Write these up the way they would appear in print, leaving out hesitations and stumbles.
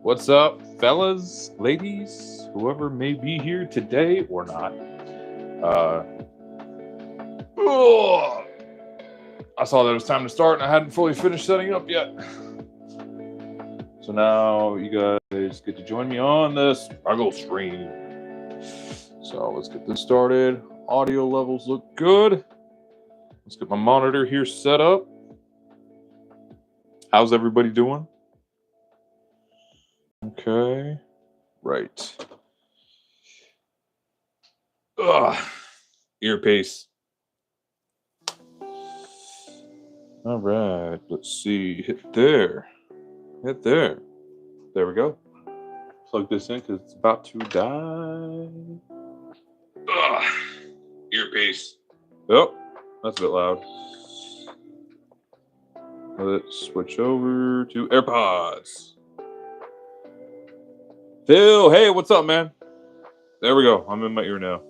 What's up, fellas, ladies, whoever may be here today or not? Oh, I saw that it was time to start and I hadn't fully finished setting up yet. So now you guys get to join me on the struggle stream. So let's get this started. Audio levels look good. Let's get my monitor here set up. How's everybody doing? Okay, right. Earpiece. All right, let's see. Hit there. There we go. Plug this in because it's about to die. Earpiece. Oh, that's a bit loud. Let's switch over to AirPods. Phil, hey, what's up, man? There we go. I'm in my ear now.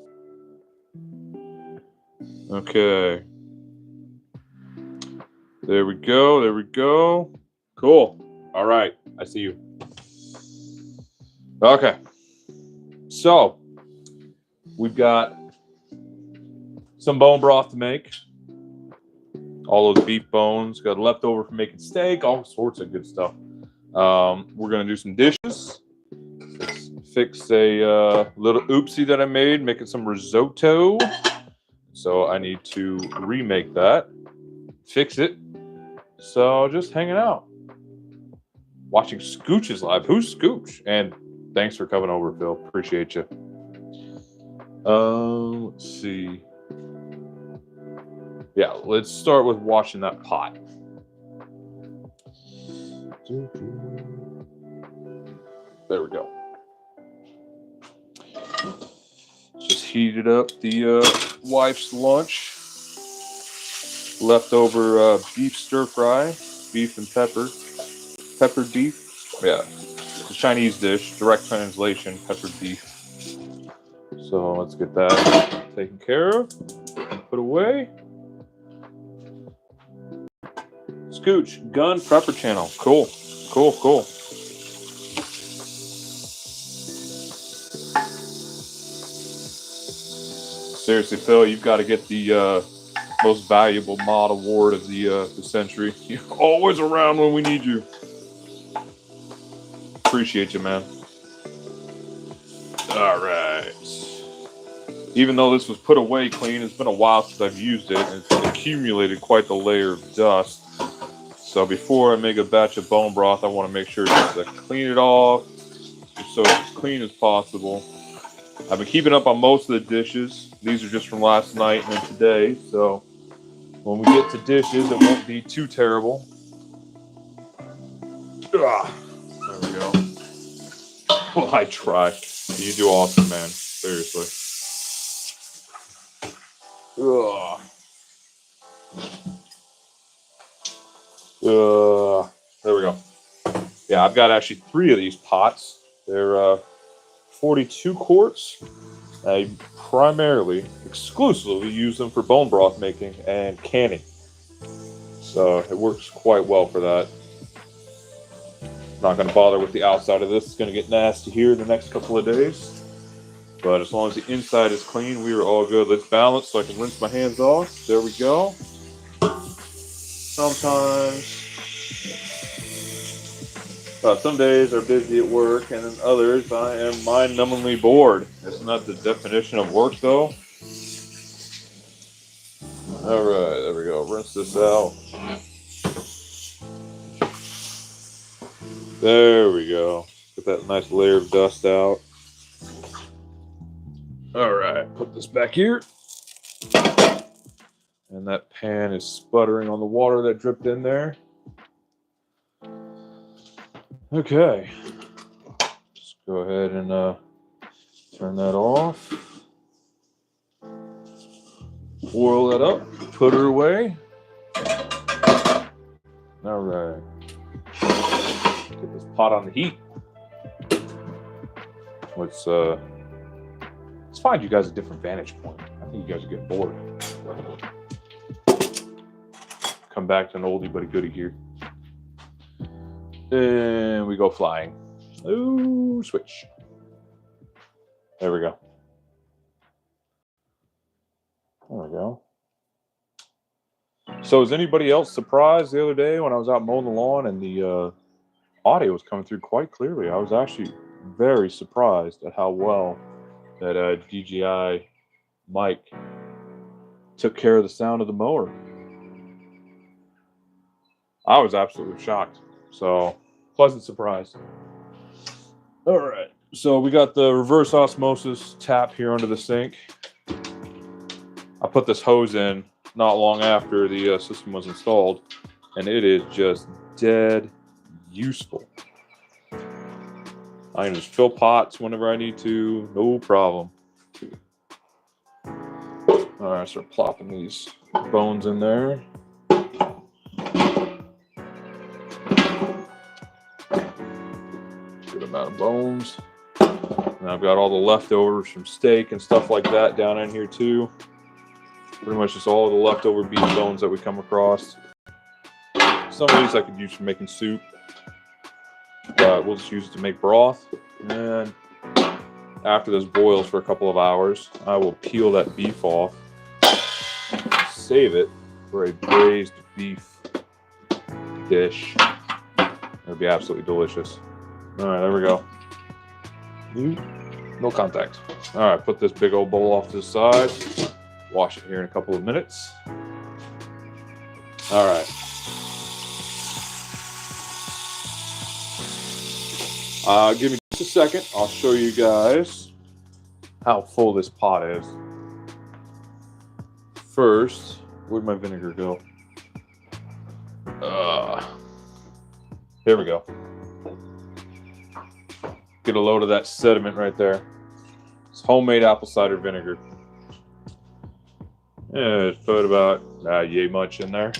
Okay. There we go. Cool. All right. I see you. Okay. So, we've got some bone broth to make. All those beef bones. Got leftover from making steak. All sorts of good stuff. We're going to do some dishes. Fix a little oopsie that I made, making some risotto. So I need to remake that, fix it. So just hanging out, watching Scooch's live. Who's Scooch? And thanks for coming over, Phil. Appreciate you. Let's see. Yeah, let's start with washing that pot. There we go. Just heated up the wife's lunch. Leftover beef stir fry, beef and peppered beef. Yeah, it's a Chinese dish, direct translation, peppered beef. So let's get that taken care of, put away. Scooch, gun prepper channel. Cool. Seriously, Phil, you've got to get the most valuable mod award of the century. You're always around when we need you. Appreciate you, man. All right. Even though this was put away clean, it's been a while since I've used it, and it's accumulated quite the layer of dust. So before I make a batch of bone broth, I want to make sure just to clean it off, so it's as clean as possible. I've been keeping up on most of the dishes. These are just from last night and today, so when we get to dishes, it won't be too terrible. There we go. Well, I try. You do awesome, man. Seriously. There we go. Yeah, I've got actually 3 of these pots. They're 42 quarts. I primarily, exclusively use them for bone broth making and canning. So it works quite well for that. Not going to bother with the outside of this. It's going to get nasty here in the next couple of days. But as long as the inside is clean, we are all good. Let's balance so I can rinse my hands off. There we go. Sometimes, some days are busy at work, and then others I am mind-numbingly bored. Isn't that the definition of work, though? All right, there we go. Rinse this out. There we go. Get that nice layer of dust out. All right, put this back here. And that pan is sputtering on the water that dripped in there. Okay. Just go ahead and turn that off. Boil that up. Put her away. All right. Get this pot on the heat. Let's find you guys a different vantage point. I think you guys are getting bored. Come back to an oldie but a goodie here. And we go flying. Ooh, switch. There we go. There we go. So is anybody else surprised the other day when I was out mowing the lawn and the audio was coming through quite clearly? I was actually very surprised at how well that DJI mic took care of the sound of the mower. I was absolutely shocked. So, pleasant surprise. All right. So we got the reverse osmosis tap here under the sink. I put this hose in not long after the system was installed, and it is just dead useful. I can just fill pots whenever I need to, no problem. All right, start plopping these bones in there. Good amount of bones. And I've got all the leftovers from steak and stuff like that down in here too. Pretty much just all of the leftover beef bones that we come across. Some of these I could use for making soup, but we'll just use it to make broth. And after this boils for a couple of hours, I will peel that beef off, save it for a braised beef dish. It'll be absolutely delicious. All right, there we go. No contact. All right, put this big old bowl off to the side. Wash it here in a couple of minutes. All right. Give me just a second. I'll show you guys how full this pot is. First, where'd my vinegar go? Here we go. Get a load of that sediment right there. It's homemade apple cider vinegar. Yeah, just put about yay much in there.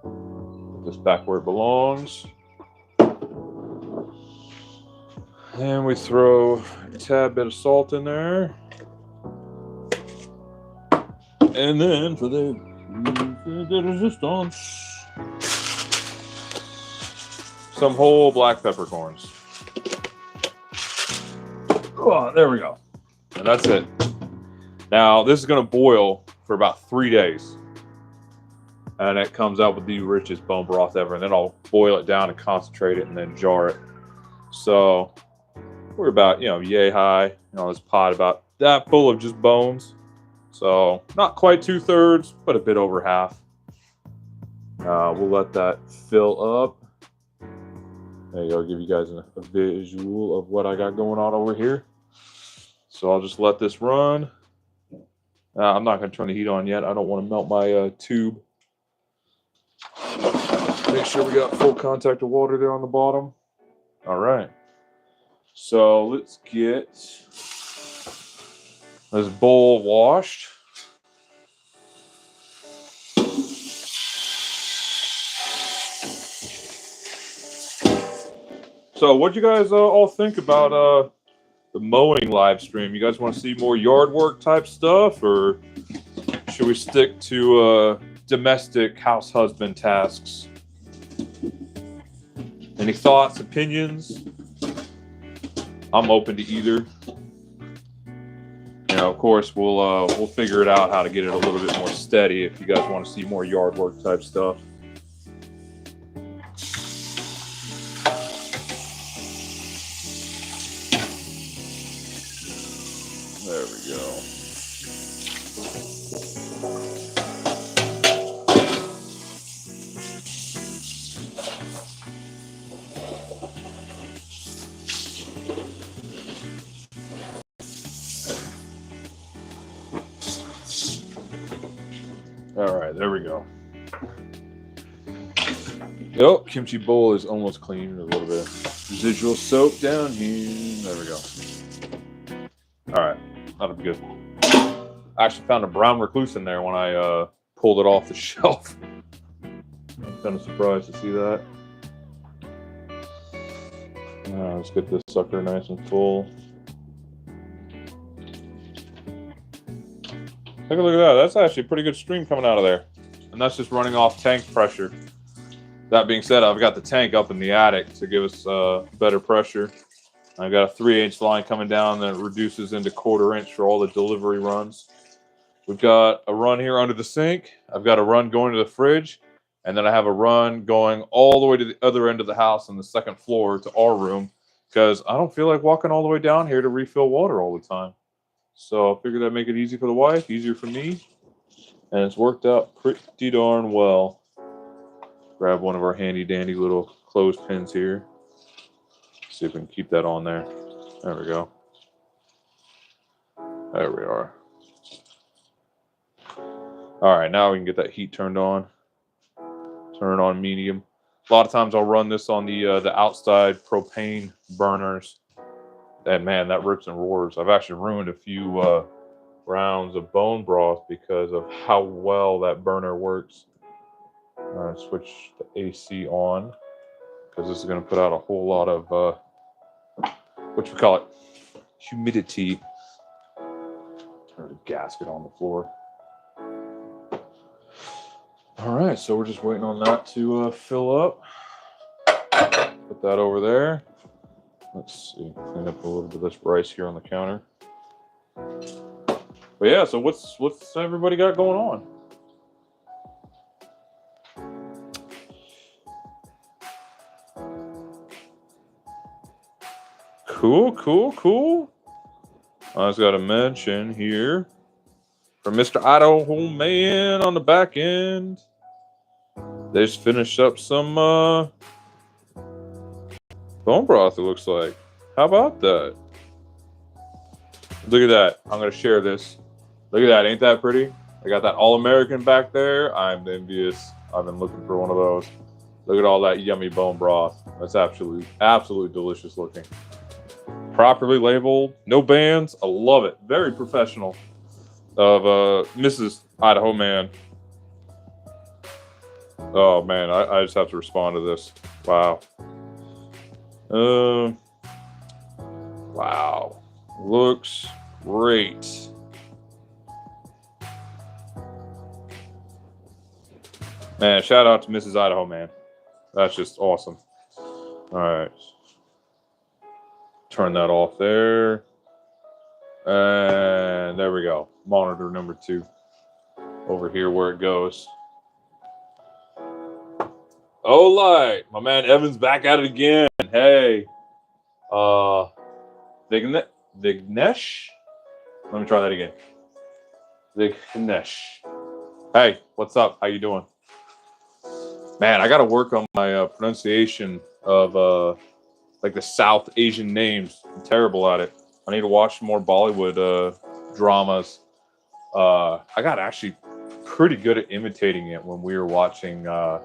Put this back where it belongs. And we throw a tad bit of salt in there. And then for the resistance, some whole black peppercorns. Oh, there we go. And that's it. Now, this is going to boil for about 3 days. And it comes out with the richest bone broth ever. And then I'll boil it down and concentrate it and then jar it. So we're about, yay high. This pot about that full of just bones. So not quite 2/3, but a bit over half. We'll let that fill up. There you go. I'll give you guys a visual of what I got going on over here. So I'll just let this run. I'm not going to turn the heat on yet. I don't want to melt my tube. Make sure we got full contact of water there on the bottom. All right. So let's get this bowl washed. So what do you guys all think about the mowing live stream? You guys want to see more yard work type stuff, or should we stick to domestic house husband tasks? Any thoughts, opinions? I'm open to either. Of course, we'll figure it out how to get it a little bit more steady if you guys want to see more yard work type stuff. There we go. All right, there we go. Oh, kimchi bowl is almost clean. A little bit of residual soap down here. There we go. All right, that'll be good. I actually found a brown recluse in there when I pulled it off the shelf. I'm kind of surprised to see that. Let's get this sucker nice and full. Take a look at that. That's actually a pretty good stream coming out of there. And that's just running off tank pressure. That being said, I've got the tank up in the attic to give us better pressure. I got a 3/8 line coming down that reduces into 1/4 inch for all the delivery runs. We've got a run here under the sink. I've got a run going to the fridge. And then I have a run going all the way to the other end of the house on the second floor to our room because I don't feel like walking all the way down here to refill water all the time. So I figured that'd make it easy for the wife, easier for me. And it's worked out pretty darn well. Grab one of our handy dandy little clothespins here. See if we can keep that on there. There we go. There we are. All right, now we can get that heat turned on. Turn it on medium. A lot of times I'll run this on the outside propane burners. And man, that rips and roars. I've actually ruined a few rounds of bone broth because of how well that burner works. All right, switch the AC on because this is going to put out a whole lot of what you call it, humidity. Turn the gasket on the floor. All right, so we're just waiting on that to fill up. Put that over there. Let's see, clean up a little bit of this rice here on the counter. But yeah, so what's everybody got going on? Cool. I just got a mention here from Mr. Idaho Man on the back end. They just finished up some bone broth, it looks like. How about that? Look at that. I'm going to share this. Look at that. Ain't that pretty? I got that All-American back there. I'm envious. I've been looking for one of those. Look at all that yummy bone broth. That's absolutely delicious looking. Properly labeled. No bands. I love it. Very professional of Mrs. Idaho Man. Oh, man. I just have to respond to this. Wow. Wow. Looks great. Man, shout out to Mrs. Idaho Man. That's just awesome. All right. Turn that off there. And there we go. Monitor number 2. Over here where it goes. Oh, light. My man Evan's back at it again. Hey. Vignesh? Let me try that again. Vignesh. Hey, what's up? How you doing? Man, I got to work on my pronunciation of like the South Asian names. I'm terrible at it. I need to watch more Bollywood dramas. I got actually pretty good at imitating it when we were watching, what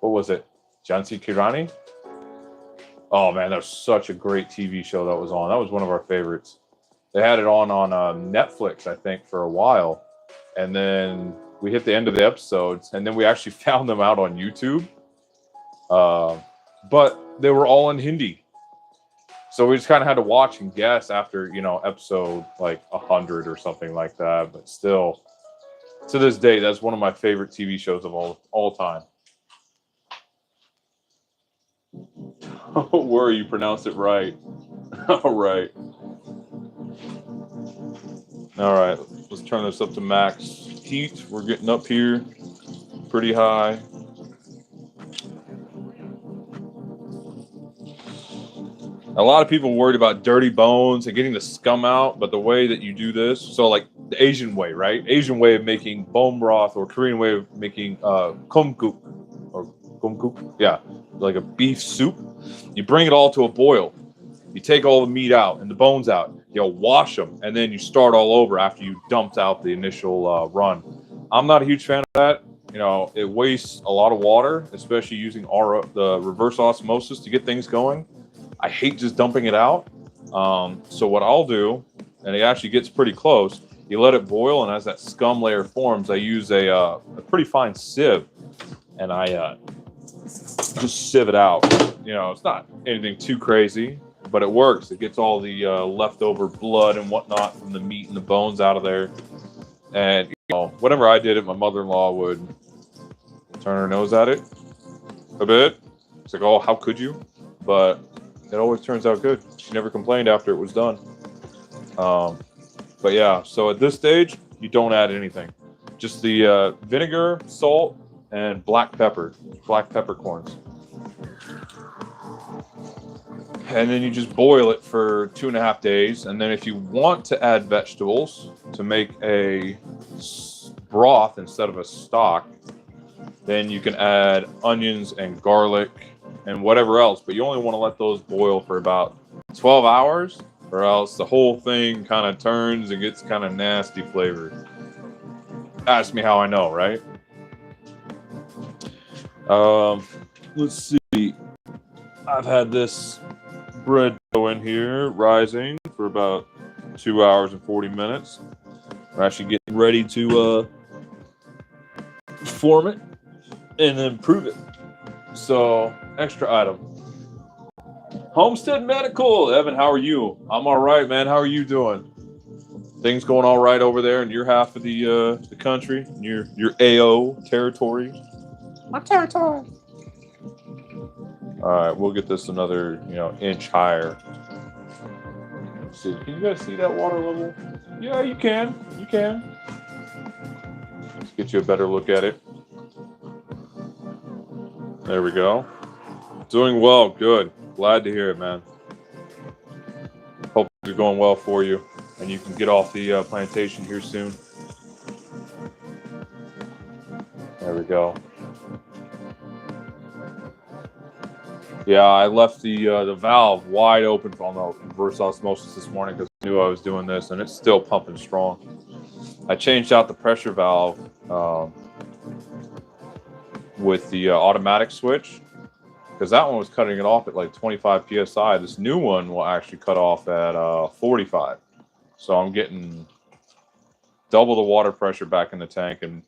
was it? Jhansi Ki Rani? Oh man, that was such a great TV show that was on. That was one of our favorites. They had it on Netflix, I think, for a while. And then we hit the end of the episodes, and then we actually found them out on YouTube. But they were all in Hindi. So we just kind of had to watch and guess after, episode like 100 or something like that. But still, to this day, that's one of my favorite TV shows of all time. Don't worry, you pronounced it right. All right. All right, let's turn this up to max heat. We're getting up here pretty high. A lot of people worried about dirty bones and getting the scum out, but the way that you do this, so like the Asian way, right? Asian way of making bone broth, or Korean way of making kumguk, or kumguk, yeah, like a beef soup. You bring it all to a boil. You take all the meat out and the bones out. You'll wash them, and then you start all over after you dumped out the initial run. I'm not a huge fan of that. It wastes a lot of water, especially using the reverse osmosis to get things going. I hate just dumping it out. So what I'll do, and it actually gets pretty close, you let it boil, and as that scum layer forms, I use a pretty fine sieve, and I just sieve it out. It's not anything too crazy, but it works. It gets all the leftover blood and whatnot from the meat and the bones out of there. And whenever I did it, my mother-in-law would turn her nose at it a bit. It's like, oh, how could you? But It always turns out good. She never complained after it was done. But yeah, so at this stage, you don't add anything. Just the vinegar, salt, and black peppercorns. And then you just boil it for 2.5 days. And then if you want to add vegetables to make a broth instead of a stock, then you can add onions and garlic and whatever else. But you only want to let those boil for about 12 hours, or else the whole thing kind of turns and gets kind of nasty flavored. Ask me how I know, right? Let's see. I've had this bread dough in here rising for about 2 hours and 40 minutes. We're actually getting ready to form it and then prove it. So, extra item. Homestead Medical. Evan, how are you? I'm all right, man. How are you doing? Things going all right over there in your half of the country, in your AO territory? My territory. All right, we'll get this another, inch higher. Let's see. Can you guys see that water level? Yeah, you can. You can. Let's get you a better look at it. There we go. Doing well. Good. Glad to hear it, man. Hope it's going well for you, and you can get off the plantation here soon. There we go. Yeah, I left the valve wide open on the reverse osmosis this morning because I knew I was doing this, and it's still pumping strong. I changed out the pressure valve with the automatic switch because that one was cutting it off at like 25 psi. This new one will actually cut off at 45. So I'm getting double the water pressure back in the tank and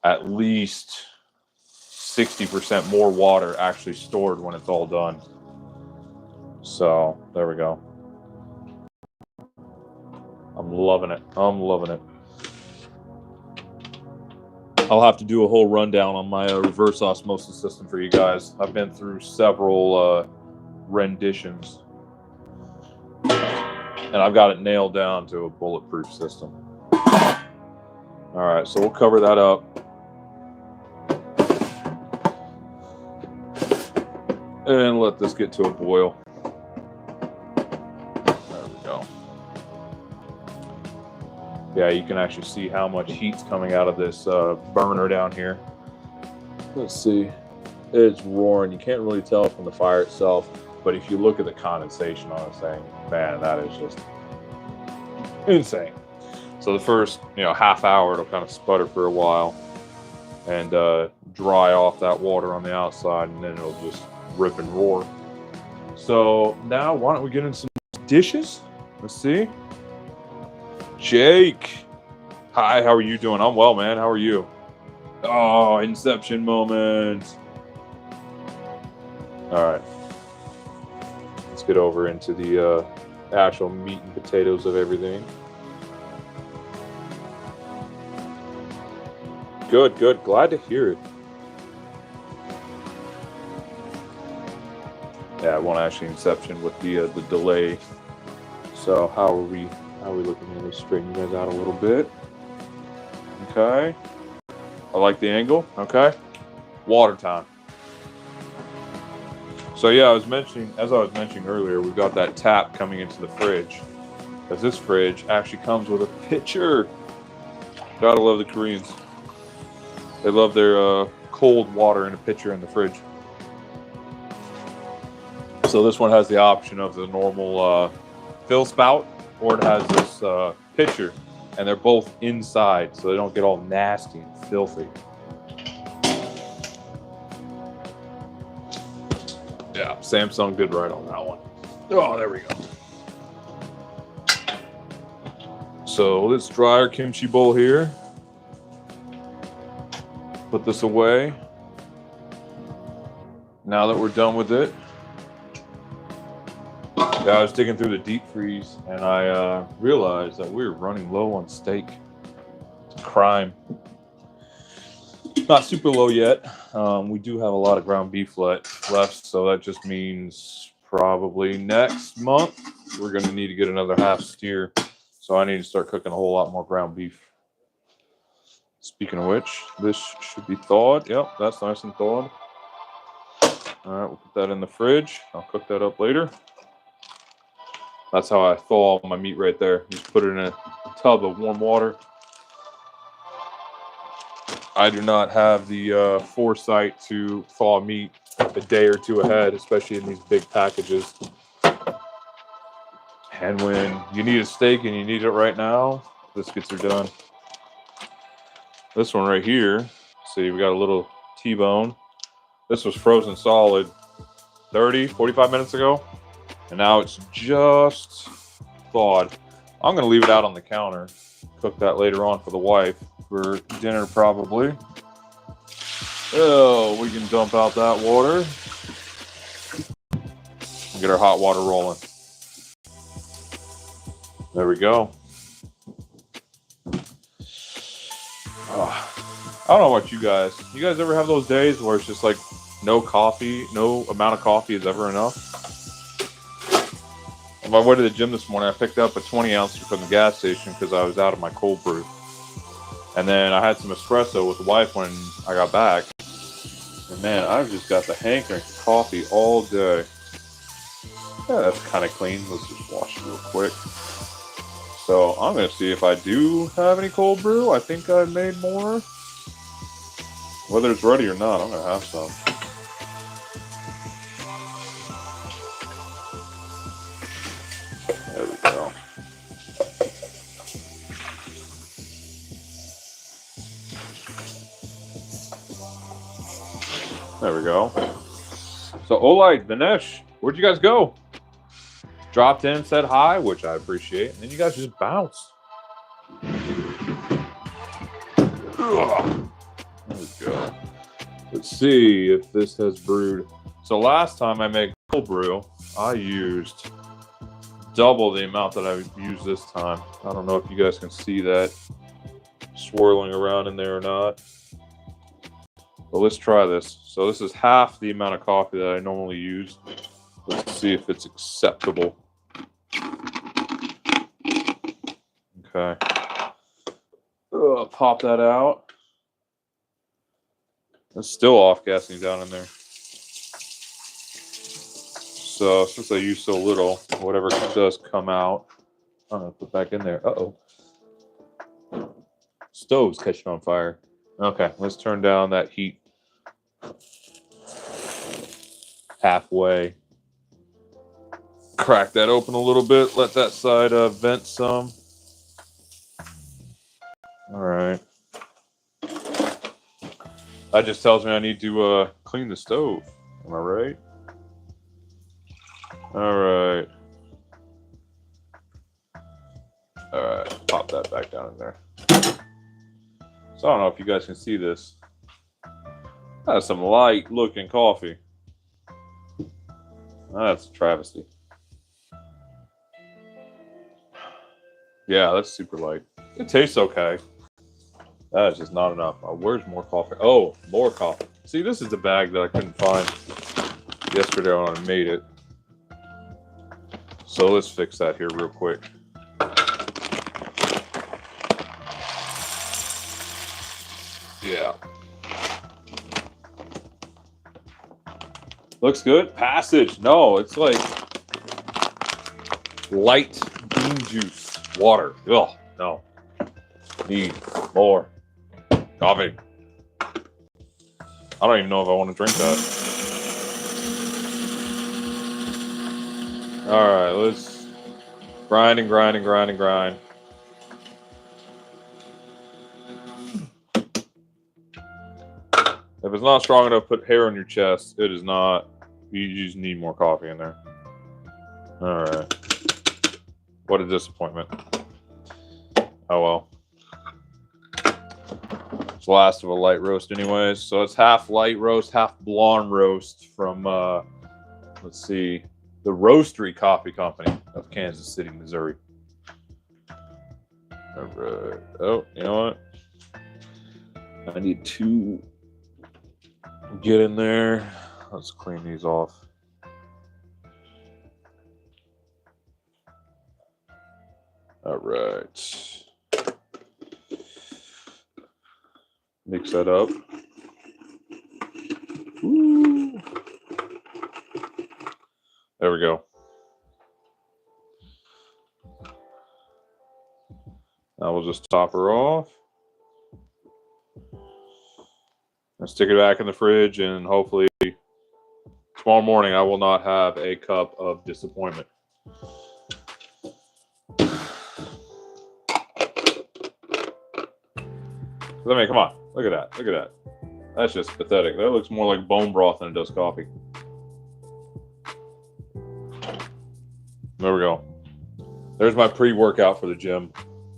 at least 60% more water actually stored when it's all done. So there we go. I'm loving it. I'll have to do a whole rundown on my reverse osmosis system for you guys. I've been through several renditions, and I've got it nailed down to a bulletproof system. All right, so we'll cover that up. And let this get to a boil. There we go. Yeah, you can actually see how much heat's coming out of this burner down here. Let's see. It's roaring. You can't really tell from the fire itself, but if you look at the condensation on this thing, man, that is just insane. So the first, half hour, it'll kind of sputter for a while and dry off that water on the outside, and then it'll just rip and roar. So now why don't we get in some dishes? Let's see. Jake, hi, how are you doing? I'm well, man. How are you? Oh, inception moment. All right, let's get over into the actual meat and potatoes of everything. Good, glad to hear it. Yeah, I want to actually inception with the delay. So how are we looking at this? Straighten you guys out a little bit. Okay. I like the angle. Okay. Water time. So yeah, as I was mentioning earlier, we've got that tap coming into the fridge. Because this fridge actually comes with a pitcher. Gotta love the Koreans. They love their cold water in a pitcher in the fridge. So this one has the option of the normal fill spout, or it has this pitcher, and they're both inside, so they don't get all nasty and filthy. Yeah, Samsung did right on that one. Oh, there we go. So let's dry our kimchi bowl here. Put this away. Now that we're done with it. Yeah, I was digging through the deep freeze and I realized that we were running low on steak. It's a crime. Not super low yet. We do have a lot of ground beef left, so that just means probably next month, we're going to need to get another half steer. So I need to start cooking a whole lot more ground beef. Speaking of which, this should be thawed. Yep, that's nice and thawed. All right, we'll put that in the fridge. I'll cook that up later. That's how I thaw my meat right there. Just put it in a tub of warm water. I do not have the foresight to thaw meat a day or two ahead, especially in these big packages. And when you need a steak and you need it right now, biscuits are done. This one right here, see, we got a little T-bone. This was frozen solid 30, 45 minutes ago. And now it's just thawed. I'm going to leave it out on the counter. Cook that later on for the wife for dinner probably. Oh, we can dump out that water. And get our hot water rolling. There we go. I don't know about you guys. You guys ever have those days where it's just like no coffee, no amount of coffee is ever enough? On my way to the gym this morning, I picked up a 20 ounce from the gas station because I was out of my cold brew. And then I had some espresso with the wife when I got back. And man, I've just got the hankering for coffee all day. Yeah, that's kind of clean. Let's just wash it real quick. So I'm going to see if I do have any cold brew. I think I made more. Whether it's ready or not, I'm going to have some. There we go. There we go. So Olite, Vinesh, where'd you guys go? Dropped in, said hi, which I appreciate, and then you guys just bounced. There we go. Let's see if this has brewed. So last time I made cold brew, I used double the amount that I used this time. I don't know if you guys can see that swirling around in there or not. But let's try this. So this is half the amount of coffee that I normally use. Let's see if it's acceptable. Okay. Pop that out. It's still off-gassing down in there. So since I use so little, whatever does come out, I'm going to put back in there. Uh-oh. Stove's catching on fire. Okay, let's turn down that heat. Halfway. Crack that open a little bit. Let that side vent some. All right. That just tells me I need to clean the stove. Am I right? All right. All right. Pop that back down in there. So I don't know if you guys can see this. That's some light looking coffee. That's a travesty. Yeah, that's super light. It tastes okay. That is just not enough. Oh, where's more coffee? Oh, more coffee. See, this is the bag that I couldn't find yesterday when I made it. So let's fix that here real quick. Yeah. Looks good. Passage. No, it's like light bean juice. Water. Ugh, no. Need more coffee. I don't even know if I want to drink that. All right, let's grind and grind and grind and grind. If it's not strong enough, put hair on your chest. It is not. You just need more coffee in there. All right. What a disappointment. Oh well. It's the last of a light roast anyways. So it's half light roast, half blonde roast from, let's see, the Roastery Coffee Company of Kansas City, Missouri. All right. Oh, you know what? I need to get in there. Let's clean these off. All right. Mix that up. Woo. There we go. Now we'll just top her off. And stick it back in the fridge, and hopefully tomorrow morning I will not have a cup of disappointment. I mean, come on. Look at that. Look at that. That's just pathetic. That looks more like bone broth than it does coffee. There we go. There's my pre-workout for the gym.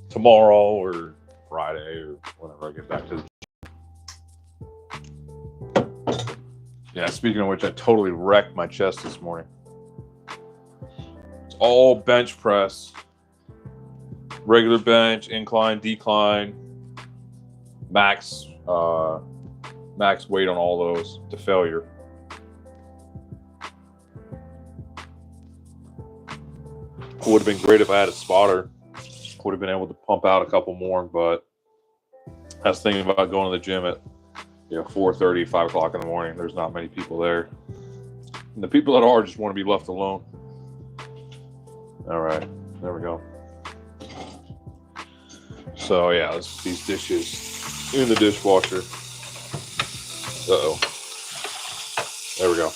Tomorrow or Friday or whenever I get back to the gym. Yeah, speaking of which, I totally wrecked my chest this morning. It's all bench press. Regular bench, incline, decline. Max weight on all those to failure. Would have been great if I had a spotter. Would have been able to pump out a couple more, but I was thinking about going to the gym at 4:30, 5 o'clock in the morning. There's not many people there. And the people that are just want to be left alone. All right, there we go. So yeah, let's put these dishes in the dishwasher. Uh-oh. There we go.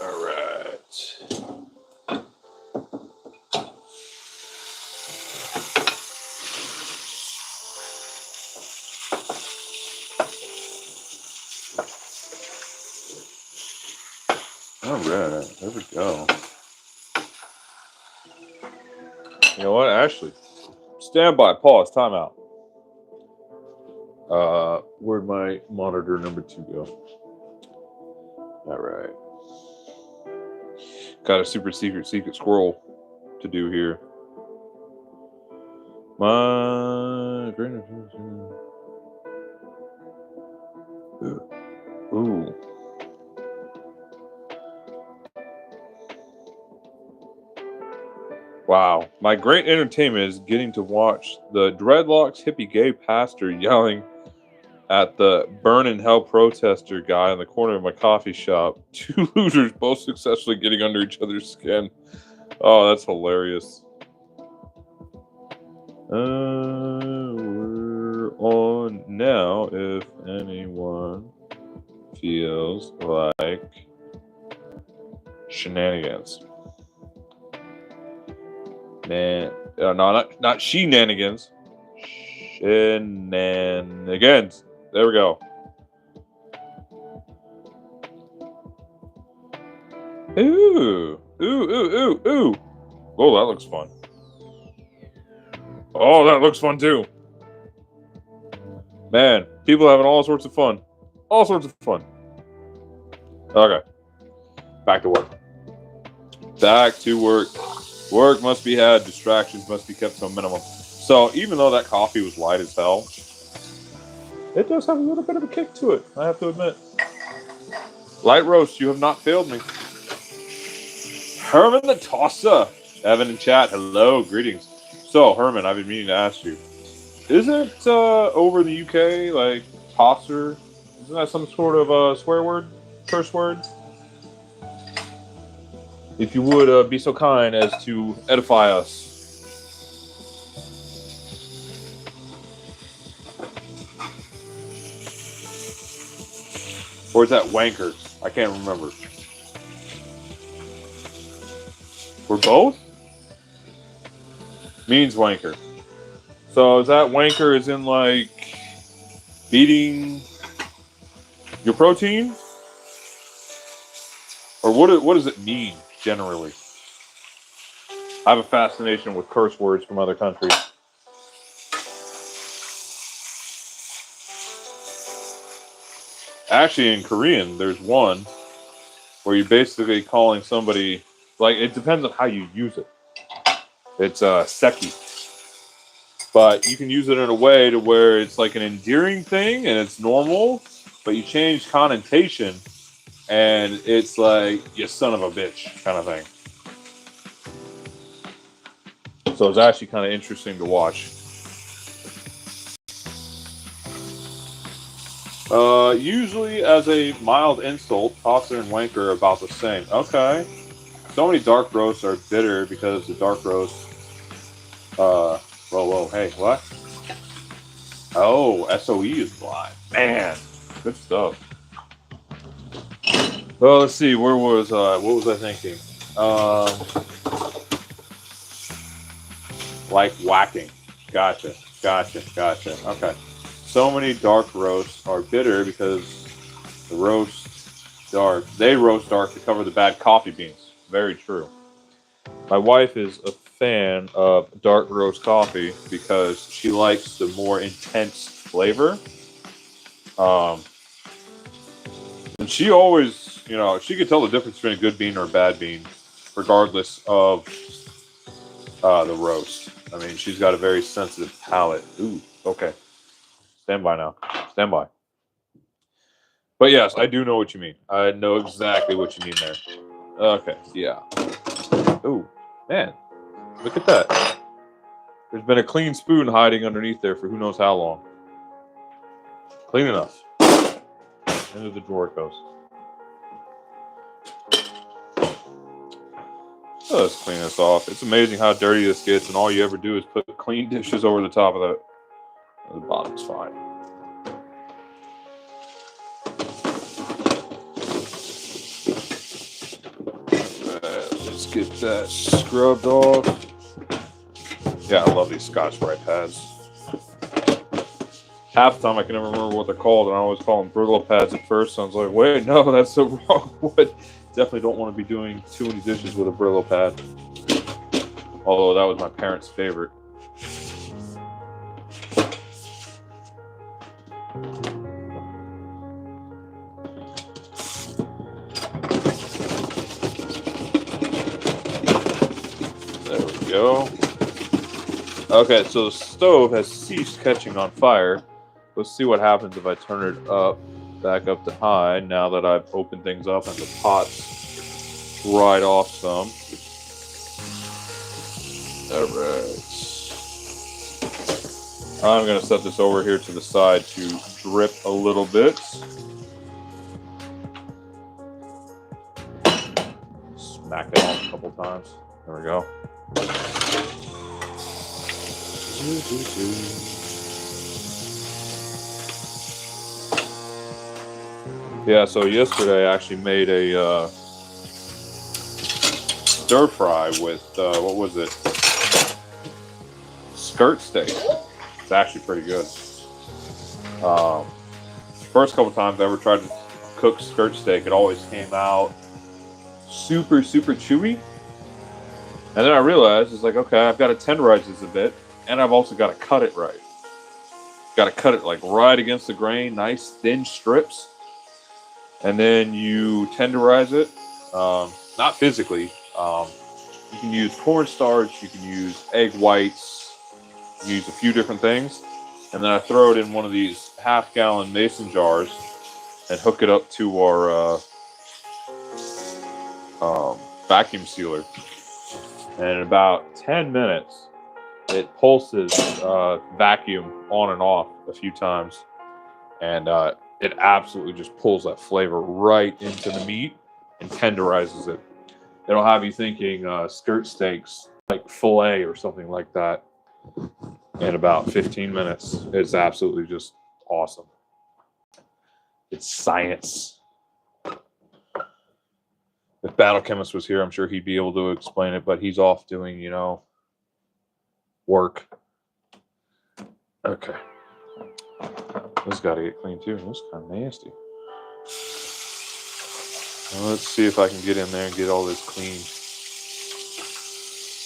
All right. All right, there we go. You know what, Ashley? Stand by, pause, timeout. Where'd my monitor number 2 go? All right. Got a super secret scroll to do here. My great. Ooh. Wow. My great entertainment is getting to watch the dreadlocks hippie gay pastor yelling at the burn in hell protester guy in the corner of my coffee shop. 2 losers both successfully getting under each other's skin. Oh, that's hilarious. We're on now if anyone feels like shenanigans. No, not shenanigans. Shenanigans. There we go. Ooh. Oh, that looks fun. Oh, that looks fun too. Man, people having all sorts of fun. All sorts of fun. Okay. Back to work. Back to work. Work must be had. Distractions must be kept to a minimum. So even though that coffee was light as hell, it does have a little bit of a kick to it, I have to admit. Light roast, you have not failed me. Herman the Tosser. Evan in chat, hello, greetings. So, Herman, I've been meaning to ask you, isn't over in the UK, like, tosser, isn't that some sort of swear word, curse word? If you would be so kind as to edify us. Or is that wanker? I can't remember. We're both? Means wanker. So is that wanker as in like beating your protein? Or what does it mean generally? I have a fascination with curse words from other countries. Actually, in Korean, there's one where you're basically calling somebody, like, it depends on how you use it. It's seki. But you can use it in a way to where it's like an endearing thing and it's normal, but you change connotation and it's like, you son of a bitch kind of thing. So it's actually kind of interesting to watch. Usually as a mild insult, tosser and wanker are about the same. Okay. So many dark roasts are bitter because the dark roast, whoa, hey, what? Oh, SOE is blind. Man, good stuff. Well, let's see, where was I? What was I thinking? Like whacking. Gotcha. Okay. So many dark roasts are bitter because they roast dark to cover the bad coffee beans. Very true. My wife is a fan of dark roast coffee because she likes the more intense flavor. And she always, she could tell the difference between a good bean or a bad bean, regardless of the roast. I mean, she's got a very sensitive palate. Ooh, okay. Stand by now. Stand by. But yes, I do know what you mean. I know exactly what you mean there. Okay, yeah. Ooh, man. Look at that. There's been a clean spoon hiding underneath there for who knows how long. Clean enough. Into the drawer it goes. Let's clean this off. It's amazing how dirty this gets, and all you ever do is put clean dishes over the top of that. The bottom's fine. Let's get that scrubbed off. Yeah, I love these Scotch-Brite pads. Half the time I can never remember what they're called, and I always call them Brillo pads at first. So I was like, wait, no, that's the wrong one. Definitely don't want to be doing too many dishes with a Brillo pad. Although that was my parents' favorite. There we go. Okay, so the stove has ceased catching on fire. Let's see what happens if I turn it back up to high, now that I've opened things up and the pot's dried off some. Alright. I'm going to set this over here to the side to drip a little bit. Smack it off a couple times. There we go. Yeah, so yesterday I actually made a stir fry with, what was it? Skirt steak. It's actually pretty good. First couple times I ever tried to cook skirt steak, it always came out super, super chewy. And then I realized, it's like, okay, I've got to tenderize this a bit, and I've also got to cut it right. Got to cut it like right against the grain, nice thin strips. And then you tenderize it, not physically. You can use cornstarch, you can use egg whites, you can use a few different things. And then I throw it in one of these half-gallon mason jars and hook it up to our vacuum sealer. And in about 10 minutes, it pulses vacuum on and off a few times. And it absolutely just pulls that flavor right into the meat and tenderizes it. It'll have you thinking skirt steaks, like filet or something like that, in about 15 minutes. It's absolutely just awesome. It's science. If Battle Chemist was here, I'm sure he'd be able to explain it, but he's off doing, work. Okay. This got to get clean too. This is kind of nasty. Well, let's see if I can get in there and get all this clean.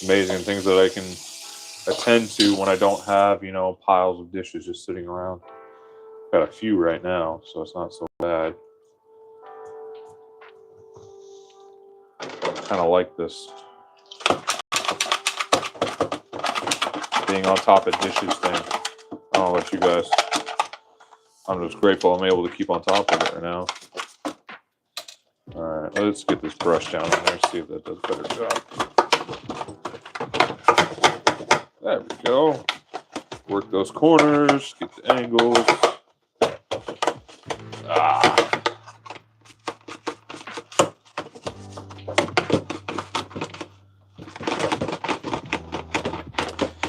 Amazing things that I can attend to when I don't have, piles of dishes just sitting around. Got a few right now, so it's not so bad. Kind of like this being on top of dishes thing. I don't know about you guys. I'm just grateful I'm able to keep on top of it right now. Let's get this brush down in there, see if that does a better job. There we go. Work those corners, get the angles.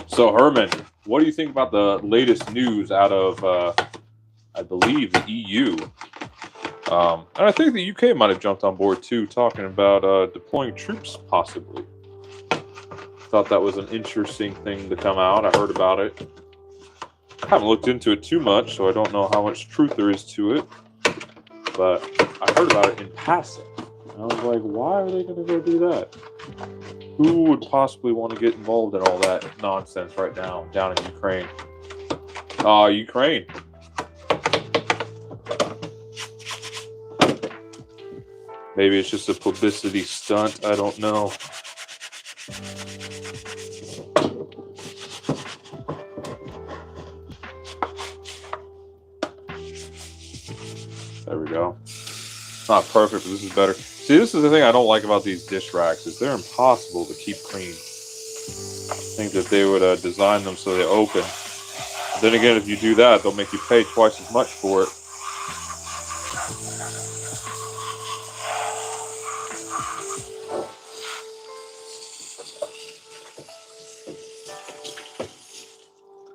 So Herman, what do you think about the latest news out of, I believe, the EU? And I think the UK might have jumped on board too, talking about deploying troops possibly. Thought that was an interesting thing to come out. I heard about it. I haven't looked into it too much, so I don't know how much truth there is to it. But I heard about it in passing. And I was like, why are they going to go do that? Who would possibly want to get involved in all that nonsense right now down in Ukraine? Ukraine. Maybe it's just a publicity stunt. I don't know. There we go. Not perfect, but this is better. See, this is the thing I don't like about these dish racks, is they're impossible to keep clean. I think that they would design them so they open. But then again, if you do that, they'll make you pay twice as much for it.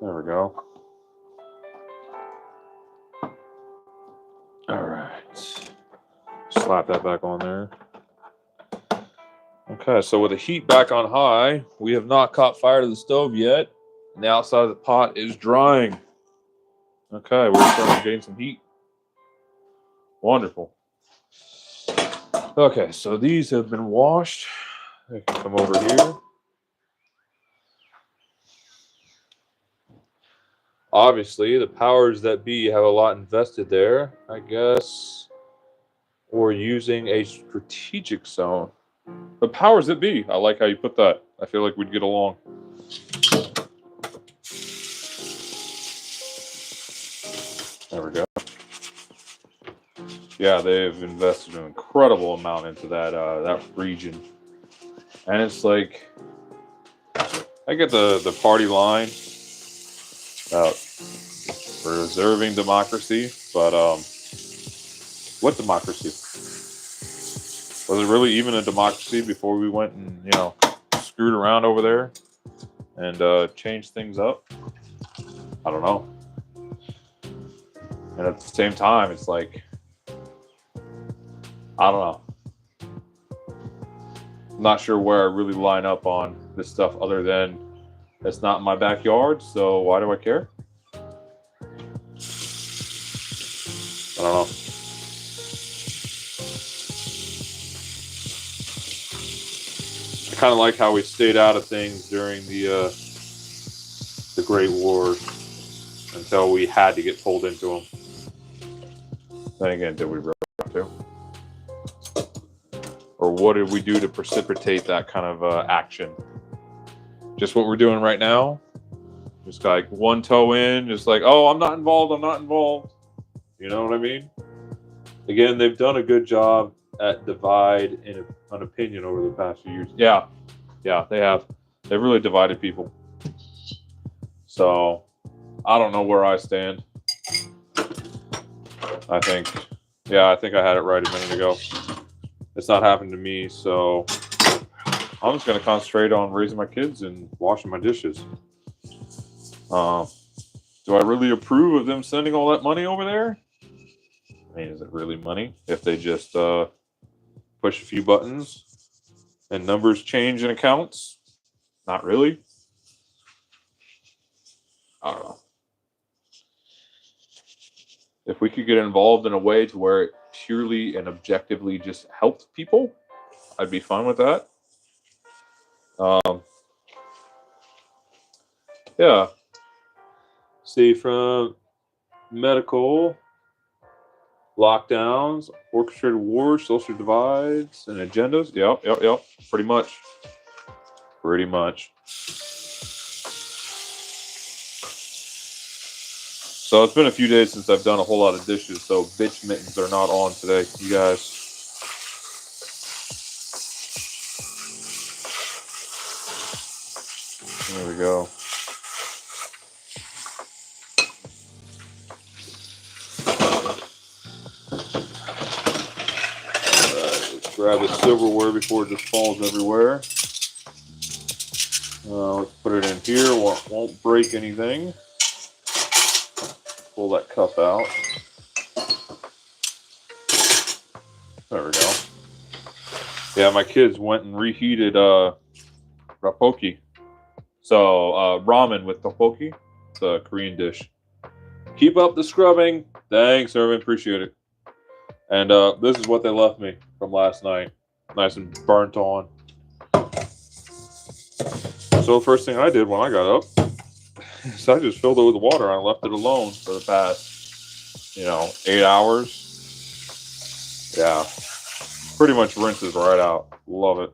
There we go. All right. Slap that back on there. Okay, so with the heat back on high, we have not caught fire to the stove yet. And the outside of the pot is drying. Okay, we're starting to gain some heat. Wonderful. Okay, so these have been washed. They can come over here. Obviously, the powers that be have a lot invested there. I guess we're using a strategic zone. The powers that be. I like how you put that. I feel like we'd get along. There we go. Yeah, they've invested an incredible amount into that region. And it's like, I get the party line about preserving democracy, but what democracy? Was it really even a democracy before we went and, screwed around over there and changed things up? I don't know. And at the same time, it's like, I don't know. I'm not sure where I really line up on this stuff other than it's not in my backyard, so why do I care? I don't know. I kind of like how we stayed out of things during the Great War until we had to get pulled into them. Then again, did we really have to? Or what did we do to precipitate that kind of action? Just what we're doing right now? Just like one toe in, just like, oh, I'm not involved, I'm not involved. You know what I mean? Again, they've done a good job at divide in an opinion over the past few years. Yeah, they have. They've really divided people. So, I don't know where I stand. I think I had it right a minute ago. It's not happened to me, so I'm just going to concentrate on raising my kids and washing my dishes. Do I really approve of them sending all that money over there? I mean, is it really money? If they just push a few buttons and numbers change in accounts? Not really. I don't know. If we could get involved in a way to where it purely and objectively just helped people, I'd be fine with that. Yeah. See, from medical, lockdowns, orchestrated wars, social divides, and agendas. Yep. Pretty much. So it's been a few days since I've done a whole lot of dishes, so bitch mittens are not on today, you guys. There we go. Let's grab the silverware before it just falls everywhere. Let's put it in here. Won't break anything. Pull that cup out. There we go. Yeah, my kids went and reheated rapoki. So ramen with tteokbokki. It's a Korean dish. Keep up the scrubbing. Thanks, Irvin. Appreciate it. And this is what they left me from last night. Nice and burnt on. So the first thing I did when I got up is I just filled it with water. I left it alone for the past, 8 hours. Yeah. Pretty much rinses right out. Love it.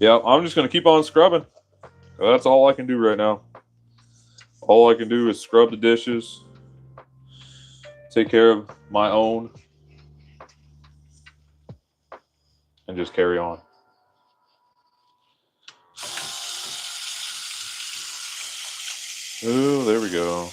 Yeah, I'm just going to keep on scrubbing. That's all I can do right now. All I can do is scrub the dishes, take care of my own, and just carry on. Oh, there we go.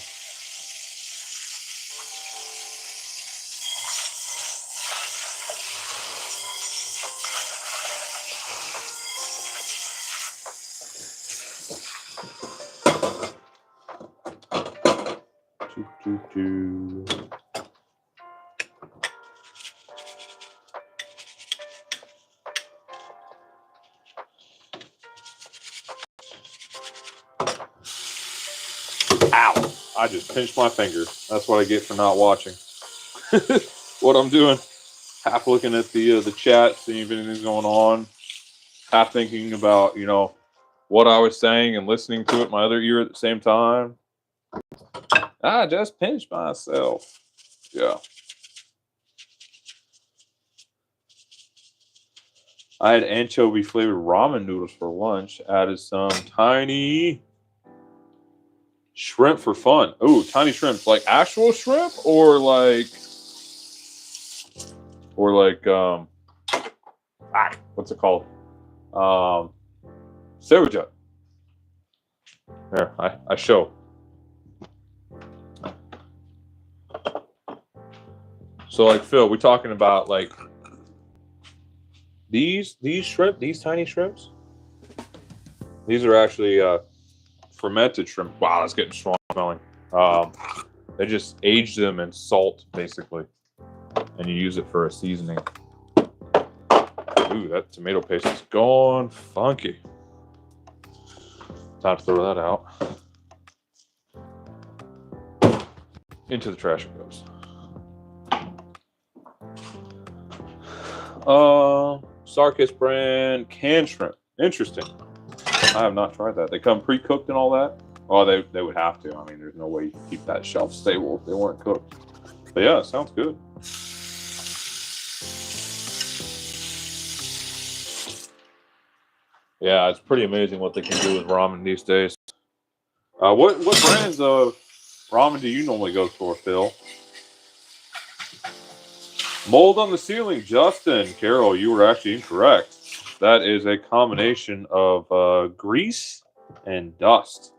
Ow! I just pinched my finger. That's what I get for not watching. What I'm doing, half looking at the chat, seeing if anything's going on, half thinking about, what I was saying and listening to it in my other ear at the same time. I just pinched myself. Yeah. I had anchovy flavored ramen noodles for lunch. Added some tiny shrimp for fun. Oh, tiny shrimp. Like actual shrimp or like what's it called? Sojut. There, I show. So like Phil, we're talking about like these shrimp, these tiny shrimps. These are actually fermented shrimp. Wow, that's getting strong smelling. They just age them in salt basically, and you use it for a seasoning. Ooh, that tomato paste is gone funky. Time to throw that out. Into the trash it goes. Sarkis brand canned shrimp. Interesting. I have not tried that. They come pre-cooked and all that? Oh, they would have to. I mean, there's no way you can keep that shelf stable if they weren't cooked. But yeah, it sounds good. Yeah, it's pretty amazing what they can do with ramen these days. What brands of ramen do you normally go for, Phil? Mold on the ceiling, Justin. Carol, you were actually incorrect. That is a combination of grease and dust.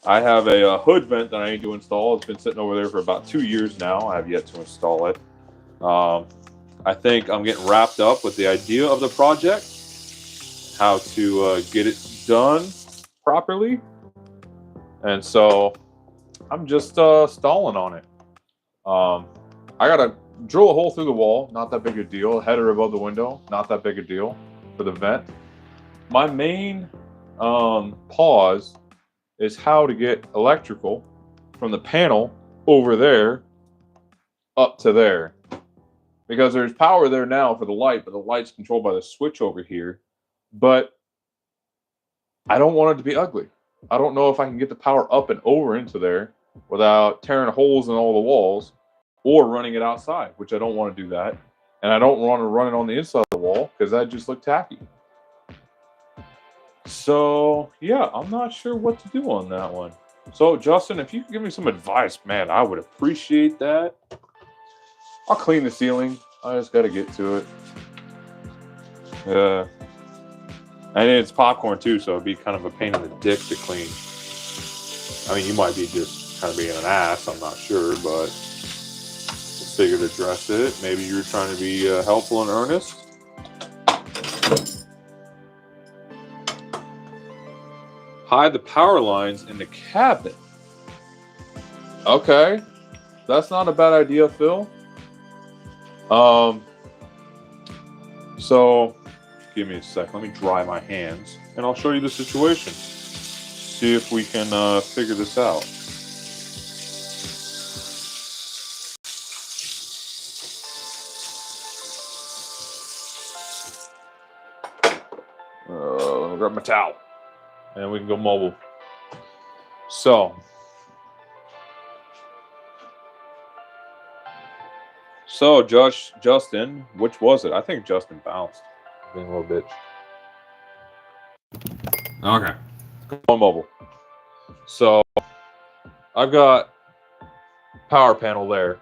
I have a hood vent that I need to install. It's been sitting over there for about 2 years now. I have yet to install it. I think I'm getting wrapped up with the idea of the project, how to get it done properly. And so I'm just stalling on it. I got to drill a hole through the wall, not that big a deal. Header above the window, not that big a deal for the vent. My main pause is how to get electrical from the panel over there up to there. Because there's power there now for the light, but the light's controlled by the switch over here. But I don't want it to be ugly. I don't know if I can get the power up and over into there without tearing holes in all the walls or running it outside, which I don't want to do that. And I don't want to run it on the inside of the wall because that just looked tacky. So, yeah, I'm not sure what to do on that one. So, Justin, if you could give me some advice, man, I would appreciate that. I'll clean the ceiling. I just got to get to it. And it's popcorn too, so it'd be kind of a pain in the dick to clean. I mean, you might be just kind of being an ass, I'm not sure, but I figured to address it. Maybe you're trying to be helpful and earnest. Hide the power lines in the cabinet. Okay, that's not a bad idea, Phil. So give me a sec. Let me dry my hands, and I'll show you the situation. See if we can figure this out. Let me grab my towel, and we can go mobile. So Justin, which was it? I think Justin bounced. Being a little bitch. Okay. Go mobile. So I've got power panel there,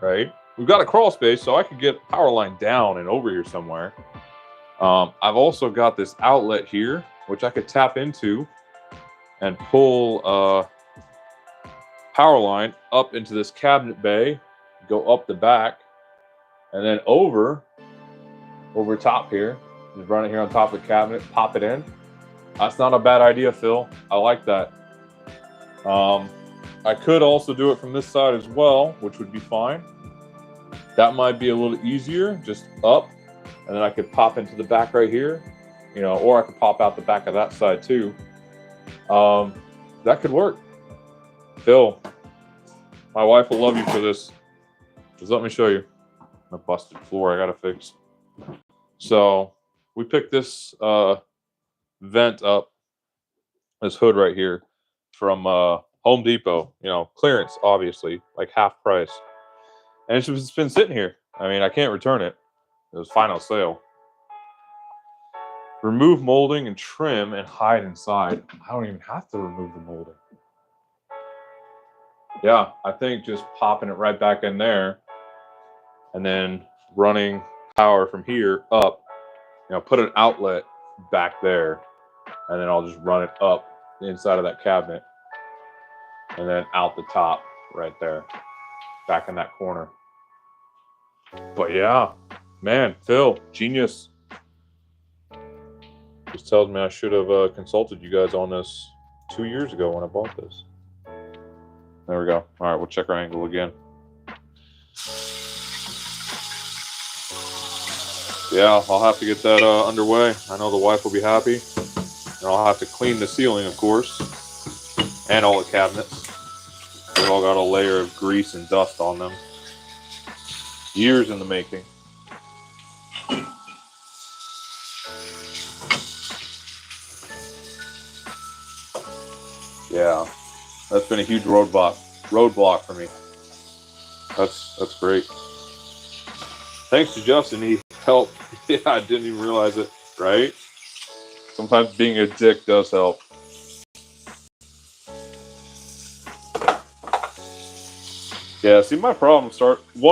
right? We've got a crawl space, so I could get power line down and over here somewhere. I've also got this outlet here, which I could tap into and pull power line up into this cabinet bay, go up the back, and then over top here. Just run it here on top of the cabinet, pop it in. That's not a bad idea, Phil. I like that. I could also do it from this side as well, which would be fine. That might be a little easier, just up, and then I could pop into the back right here, you know, or I could pop out the back of that side too. That could work. Phil, my wife will love you for this. Just let me show you. My busted floor I gotta fix. So we picked this vent up, this hood right here, from Home Depot. You know, clearance, obviously, like half price. And it's just been sitting here. I mean, I can't return it. It was final sale. Remove molding and trim and hide inside. I don't even have to remove the molding. Yeah, I think just popping it right back in there and then running power from here up, you know, put an outlet back there, and then I'll just run it up the inside of that cabinet and then out the top right there, back in that corner. But yeah, man, Phil, genius. Just tells me I should have consulted you guys on this 2 years ago when I bought this. There we go. All right, we'll check our angle again. Yeah, I'll have to get that underway. I know the wife will be happy. And I'll have to clean the ceiling, of course, and all the cabinets. They've all got a layer of grease and dust on them. Years in the making. Yeah, that's been a huge roadblock for me. That's great. Thanks to Justin, he helped. Yeah, I didn't even realize it, right? Sometimes being a dick does help. Yeah, see, one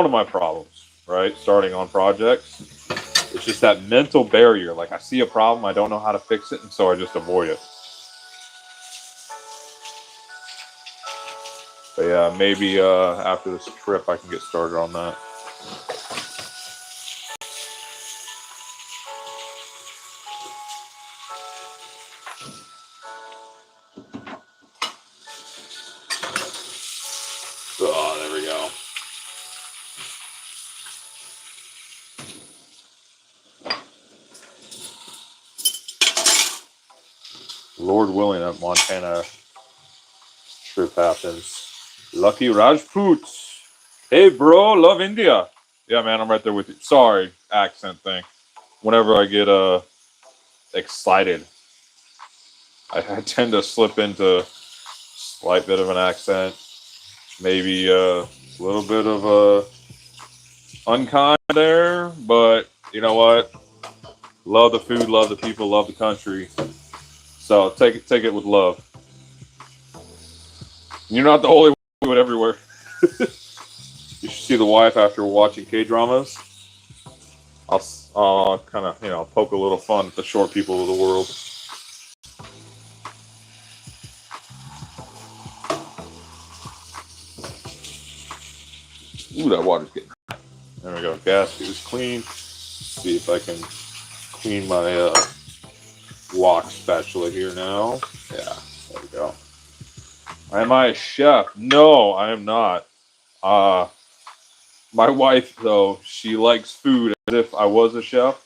of my problems, right, starting on projects, it's just that mental barrier. Like, I see a problem, I don't know how to fix it, and so I just avoid it. But yeah, maybe after this trip I can get started on that. Oh, there we go. Lord willing, that Montana trip happens. Lucky Rajput. Hey, bro, love India. Yeah, man, I'm right there with you. Sorry, accent thing. Whenever I get excited, I tend to slip into a slight bit of an accent. Maybe a little bit of a unkind there, but you know what? Love the food, love the people, love the country. So take it with love. You're not the only one who do it everywhere. You should see the wife after watching K-dramas. I'll kind of, you know, poke a little fun at the short people of the world. Ooh, that water's getting hot. There we go. Gasket is clean. See if I can clean my wok spatula here now. Yeah, there we go. Am I a chef? No, I am not. My wife, though, she likes food as if I was a chef.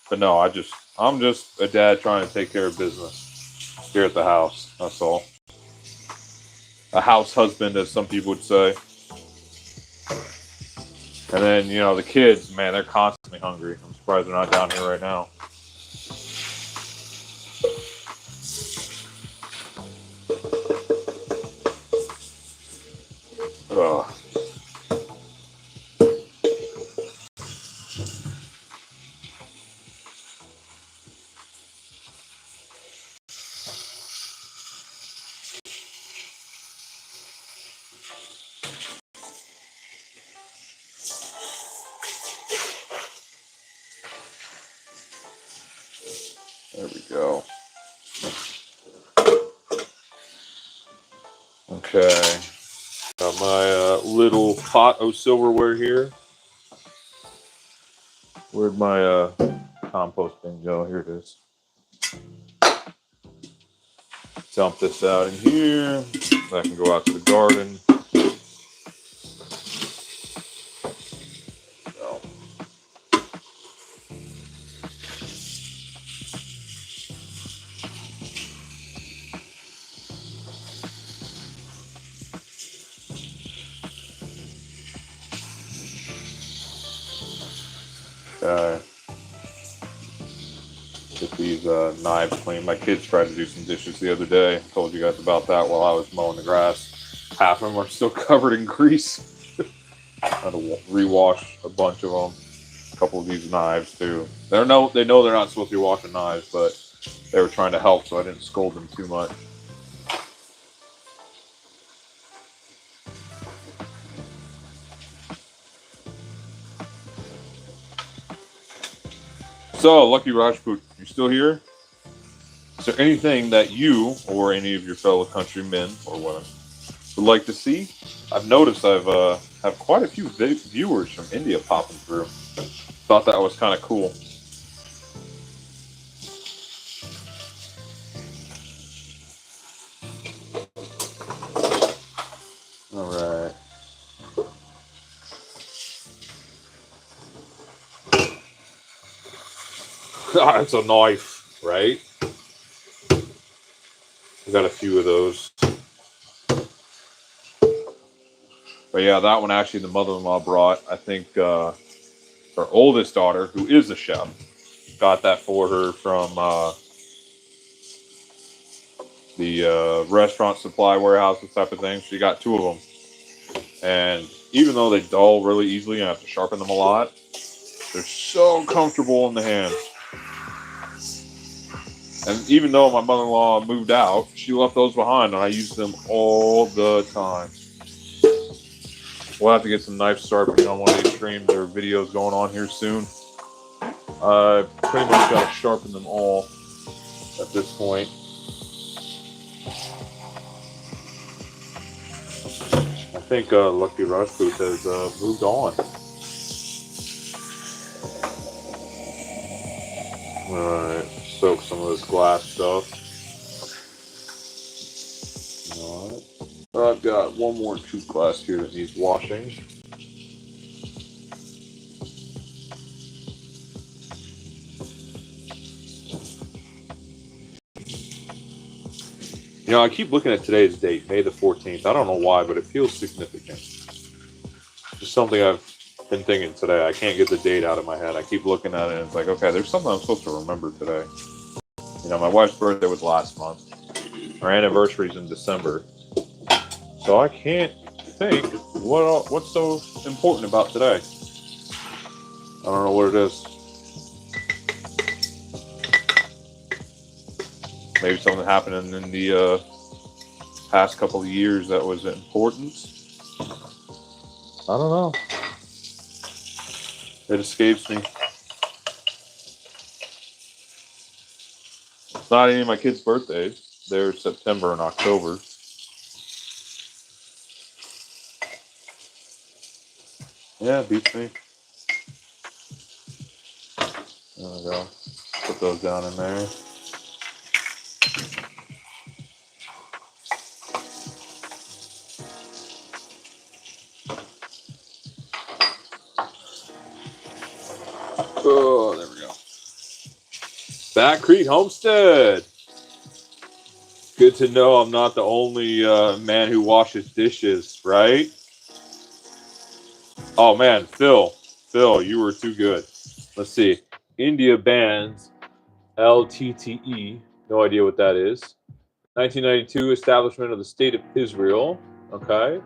But no, I'm just a dad trying to take care of business here at the house. That's all. A house husband, as some people would say. And then, you know, the kids, man, they're constantly hungry. I'm surprised they're not down here right now. Ugh. There we go. Okay. Got my little pot of silverware here. Where'd my compost bin go? Here it is. Dump this out in here. I can go out to the garden. So. Get these knives clean. My kids tried to do some dishes the other day. I told you guys about that while I was mowing the grass. Half of them are still covered in grease. I had to rewash a bunch of them. A couple of these knives too. They know they're not supposed to be washing knives, but they were trying to help, so I didn't scold them too much. So, Lucky Rajput, you still here? Is there anything that you or any of your fellow countrymen or women would like to see? I've noticed I've have quite a few viewers from India popping through. Thought that was kind of cool. All right. It's a knife, right? We got a few of those. But yeah, that one actually the mother-in-law brought. I think her oldest daughter, who is a chef, got that for her from the restaurant supply warehouse, this type of thing. She got two of them. And even though they dull really easily and I have to sharpen them a lot, they're so comfortable in the hand. And even though my mother-in-law moved out, she left those behind, and I use them all the time. We'll have to get some knife sharpening on one of these streams or videos going on here soon. I pretty much got to sharpen them all at this point. I think Lucky Rajput has moved on. Alright, soak some of this glass stuff. Alright. I've got one more tooth glass here that needs washing. You know, I keep looking at today's date, May the 14th. I don't know why, but it feels significant. Just something I've been thinking today. I can't get the date out of my head. I keep looking at it and it's like, okay, there's something I'm supposed to remember today. You know, my wife's birthday was last month. Our anniversary's in December. So I can't think what's so important about today. I don't know what it is. Maybe something happened in the past couple of years that was important. I don't know. It escapes me. not any of my kids' birthdays. They're September and October. Yeah, beats me. There we go. Put those down in there. Oh, there we go. Back Creek Homestead. Good to know I'm not the only man who washes dishes, right? Oh, man, Phil, you were too good. Let's see. India Bands, LTTE. No idea what that is. 1992, establishment of the State of Israel. Okay.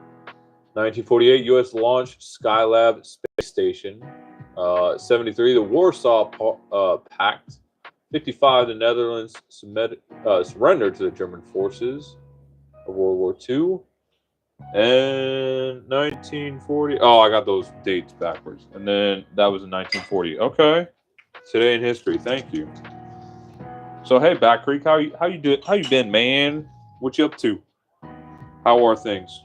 1948, U.S. launched Skylab space station. 73, the Warsaw Pact. 55, the Netherlands surrendered to the German forces of World War II. And 1940. Oh, I got those dates backwards. And then that was in 1940. Okay. Today in history. Thank you. So hey, Back Creek, how you doing? How you been, man? What you up to? How are things?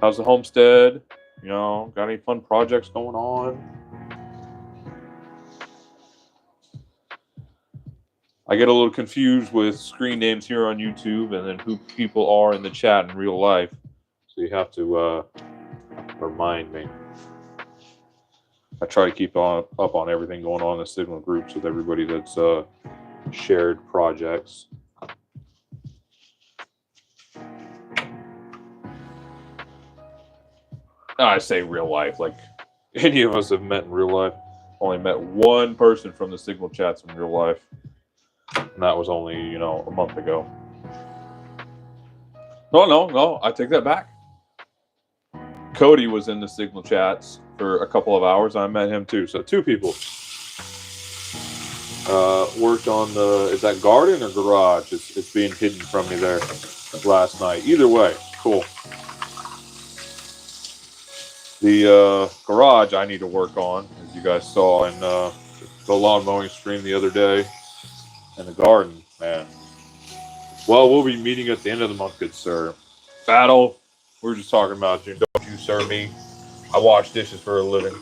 How's the homestead? You know, got any fun projects going on? I get a little confused with screen names here on YouTube and then who people are in the chat in real life. So you have to remind me. I try to keep up on everything going on in the Signal groups with everybody that's shared projects. I say real life, like any of us have met in real life. Only met one person from the Signal chats in real life. And that was only, you know, a month ago. No, I take that back. Cody was in the Signal chats for a couple of hours. I met him too. So 2 people worked on the, is that garden or garage? It's being hidden from me there last night. Either way, cool. The garage I need to work on, as you guys saw in the lawn mowing stream the other day. And the garden, man. Well, we'll be meeting at the end of the month, good sir. Battle, we were just talking about you. Don't you, sir, me. I wash dishes for a living.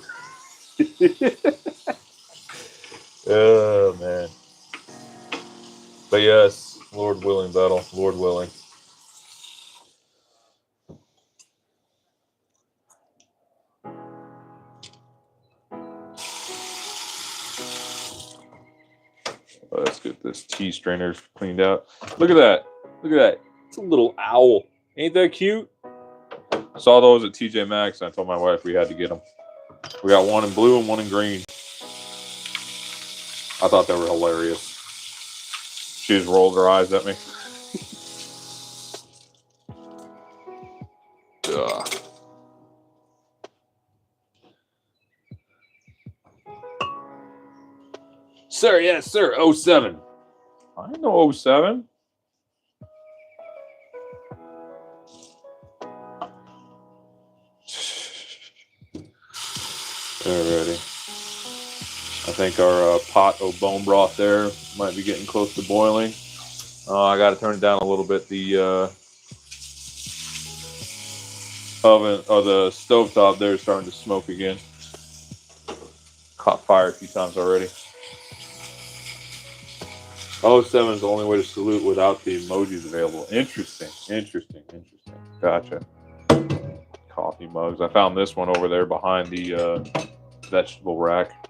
Oh, man. But yes, Lord willing, Battle. Lord willing. Let's get this tea strainer cleaned out. Look at that. Look at that. It's a little owl. Ain't that cute? I saw those at TJ Maxx, and I told my wife we had to get them. We got one in blue and one in green. I thought they were hilarious. She just rolled her eyes at me. Ugh. Sir, yes, sir. 07. I know 07. Alrighty. I think our pot of bone broth there might be getting close to boiling. I got to turn it down a little bit. The oven or the stovetop there is starting to smoke again. Caught fire a few times already. 07 is the only way to salute without the emojis available. Interesting. Gotcha. Coffee mugs. I found this one over there behind the vegetable rack.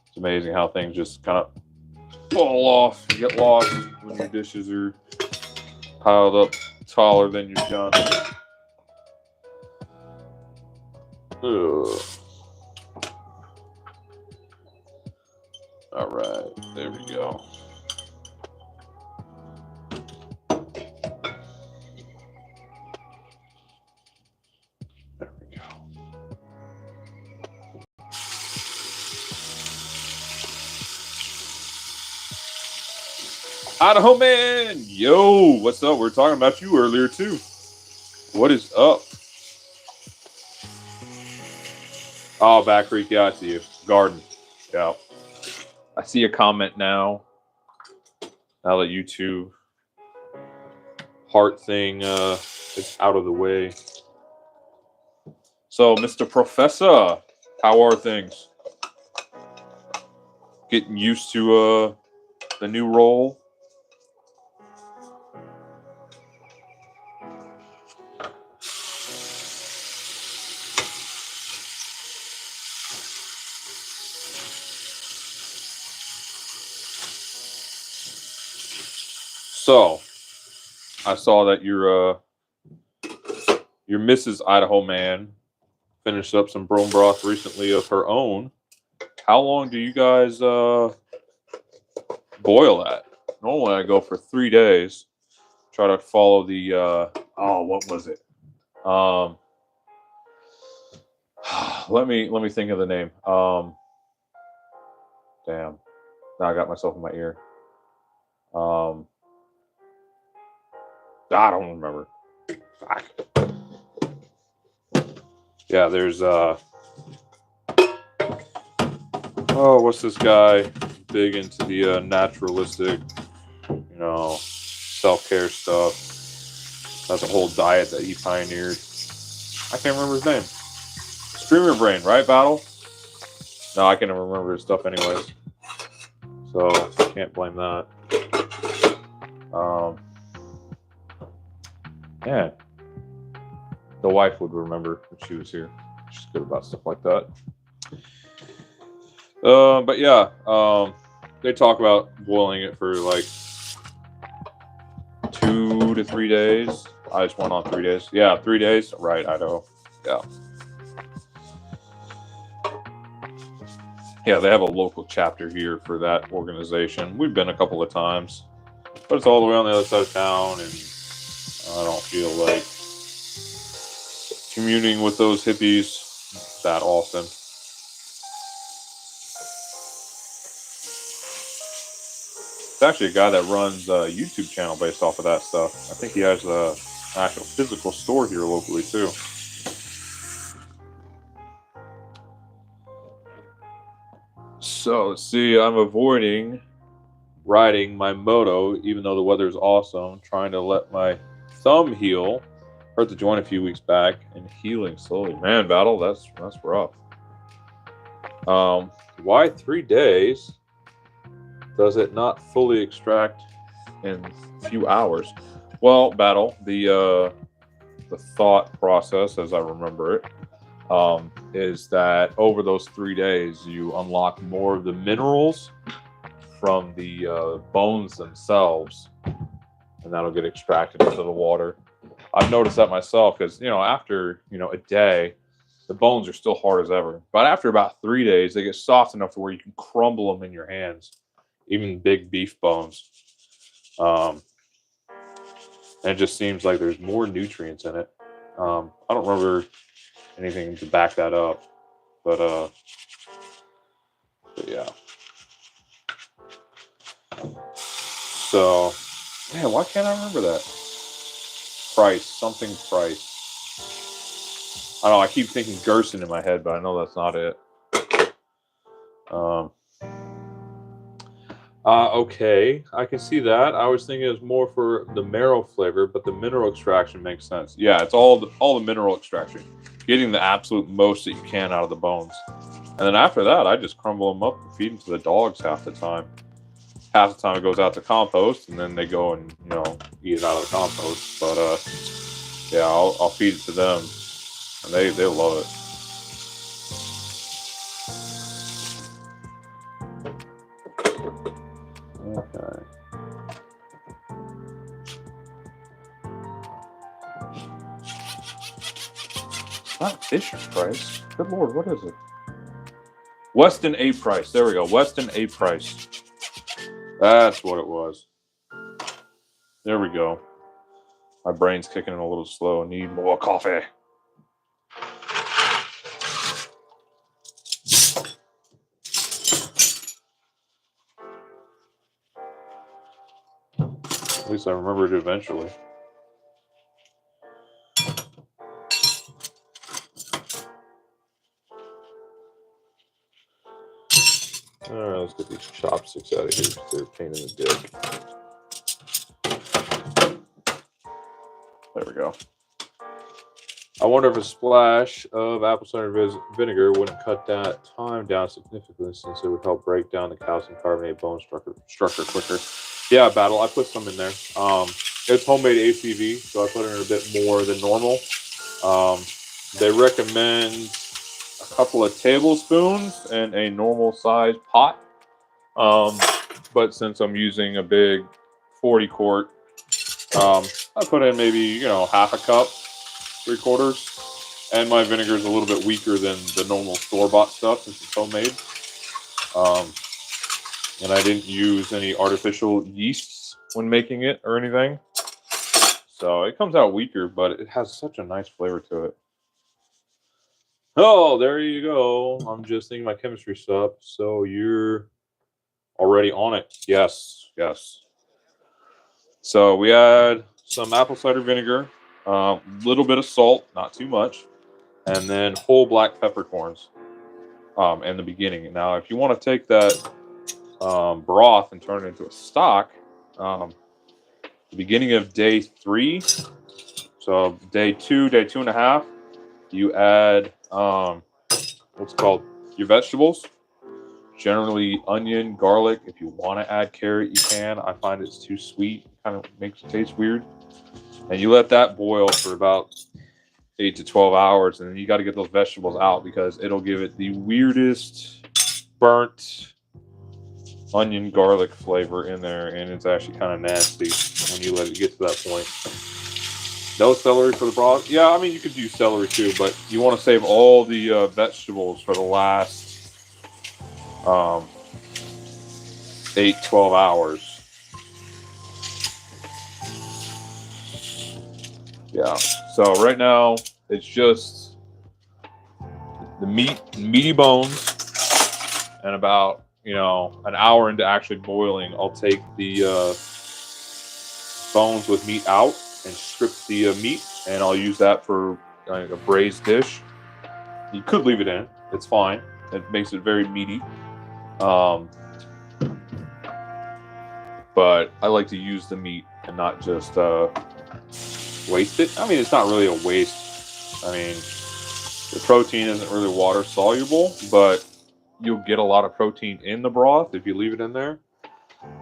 It's amazing how things just kind of fall off and get lost when your dishes are piled up taller than your gun. Ugh. All right, there we go. There we go. Idaho man, yo, what's up? We were talking about you earlier too. What is up? Oh, Back Creek, yeah, I see you. Garden, yeah. I see a comment now. Now that YouTube heart thing is out of the way. So, Mr. Professor, how are things? Getting used to the new role? So, I saw that your Mrs. Idaho Man finished up some bone broth recently of her own. How long do you guys boil that? Normally, I go for 3 days. Try to follow the what was it? Let me think of the name. Damn. Now I got myself in my ear. I don't remember. Fuck. Yeah, there's what's this guy? Big into the naturalistic, self-care stuff. That's a whole diet that he pioneered. I can't remember his name. Streamer Brain, right, Battle? No, I can't even remember his stuff anyways. So, can't blame that. Yeah. The wife would remember if she was here. She's good about stuff like that. But yeah, they talk about boiling it for like 2 to 3 days. I just went on 3 days. Yeah, 3 days. Right, Idaho. Yeah. Yeah, they have a local chapter here for that organization. We've been a couple of times, but it's all the way on the other side of town, and I don't feel like commuting with those hippies that often. It's actually a guy that runs a YouTube channel based off of that stuff. I think he has an actual physical store here locally too. So let's see, I'm avoiding riding my moto, even though the weather's awesome, trying to let my thumb heal. Hurt the joint a few weeks back and healing slowly. Man, Battle, that's rough. Why 3 days? Does it not fully extract in a few hours? Well, Battle, the thought process, as I remember it, is that over those 3 days, you unlock more of the minerals from the bones themselves, and that'll get extracted into the water. I've noticed that myself because, after, a day, the bones are still hard as ever. But after about 3 days, they get soft enough to where you can crumble them in your hands, even big beef bones. And it just seems like there's more nutrients in it. I don't remember anything to back that up, but yeah. So, man, why can't I remember that? Something Price. I don't know, I keep thinking Gerson in my head, but I know that's not it. Okay, I can see that. I was thinking it was more for the marrow flavor, but the mineral extraction makes sense. Yeah, it's all the mineral extraction. Getting the absolute most that you can out of the bones. And then after that, I just crumble them up and feed them to the dogs half the time. Half the time it goes out to compost, and then they go and, eat it out of the compost. But, yeah, I'll feed it to them, and they love it. Okay. It's not Fisher Price. Good Lord, what is it? Weston A. Price. There we go. Weston A. Price. That's what it was. There we go. My brain's kicking in a little slow. Need more coffee. At least I remembered it eventually. All right, let's get these chopsticks out of here because they're a pain in the dick. There we go. I wonder if a splash of apple cider vinegar wouldn't cut that time down significantly, since it would help break down the calcium carbonate bone structure quicker. Yeah, Battle, I put some in there. It's homemade ACV, so I put in a bit more than normal. They recommend a couple of tablespoons in a normal size pot. But since I'm using a big 40 quart, I put in maybe, half a cup, 3/4. And my vinegar is a little bit weaker than the normal store-bought stuff since it's homemade. And I didn't use any artificial yeasts when making it or anything. So it comes out weaker, but it has such a nice flavor to it. Oh, there you go. I'm just thinking my chemistry stuff. So you're already on it. Yes, yes. So we add some apple cider vinegar, a little bit of salt, not too much, and then whole black peppercorns in the beginning. Now, if you want to take that broth and turn it into a stock, the beginning of day 3, so day 2 and a half, you add what's called your vegetables. Generally onion, garlic. If you want to add carrot, you can. I find it's too sweet, kind of makes it taste weird. And you let that boil for about 8 to 12 hours, and then you got to get those vegetables out because it'll give it the weirdest burnt onion garlic flavor in there, and it's actually kind of nasty when you let it get to that point. No celery for the broth. Yeah, I mean, you could use celery too, but you want to save all the vegetables for the last 8-12 hours. Yeah, so right now it's just the meaty bones, and about an hour into actually boiling, I'll take the bones with meat out and strip the meat, and I'll use that for a braised dish. You could leave it in; it's fine. It makes it very meaty. But I like to use the meat and not just waste it. I mean, it's not really a waste. I mean, the protein isn't really water soluble, but you'll get a lot of protein in the broth if you leave it in there.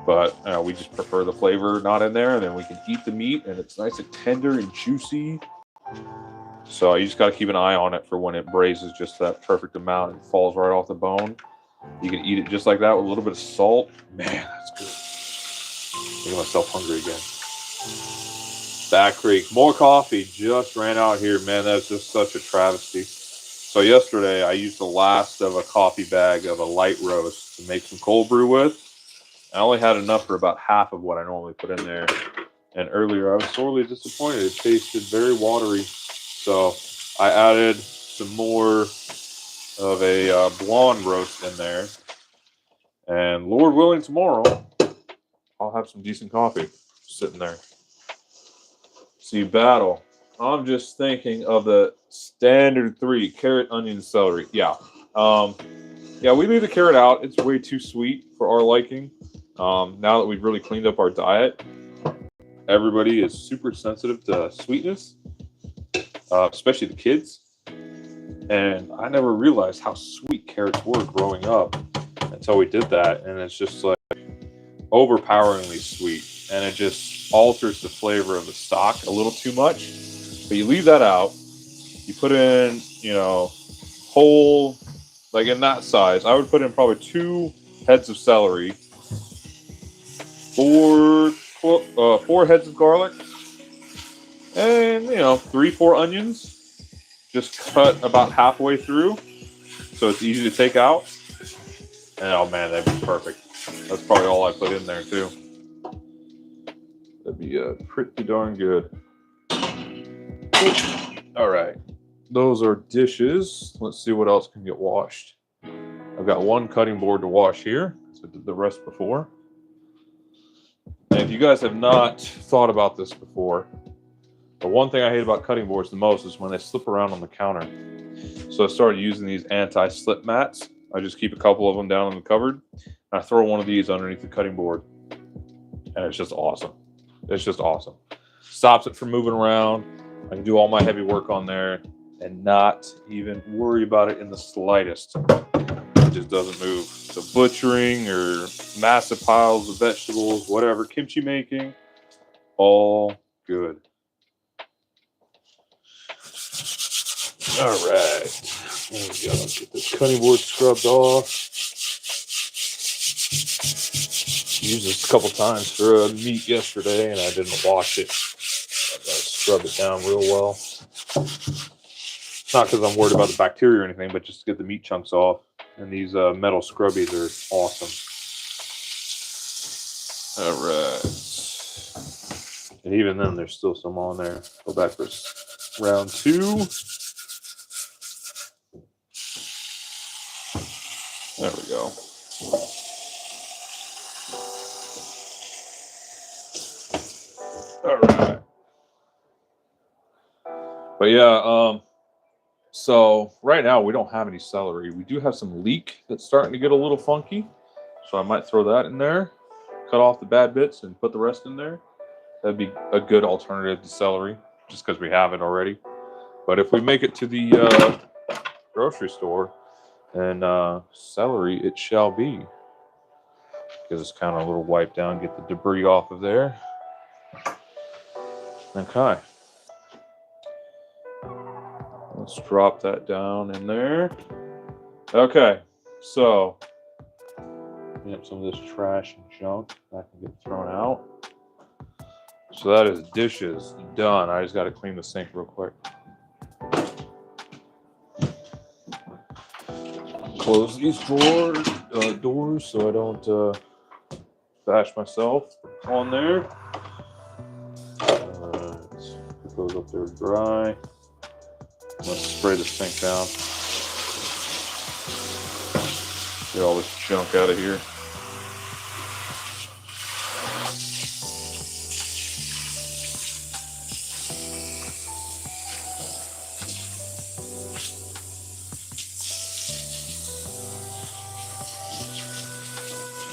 But we just prefer the flavor not in there, and then we can eat the meat, and it's nice and tender and juicy. So you just got to keep an eye on it for when it braises just that perfect amount and falls right off the bone. You can eat it just like that with a little bit of salt. Man, that's good. Making myself hungry again. Back Creek, more coffee just ran out here, man. That's just such a travesty. So yesterday I used the last of a coffee bag of a light roast to make some cold brew with. I only had enough for about half of what I normally put in there. And earlier I was sorely disappointed. It tasted very watery. So I added some more of a blonde roast in there. And Lord willing, tomorrow I'll have some decent coffee sitting there. See, Battle. I'm just thinking of the standard 3, carrot, onion, celery. Yeah. Yeah, we leave the carrot out. It's way too sweet for our liking. Now that we've really cleaned up our diet, everybody is super sensitive to sweetness, especially the kids. And I never realized how sweet carrots were growing up until we did that. And it's just like overpoweringly sweet. And it just alters the flavor of the stock a little too much. But you leave that out. You put in, whole, like in that size, I would put in probably 2 heads of celery, 4 heads of garlic, and 3-4 onions. Just cut about halfway through, so it's easy to take out. And oh man, that'd be perfect. That's probably all I put in there too. That'd be pretty darn good. All right, those are dishes. Let's see what else can get washed. I've got 1 cutting board to wash here, so I did the rest before. And if you guys have not thought about this before, the one thing I hate about cutting boards the most is when they slip around on the counter. So I started using these anti-slip mats. I just keep a couple of them down in the cupboard, and I throw one of these underneath the cutting board, and it's just awesome. It's just awesome. Stops it from moving around. I can do all my heavy work on there and not even worry about it in the slightest. It just doesn't move. So butchering or massive piles of vegetables, whatever, kimchi making, all good. All right. There we go. Get this cutting board scrubbed off. Used this a couple times for meat yesterday, and I didn't wash it. I gotta scrub it down real well. Not because I'm worried about the bacteria or anything, but just to get the meat chunks off. And these metal scrubbies are awesome. All right. And even then, there's still some on there. Go back for round 2. There we go. All right. But yeah, so right now we don't have any celery. We do have some leek that's starting to get a little funky. So I might throw that in there, cut off the bad bits and put the rest in there. That'd be a good alternative to celery, just because we have it already. But if we make it to the grocery store, then celery it shall be. Because it's kind of a little wipe down, get the debris off of there. Okay. Let's drop that down in there. Okay, so get some of this trash and junk that can get thrown out. So that is dishes done. I just got to clean the sink real quick. Close these doors so I don't bash myself on there. It goes up there dry. Let's spray the sink down. Get all this junk out of here.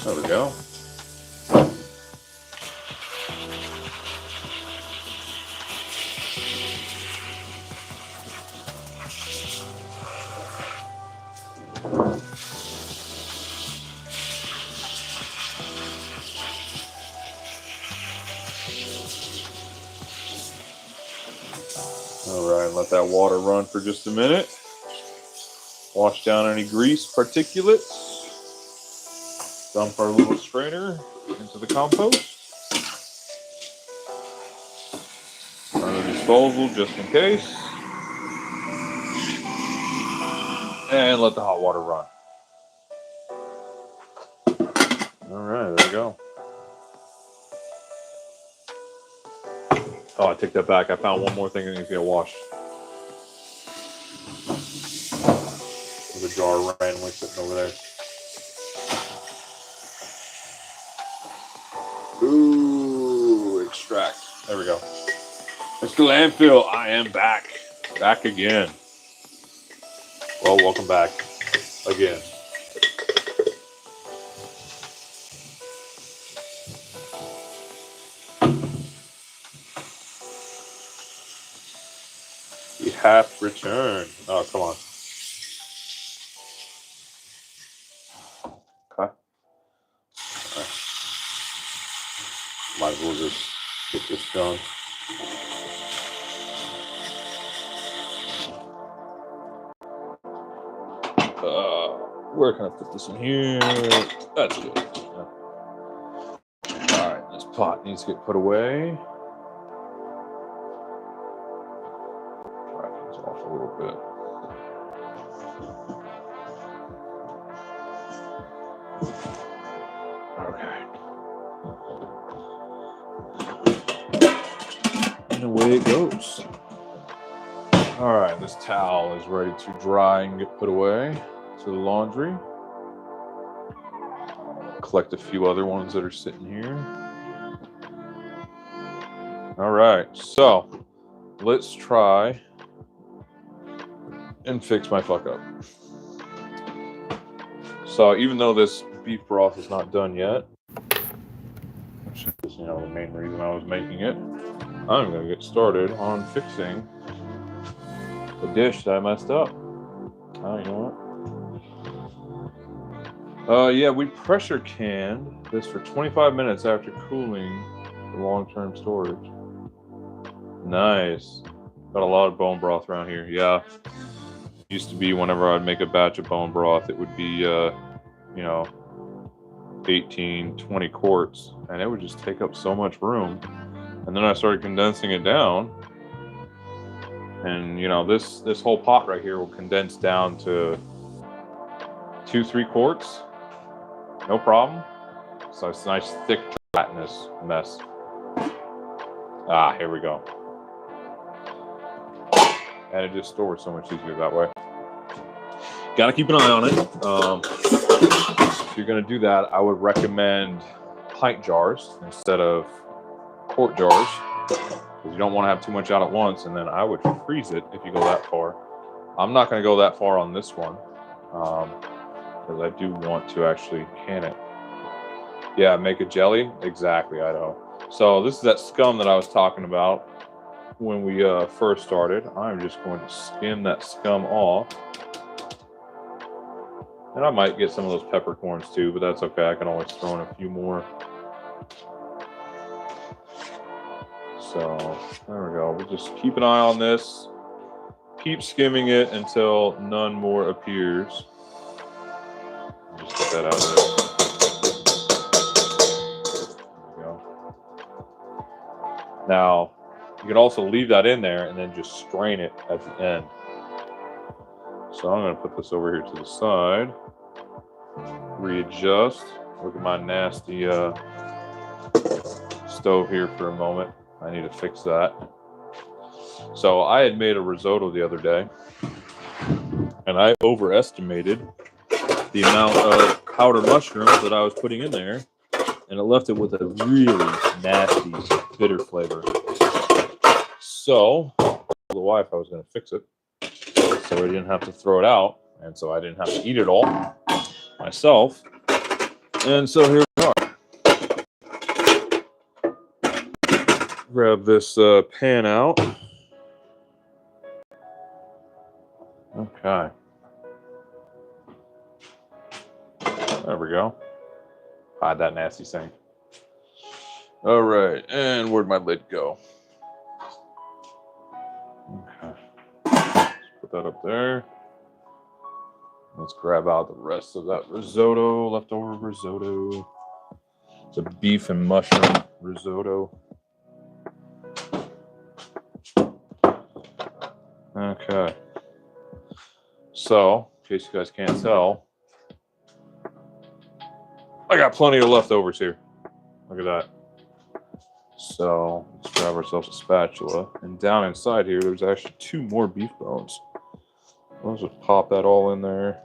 There we go. All right, let that water run for just a minute. Wash down any grease, particulates. Dump our little strainer into the compost. Another disposal just in case. And let the hot water run. All right, there we go. Oh, I take that back. I found one more thing that needs to get washed. There's a jar randomly sitting over there. Ooh, extract. There we go. Mr. Landfill, I am back. Back again. Well, welcome back again. We have returned. Oh, come on. Okay. Right. Might as well just get this done. Where can I put this in here? That's good. All right, this pot needs to get put away. Dry things off a little bit. Okay. And away it goes. All right, this towel is ready to dry and get put away to the laundry. Collect a few other ones that are sitting here. All right, so let's try and fix my fuck up. So even though this beef broth is not done yet, which is, the main reason I was making it, I'm going to get started on fixing the dish that I messed up. Oh, you know what? Yeah, we pressure canned this for 25 minutes after cooling for long-term storage. Nice. Got a lot of bone broth around here. Yeah. Used to be whenever I'd make a batch of bone broth, it would be, you know, 18, 20 quarts, and it would just take up so much room. And then I started condensing it down, and you know, this whole pot right here will condense down to 2-3 quarts, no problem. So it's a nice thick gelatinous mess. Ah, here we go. And it just stores so much easier that way. Gotta keep an eye on it. If you're gonna do that, I would recommend pint jars instead of quart jars, because you don't want to have too much out at once, and then I would freeze it if you go that far. I'm not going to go that far on this one, because I do want to actually can it. Yeah, make a jelly? Exactly, Idaho. So this is that scum that I was talking about when we first started. I'm just going to skim that scum off. And I might get some of those peppercorns too, but that's okay. I can always throw in a few more. So there we go. We'll just keep an eye on this. Keep skimming it until none more appears. Just get that out of there. There we go. Now, you can also leave that in there and then just strain it at the end. So I'm going to put this over here to the side. Readjust. Look at my nasty stove here for a moment. I need to fix that. So I had made a risotto the other day, and I overestimated the amount of powdered mushrooms that I was putting in there, and it left it with a really nasty, bitter flavor. So I told the wife I was going to fix it, so I didn't have to throw it out, and so I didn't have to eat it all myself. And so here we are. Grab this pan out. Okay. There we go. Hide that nasty sink. All right, and where'd my lid go? Okay. Let's put that up there. Let's grab out the rest of that risotto, leftover risotto. It's a beef and mushroom risotto. Okay. So, in case you guys can't tell, I got plenty of leftovers here. Look at that. So, let's grab ourselves a spatula. And down inside here, there's actually 2 more beef bones. Let's just pop that all in there.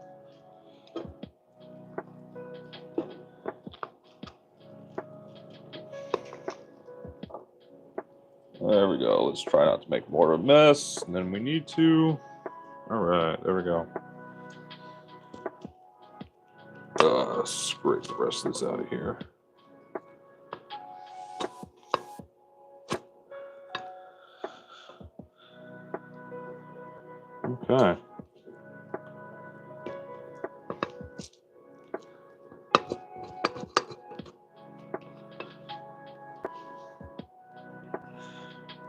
There we go. Let's try not to make more of a mess than we need to. All right, there we go. Scrape the rest of this out of here. Okay.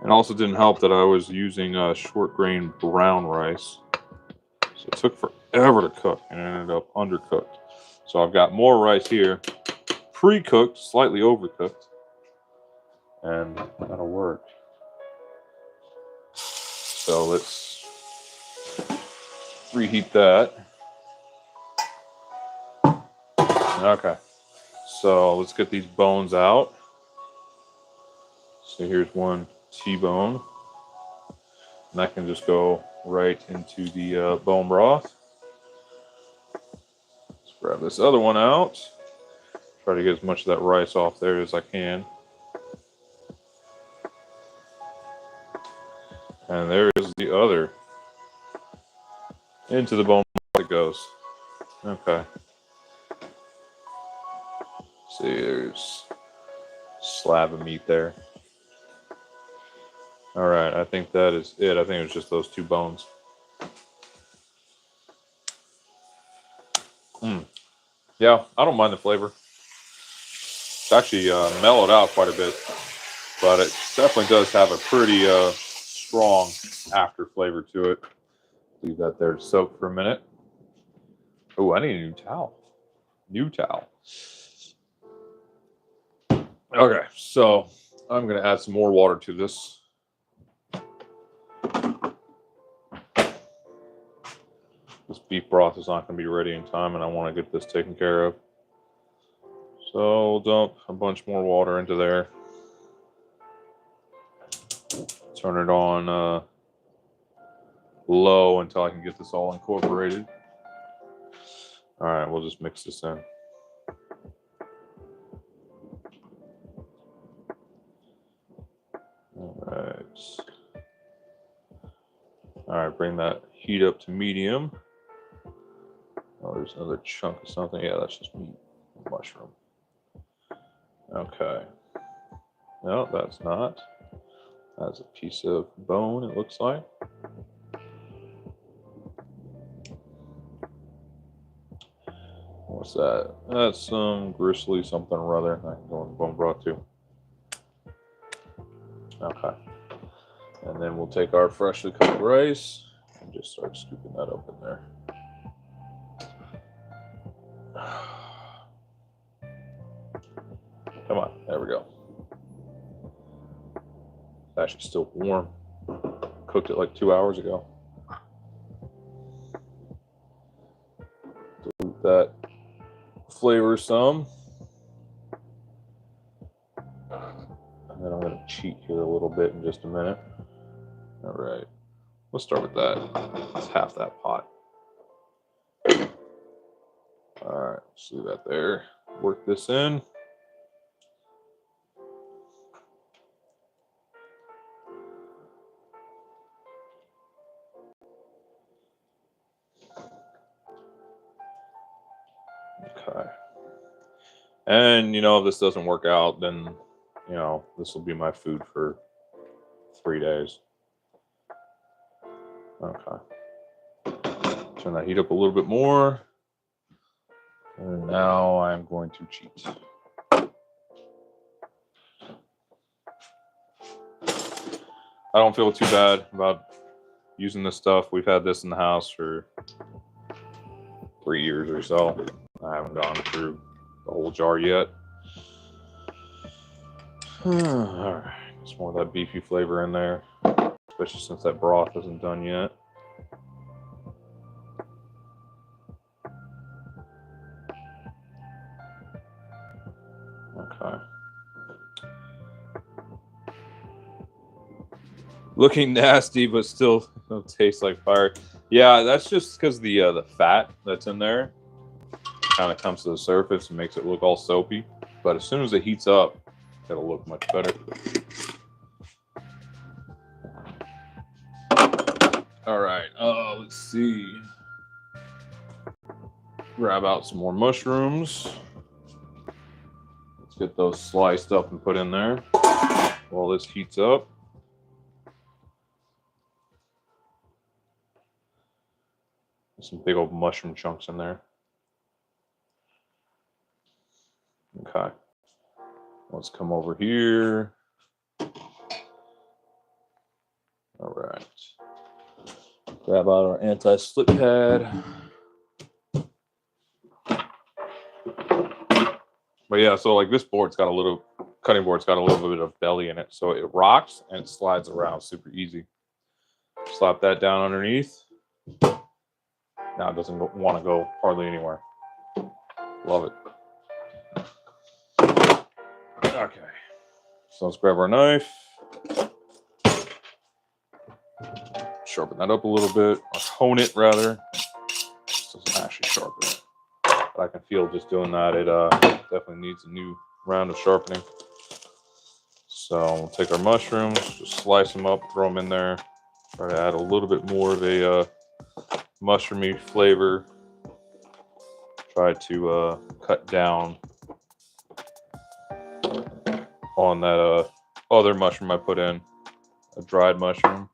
It also didn't help that I was using short grain brown rice. So it took forever to cook and it ended up undercooked. So I've got more rice here, pre-cooked, slightly overcooked, and that'll work. So let's reheat that. Okay, so let's get these bones out. So here's one T-bone, and that can just go right into the bone broth. Let's grab this other one out. Try to get as much of that rice off there as I can. And there is the other. Into the bone broth it goes. Okay. See, there's a slab of meat there. All right, I think that is it. I think it was just those 2 bones. Yeah, I don't mind the flavor. It's actually mellowed out quite a bit, but it definitely does have a pretty strong after flavor to it. Leave that there to soak for a minute. Oh, I need a new towel. New towel. Okay, so I'm going to add some more water to this. This beef broth is not going to be ready in time, and I want to get this taken care of. So we'll dump a bunch more water into there. Turn it on low until I can get this all incorporated. All right, we'll just mix this in. All right, bring that heat up to medium. Oh, there's another chunk of something. Yeah, that's just meat, mushroom. Okay. No, that's not. That's a piece of bone, it looks like. What's that? That's some gristly something or other. I can go in bone broth too. Okay. And then we'll take our freshly cooked rice and just start scooping that up in there. Come on, there we go. It's actually still warm. Cooked it like 2 hours ago. Dilute that flavor some. And then I'm going to cheat here a little bit in just a minute. All right, let's start with that. That's half that pot. All right, let's leave that there. Work this in. Okay. And, you know, if this doesn't work out, then, you know, this will be my food for 3 days. Okay. Turn that heat up a little bit more. And now I'm going to cheat. I don't feel too bad about using this stuff. We've had this in the house for 3 years or so. I haven't gone through the whole jar yet. All right, some more of that beefy flavor in there, especially since that broth isn't done yet. Okay. Looking nasty, but still tastes like fire. Yeah, that's just because the fat that's in there kind of comes to the surface and makes it look all soapy. But as soon as it heats up, it'll look much better. All right, let's see. Grab out some more mushrooms. Let's get those sliced up and put in there while this heats up. Some big old mushroom chunks in there. Okay. Let's come over here. All right. Grab out our anti-slip pad. But yeah, so like this board's got a little, cutting board's got a little bit of belly in it. So it rocks and it slides around super easy. Slap that down underneath. Now it doesn't want to go hardly anywhere. Love it. Okay. So let's grab our knife. Sharpen that up a little bit, or hone it rather. This doesn't actually sharpen it. But I can feel just doing that, it definitely needs a new round of sharpening. So we'll take our mushrooms, just slice them up, throw them in there. Try to add a little bit more of a mushroomy flavor. Try to cut down on that other mushroom I put in. a dried mushroom.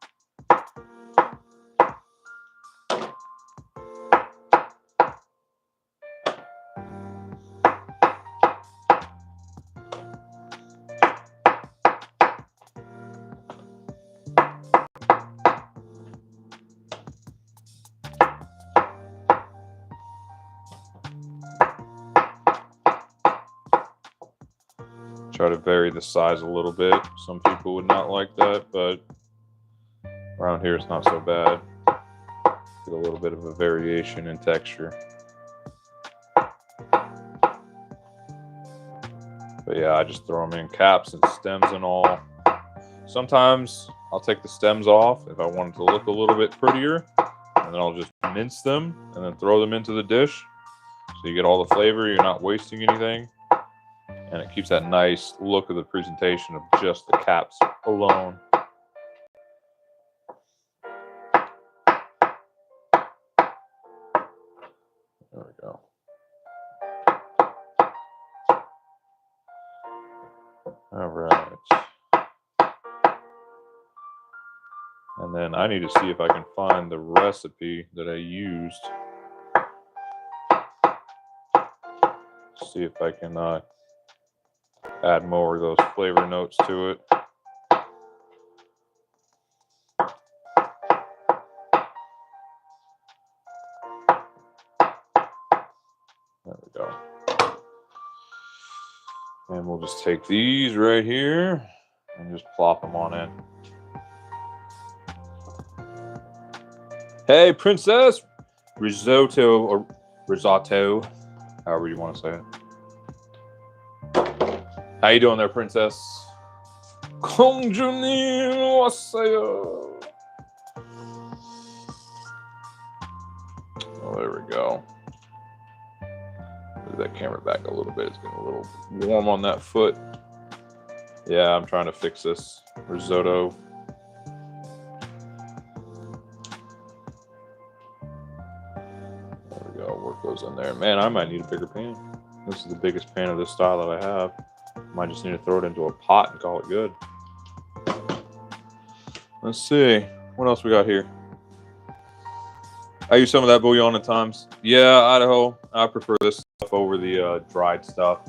Try to vary the size a little bit. Some people would not like that, but around here it's not so bad. Get a little bit of a variation in texture. But yeah, I just throw them in caps and stems and all. Sometimes I'll take the stems off if I want it to look a little bit prettier, and then I'll just mince them and then throw them into the dish. So you get all the flavor, you're not wasting anything. And it keeps that nice look of the presentation of just the caps alone. There we go. All right. And then I need to see if I can find the recipe that I used. See if I can add more of those flavor notes to it. There we go. And we'll just take these right here and just plop them on in. Hey, Princess! Risotto or risotto, however you want to say it. How you doing there, Princess? Konjuniwasayo. Oh, there we go. Move that camera back a little bit. It's getting a little warm on that foot. Yeah, I'm trying to fix this risotto. There we go. Work those in there. Man, I might need a bigger pan. This is the biggest pan of this style that I have. Might just need to throw it into a pot and call it good. Let's see. What else we got here? I use some of that bouillon at times. Yeah, Idaho. I prefer this stuff over the dried stuff.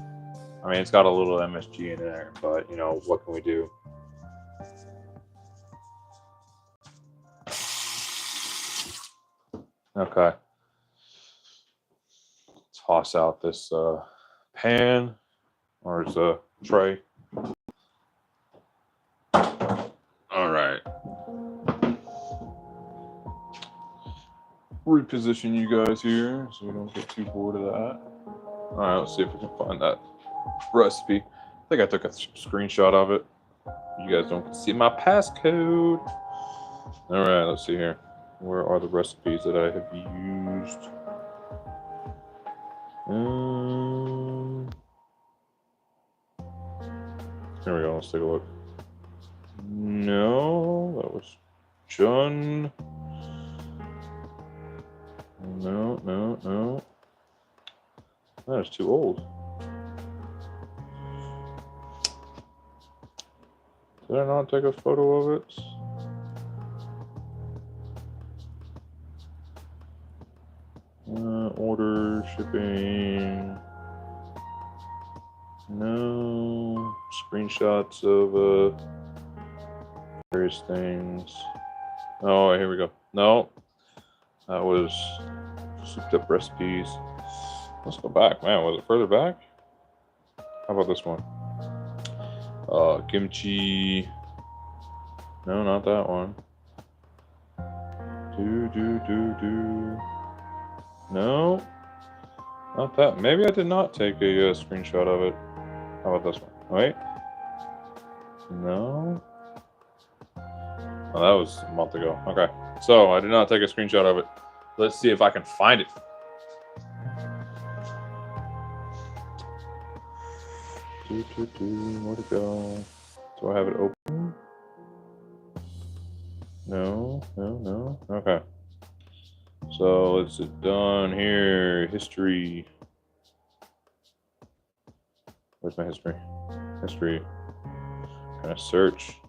I mean, it's got a little MSG in there, but, you know, what can we do? Okay. Toss out this pan, or it's a tray. All right. Reposition you guys here so we don't get too bored of that. All right, let's see if we can find that recipe. I think I took a screenshot of it. You guys don't see my passcode. All right, let's see here. Where are the recipes that I have used? Here we go. Let's take a look. No, that was John. No. That is too old. Did I not take a photo of it? Order, shipping. No. Screenshots of various things. Oh, here we go. No. That was souped up recipes. Let's go back. Man, was it further back? How about this one? Kimchi. No, not that one. No, not that. Maybe I did not take a screenshot of it. How about this one? Wait. No. Oh, that was a month ago. Okay. So I did not take a screenshot of it. Let's see if I can find it. Where'd it go? Do I have it open? No. Okay. So let's sit down here. History. Where's my history? History. Kind of search.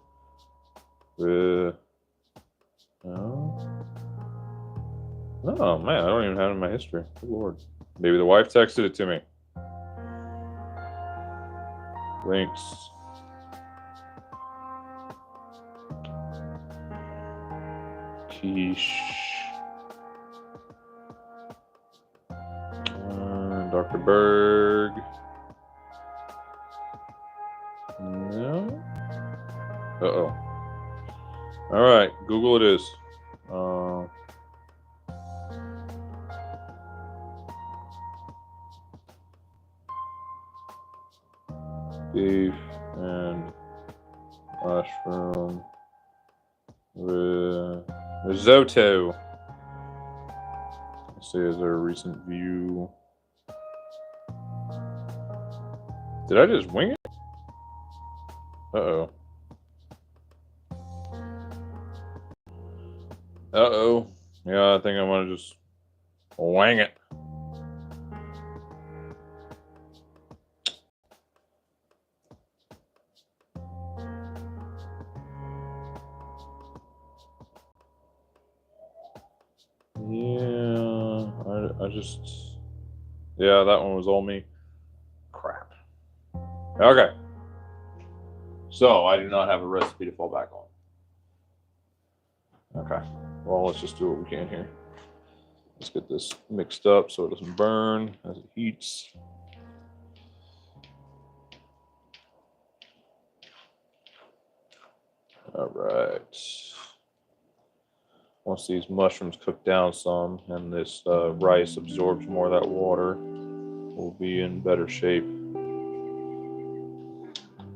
No. Oh man, I don't even have it in my history. Good Lord. Maybe the wife texted it to me. Links. Quiche. Dr. Berg. No. Uh-oh. All right, Google it is. Beef and mushroom risotto. Let's see, is there a recent view? Did I just wing it? Uh-oh. Uh-oh. Yeah, I think I want to just wang it. Yeah, that one was all me. Crap. Okay. So I do not have a recipe to fall back on. Okay. Well, let's just do what we can here. Let's get this mixed up so it doesn't burn as it heats. All right. Once these mushrooms cook down some and this rice absorbs more of that water, we'll be in better shape.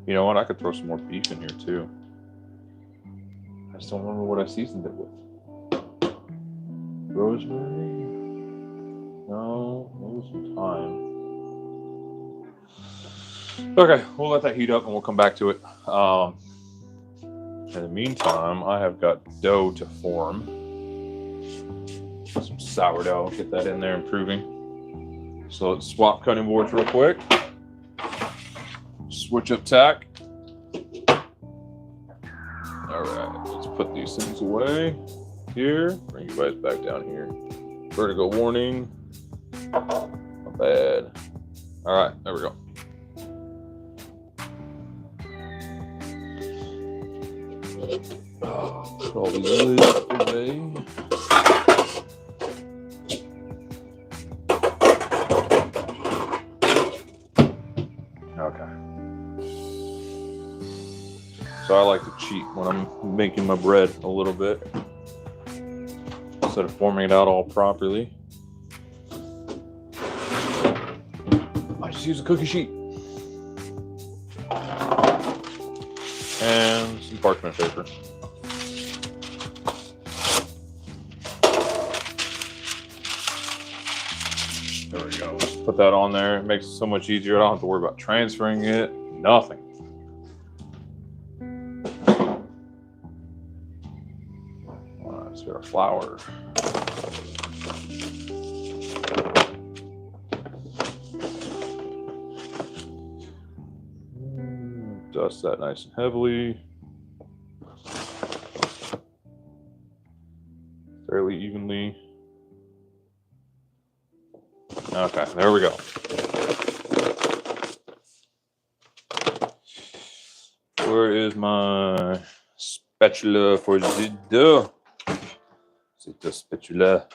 You know what? I could throw some more beef in here too. I just don't remember what I seasoned it with. Rosemary? No, maybe some thyme. Okay, we'll let that heat up and we'll come back to it. In the meantime, I have got dough to form. Some sourdough, get that in there improving. So let's swap cutting boards real quick. Switch up tack. All right, let's put these things away here. Bring you guys back down here. Vertigo warning. Not bad. All right, there we go. Put all these lids away. Okay. So I like to cheat when I'm making my bread a little bit instead of forming it out all properly. I just use a cookie sheet and some parchment paper. There we go. Just put that on there. It makes it so much easier. I don't have to worry about transferring it. Nothing. Let's get our flour. Dust that nice and heavily. Fairly evenly. Okay, there we go. Where is my spatula for the dough? C'est the spatula.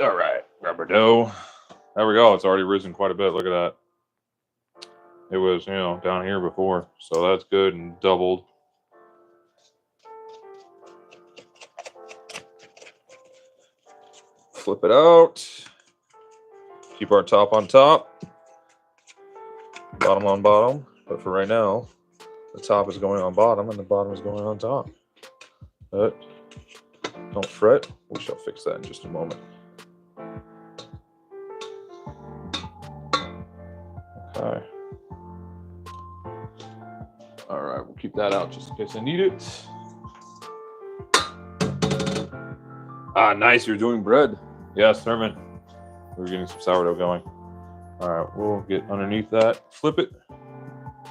All right, grab our dough. There we go. It's already risen quite a bit. Look at that. It was, down here before, so that's good and doubled. Flip it out. Keep our top on top, bottom on bottom. But for right now, the top is going on bottom and the bottom is going on top. But don't fret, we shall fix that in just a moment. Okay. All right, we'll keep that out just in case I need it. Ah, nice, you're doing bread. Yes, Thurman. We're getting some sourdough going. All right, we'll get underneath that, flip it.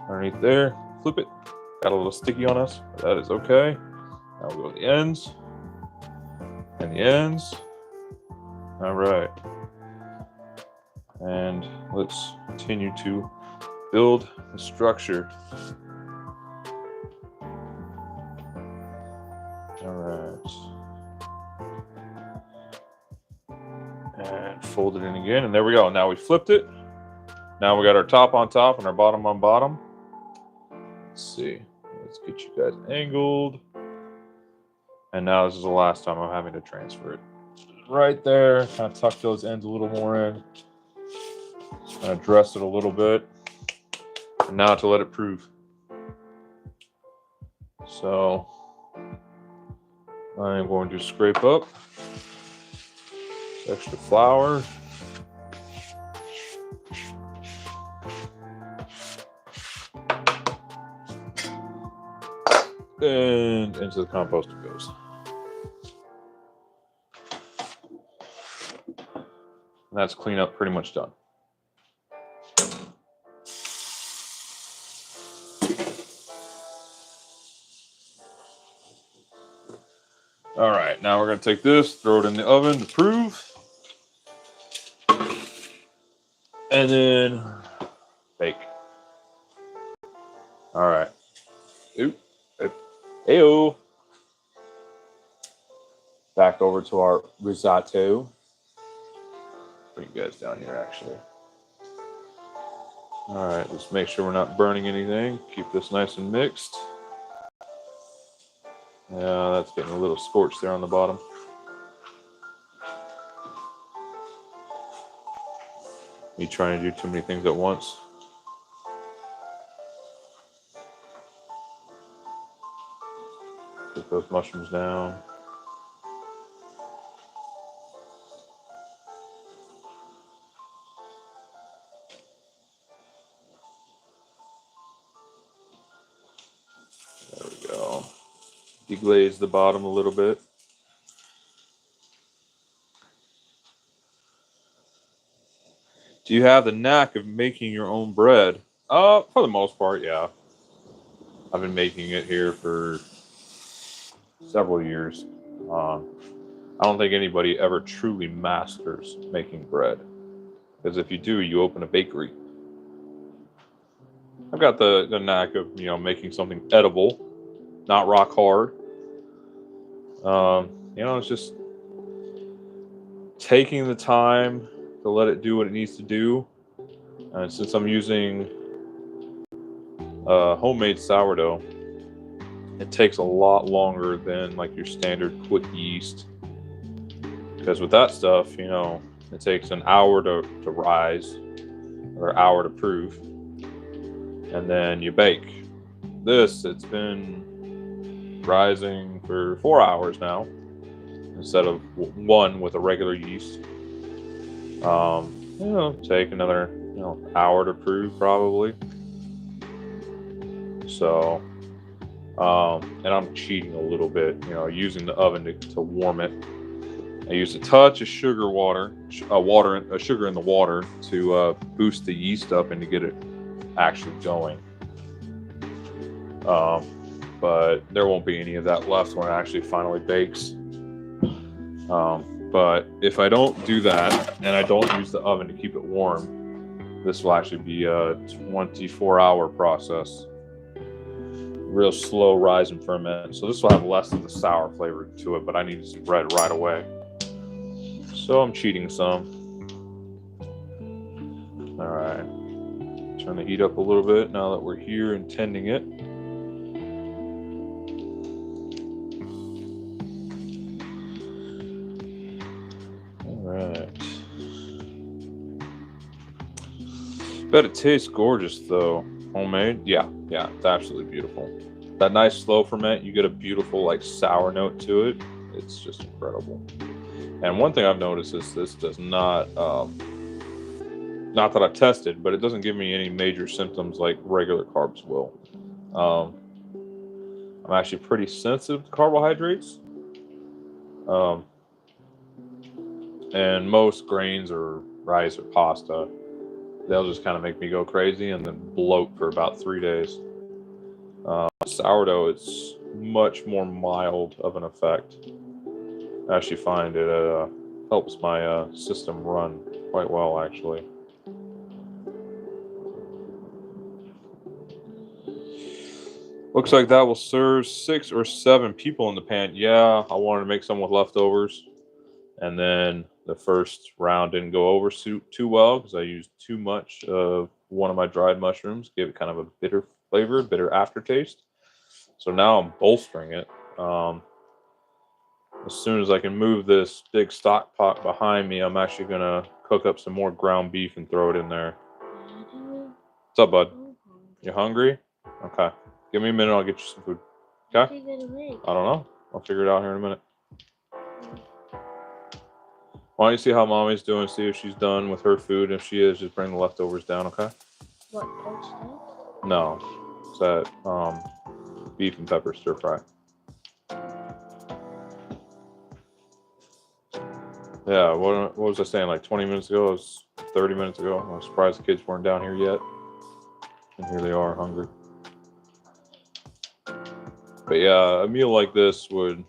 Underneath there, flip it. got a little sticky on us. That is okay. Now we'll go to the ends. And the ends. All right. And let's continue to build the structure. All right. And fold it in again. And there we go. Now we flipped it. Now we got our top on top and our bottom on bottom. Let's see. Let's get you guys angled. And now this is the last time I'm having to transfer it. Right there. Kind of tuck those ends a little more in. Kind of dress it a little bit. And now to let it prove. So I'm going to scrape up extra flour. And into the compost it goes. And that's cleanup pretty much done. All right, now we're going to take this, throw it in the oven to prove, and then bake. All right. Oop. Heyo. Back over to our risotto. Bring you guys down here, actually. All right, let's make sure we're not burning anything. Keep this nice and mixed. Yeah, that's getting a little scorched there on the bottom. Me trying to do too many things at once. Put those mushrooms down. There we go. Deglaze the bottom a little bit. Do you have the knack of making your own bread? For the most part, yeah. I've been making it here for several years. I don't think anybody ever truly masters making bread. Because if you do, you open a bakery. I've got the knack of, making something edible, not rock hard. It's just taking the time to let it do what it needs to do. And since I'm using homemade sourdough, it takes a lot longer than like your standard quick yeast. Because with that stuff, it takes an hour to rise or an hour to proof. And then you bake. It's been rising for 4 hours now instead of one with a regular yeast. Take another hour to prove probably. So, and I'm cheating a little bit, using the oven to warm it. I use a touch of sugar in the water to boost the yeast up and to get it actually going. But there won't be any of that left when it actually finally bakes. But if I don't do that and I don't use the oven to keep it warm, this will actually be a 24-hour process. Real slow rise and ferment. So this will have less of the sour flavor to it, but I need some bread right away. So I'm cheating some. All right. Turn the heat up a little bit now that we're here and tending it. Bet it tastes gorgeous though. Homemade, yeah, it's absolutely beautiful. That nice slow ferment, you get a beautiful like sour note to it. It's just incredible. And one thing I've noticed is this does not that I've tested, but it doesn't give me any major symptoms like regular carbs will. I'm actually pretty sensitive to carbohydrates. And most grains or rice or pasta, they'll just kind of make me go crazy and then bloat for about 3 days. Sourdough, it's much more mild of an effect. I actually find it helps my system run quite well, actually. Looks like that will serve 6 or 7 people in the pan. Yeah, I wanted to make some with leftovers. And then the first round didn't go over too well because I used too much of one of my dried mushrooms. Gave it kind of a bitter flavor, bitter aftertaste. So now I'm bolstering it. As soon as I can move this big stock pot behind me, I'm actually going to cook up some more ground beef and throw it in there. What's up, bud? You hungry? Okay. Give me a minute. I'll get you some food. Okay? I don't know. I'll figure it out here in a minute. Why don't you see how mommy's doing? See if she's done with her food. If she is, just bring the leftovers down, okay? What, poached egg? No. It's that beef and pepper stir fry. Yeah, what was I saying? Like 20 minutes ago? It was 30 minutes ago. I'm surprised the kids weren't down here yet. And here they are, hungry. But yeah, a meal like this would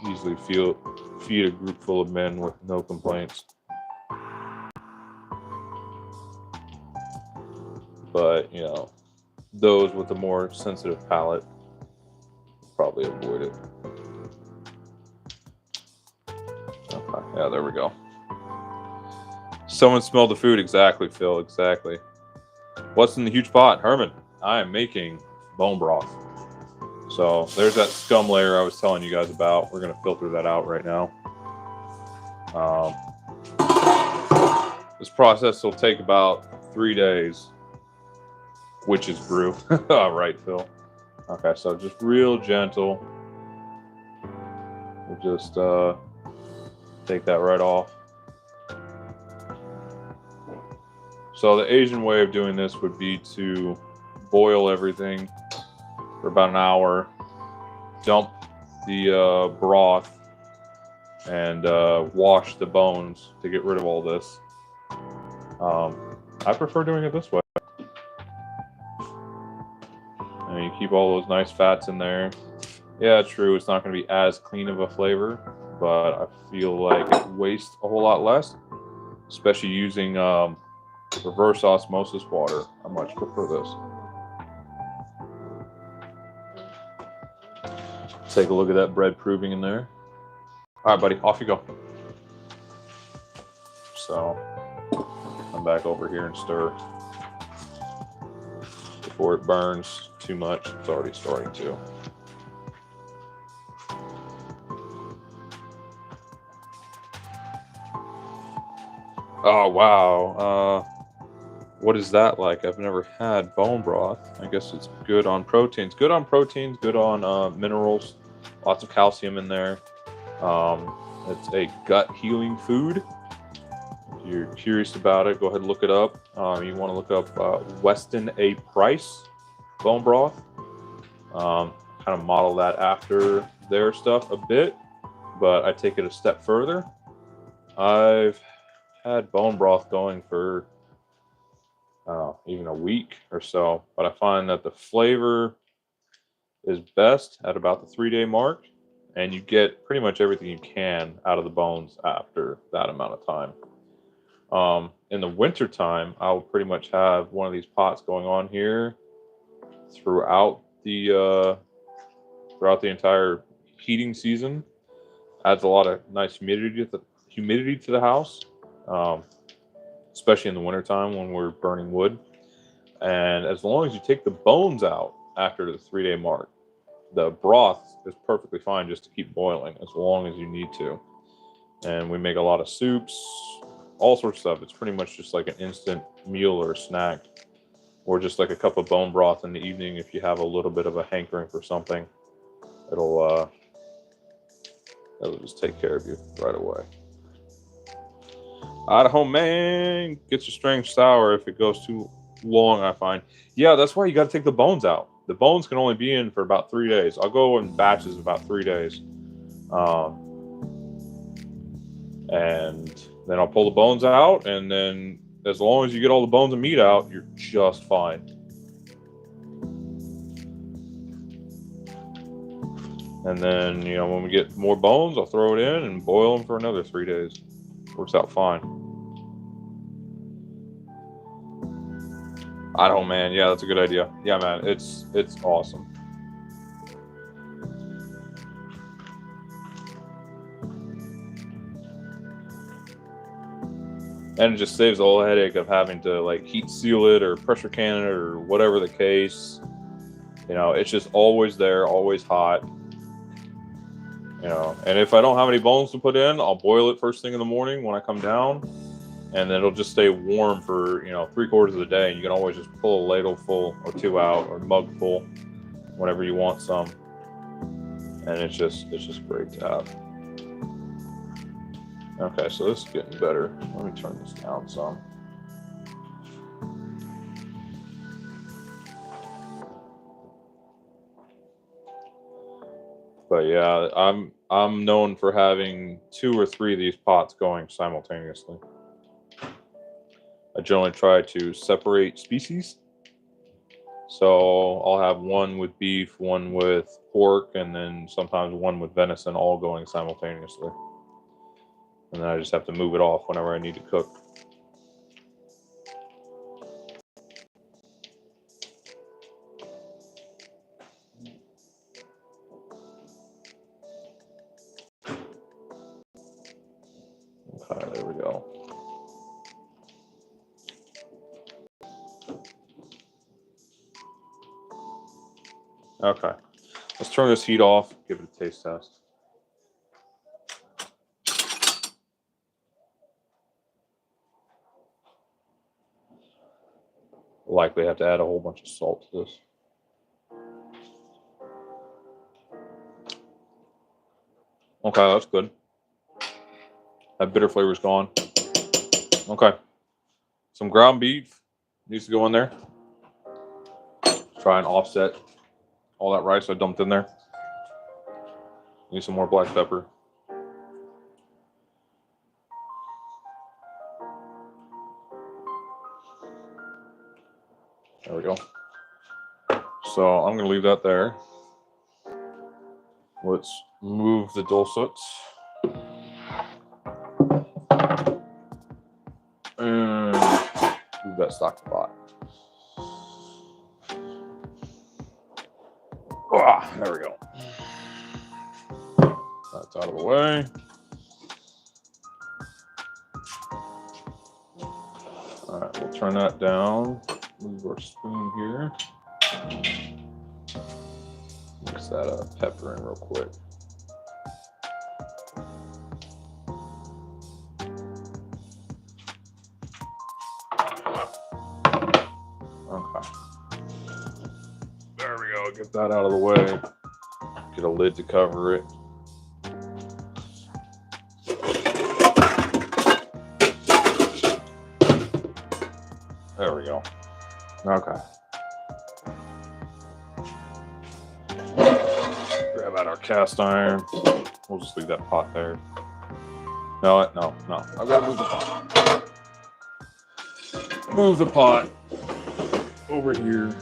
easily feed a group full of men with no complaints. But, you know, those with a more sensitive palate probably avoid it. Okay, yeah, there we go. Someone smelled the food. Exactly, Phil, exactly. What's in the huge pot? Herman, I am making bone broth. So there's that scum layer I was telling you guys about. We're going to filter that out right now. This process will take about 3 days. Witch's brew. All right, Phil. Okay, so just real gentle. We'll just take that right off. So the Asian way of doing this would be to boil everything for about an hour, dump the broth, and wash the bones to get rid of all this. I prefer doing it this way. And you keep all those nice fats in there. Yeah, true, it's not going to be as clean of a flavor, but I feel like it wastes a whole lot less, especially using reverse osmosis water. I much prefer this. Take a look at that bread proving in there. All right, buddy, off you go. So, come back over here and stir before it burns too much. It's already starting to. Oh, wow. What is that like? I've never had bone broth. I guess it's good on proteins. Good on proteins, good on minerals. Lots of calcium in there. It's a gut healing food. If you're curious about it, go ahead and look it up. You want to look up Weston A. Price bone broth. Kind of model that after their stuff a bit, but I take it a step further. I've had bone broth going for even a week or so, but I find that the flavor is best at about the 3-day mark, and you get pretty much everything you can out of the bones after that amount of time. In the winter time, I'll pretty much have one of these pots going on here throughout the entire heating season. Adds a lot of nice humidity to the house, especially in the wintertime when we're burning wood. And as long as you take the bones out after the 3-day mark, the broth is perfectly fine just to keep boiling as long as you need to. And we make a lot of soups, all sorts of stuff. It's pretty much just like an instant meal or a snack, or just like a cup of bone broth in the evening if you have a little bit of a hankering for something. It'll just take care of you right away. Idaho man gets a strange sour if it goes too long, I find. Yeah, that's why you got to take the bones out. The bones can only be in for about 3 days. I'll go in batches of about 3 days. And then I'll pull the bones out, and then as long as you get all the bones and meat out, you're just fine. And then, you know, when we get more bones, I'll throw it in and boil them for another 3 days. Works out fine. I don't, man. Yeah, that's a good idea. Yeah, man. It's awesome. And it just saves the whole headache of having to like heat seal it or pressure can it or whatever the case. You know, it's just always there, always hot. You know, and if I don't have any bones to put in, I'll boil it first thing in the morning when I come down, and then it'll just stay warm for, you know, 3/4 of the day. And you can always just pull a ladle full or 2 out or mug full whenever you want some. And it's just great to have. Okay, so this is getting better. Let me turn this down some. But yeah, I'm known for having 2 or 3 of these pots going simultaneously. I generally try to separate species. So I'll have one with beef, one with pork, and then sometimes one with venison, all going simultaneously. And then I just have to move it off whenever I need to cook. Okay, there we go. Okay, let's turn this heat off, give it a taste test. Likely have to add a whole bunch of salt to this. Okay, that's good. That bitter flavor is gone. Okay, some ground beef needs to go in there. Try and offset all that rice I dumped in there. Need some more black pepper. There we go. So I'm going to leave that there. Let's move the dulcets. And move that stock pot. Ah, there we go. That's out of the way. All right, we'll turn that down. Move our spoon here. Mix that pepper in real quick. Okay. There we go. Get that out of the way. Get a lid to cover it. There we go. Okay. Grab out our cast iron. We'll just leave that pot there. No. I've got to move the pot. Move the pot over here.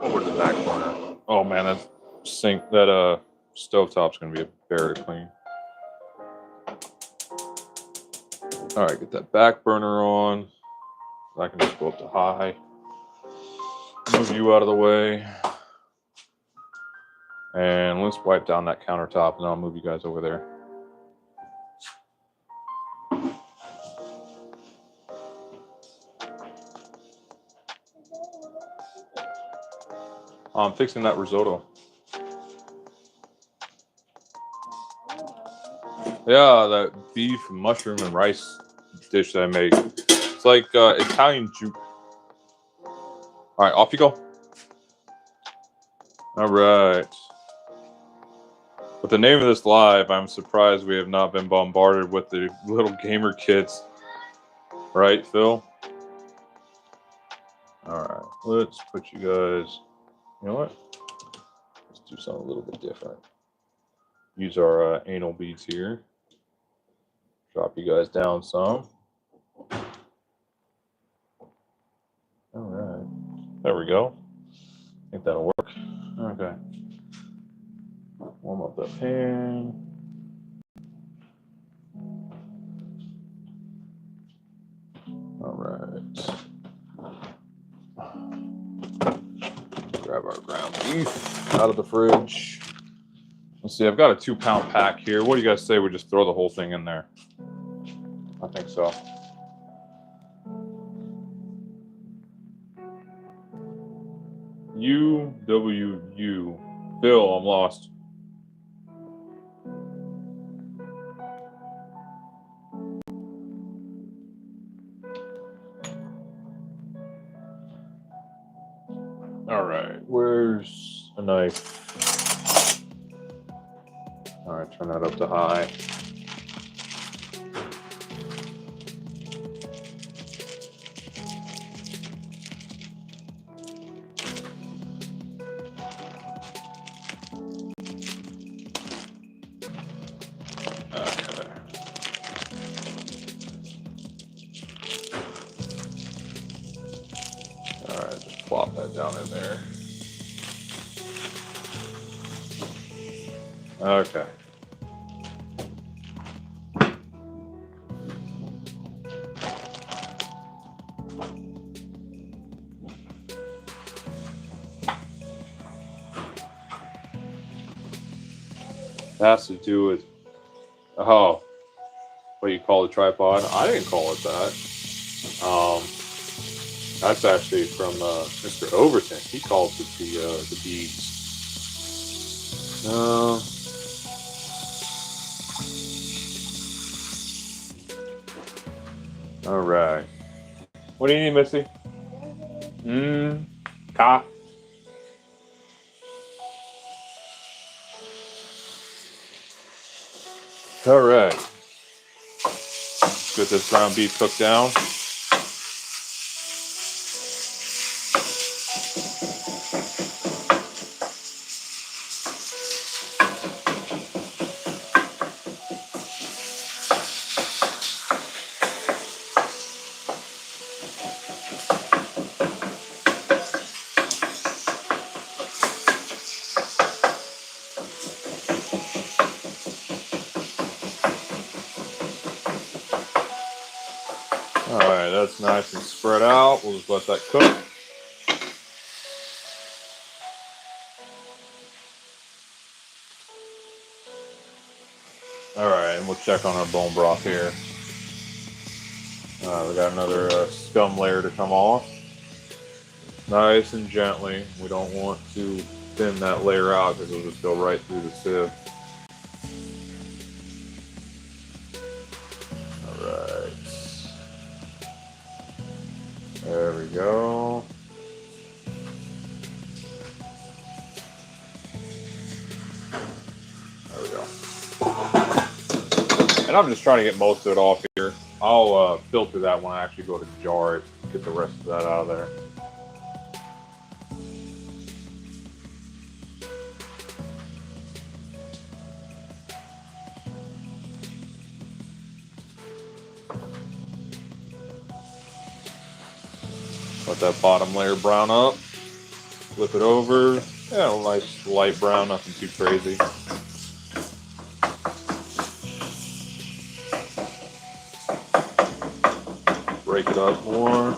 Over to the back corner. Oh man, that stovetop's gonna be a bear to clean. All right, get that back burner on. I can just go up to high. Move you out of the way. And let's wipe down that countertop, and I'll move you guys over there. I'm fixing that risotto. Yeah, that beef, mushroom, and rice dish that I make. It's like Italian juke. All right, off you go. All right. With the name of this live, I'm surprised we have not been bombarded with the little gamer kids. Right, Phil? All right, let's put you guys, you know what? Let's do something a little bit different. Use our anal beads here. Drop you guys down some. All right, there we go. I think that'll work. Okay. Warm up that pan. All right. Grab our ground beef out of the fridge. Let's see, I've got a 2-pound pack here. What do you guys say we just throw the whole thing in there? I think so. UWU. Bill, I'm lost. All right, where's a knife? All right, turn that up to high. Okay. All right, just plop that down in there. Okay. It has to do with, oh, what you call the tripod? I didn't call it that. That's actually from Mr. Overton. He calls it the beads. All right. What do you need, Missy? Ka. All right. Let's get this ground beef cooked down. All right, that's nice and spread out. We'll just let that cook. All right, and we'll check on our bone broth here. We got another scum layer to come off. Nice and gently. We don't want to thin that layer out because it'll just go right through the sieve. All right. There we go. There we go. And I'm just trying to get most of it off here. I'll filter that when I actually go to jar it, get the rest of that out of there. Let that bottom layer brown up. Flip it over. Yeah, a nice light brown, nothing too crazy. Break it up more.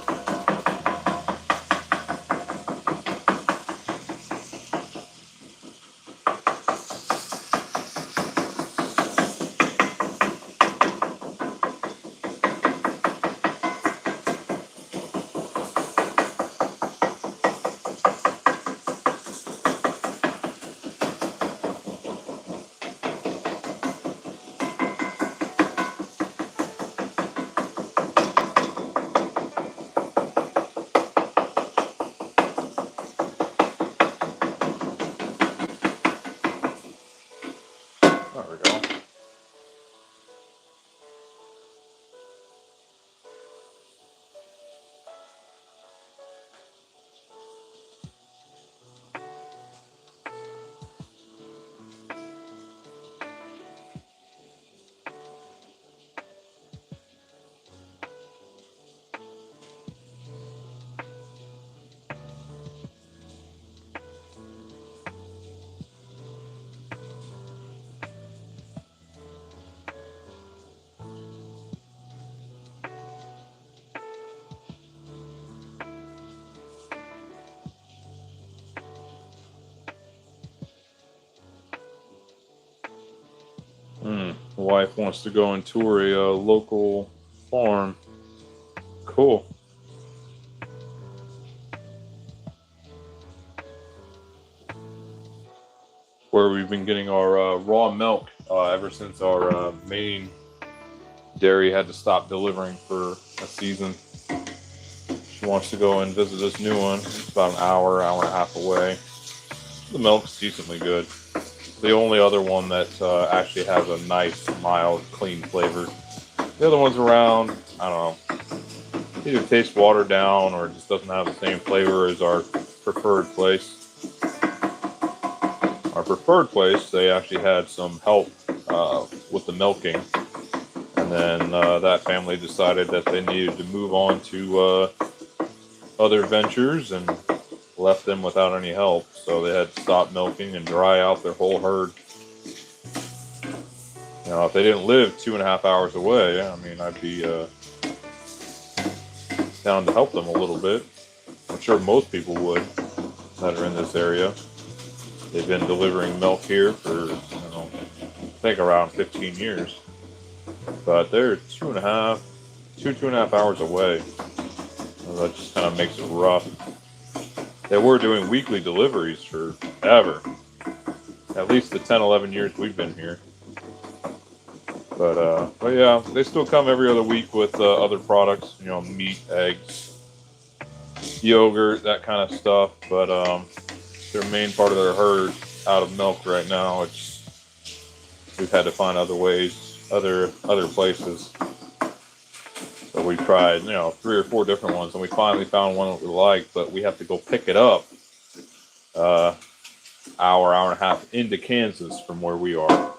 wife wants to go and tour a local farm. Cool. Where we've been getting our raw milk ever since our main dairy had to stop delivering for a season. She wants to go and visit this new one. It's about an hour and a half away. The milk's decently good. The only other one that actually has a nice, mild, clean flavor. The other one's around, I don't know, either tastes watered down or just doesn't have the same flavor as our preferred place. Our preferred place, they actually had some help with the milking. And then that family decided that they needed to move on to other ventures and left them without any help. So they had to stop milking and dry out their whole herd. You know, if they didn't live 2.5 hours away, I mean, I'd be down to help them a little bit. I'm sure most people would that are in this area. They've been delivering milk here for, I think around 15 years. But they're 2.5 hours away. So that just kind of makes it rough. They were doing weekly deliveries forever. At least the 10, 11 years we've been here. But yeah, they still come every other week with other products, you know, meat, eggs, yogurt, that kind of stuff. But their main part of their herd out of milk right now. We've had to find other ways, other places. So we tried, 3 or 4 different ones, and we finally found one that we liked. But we have to go pick it up, hour and a half into Kansas from where we are.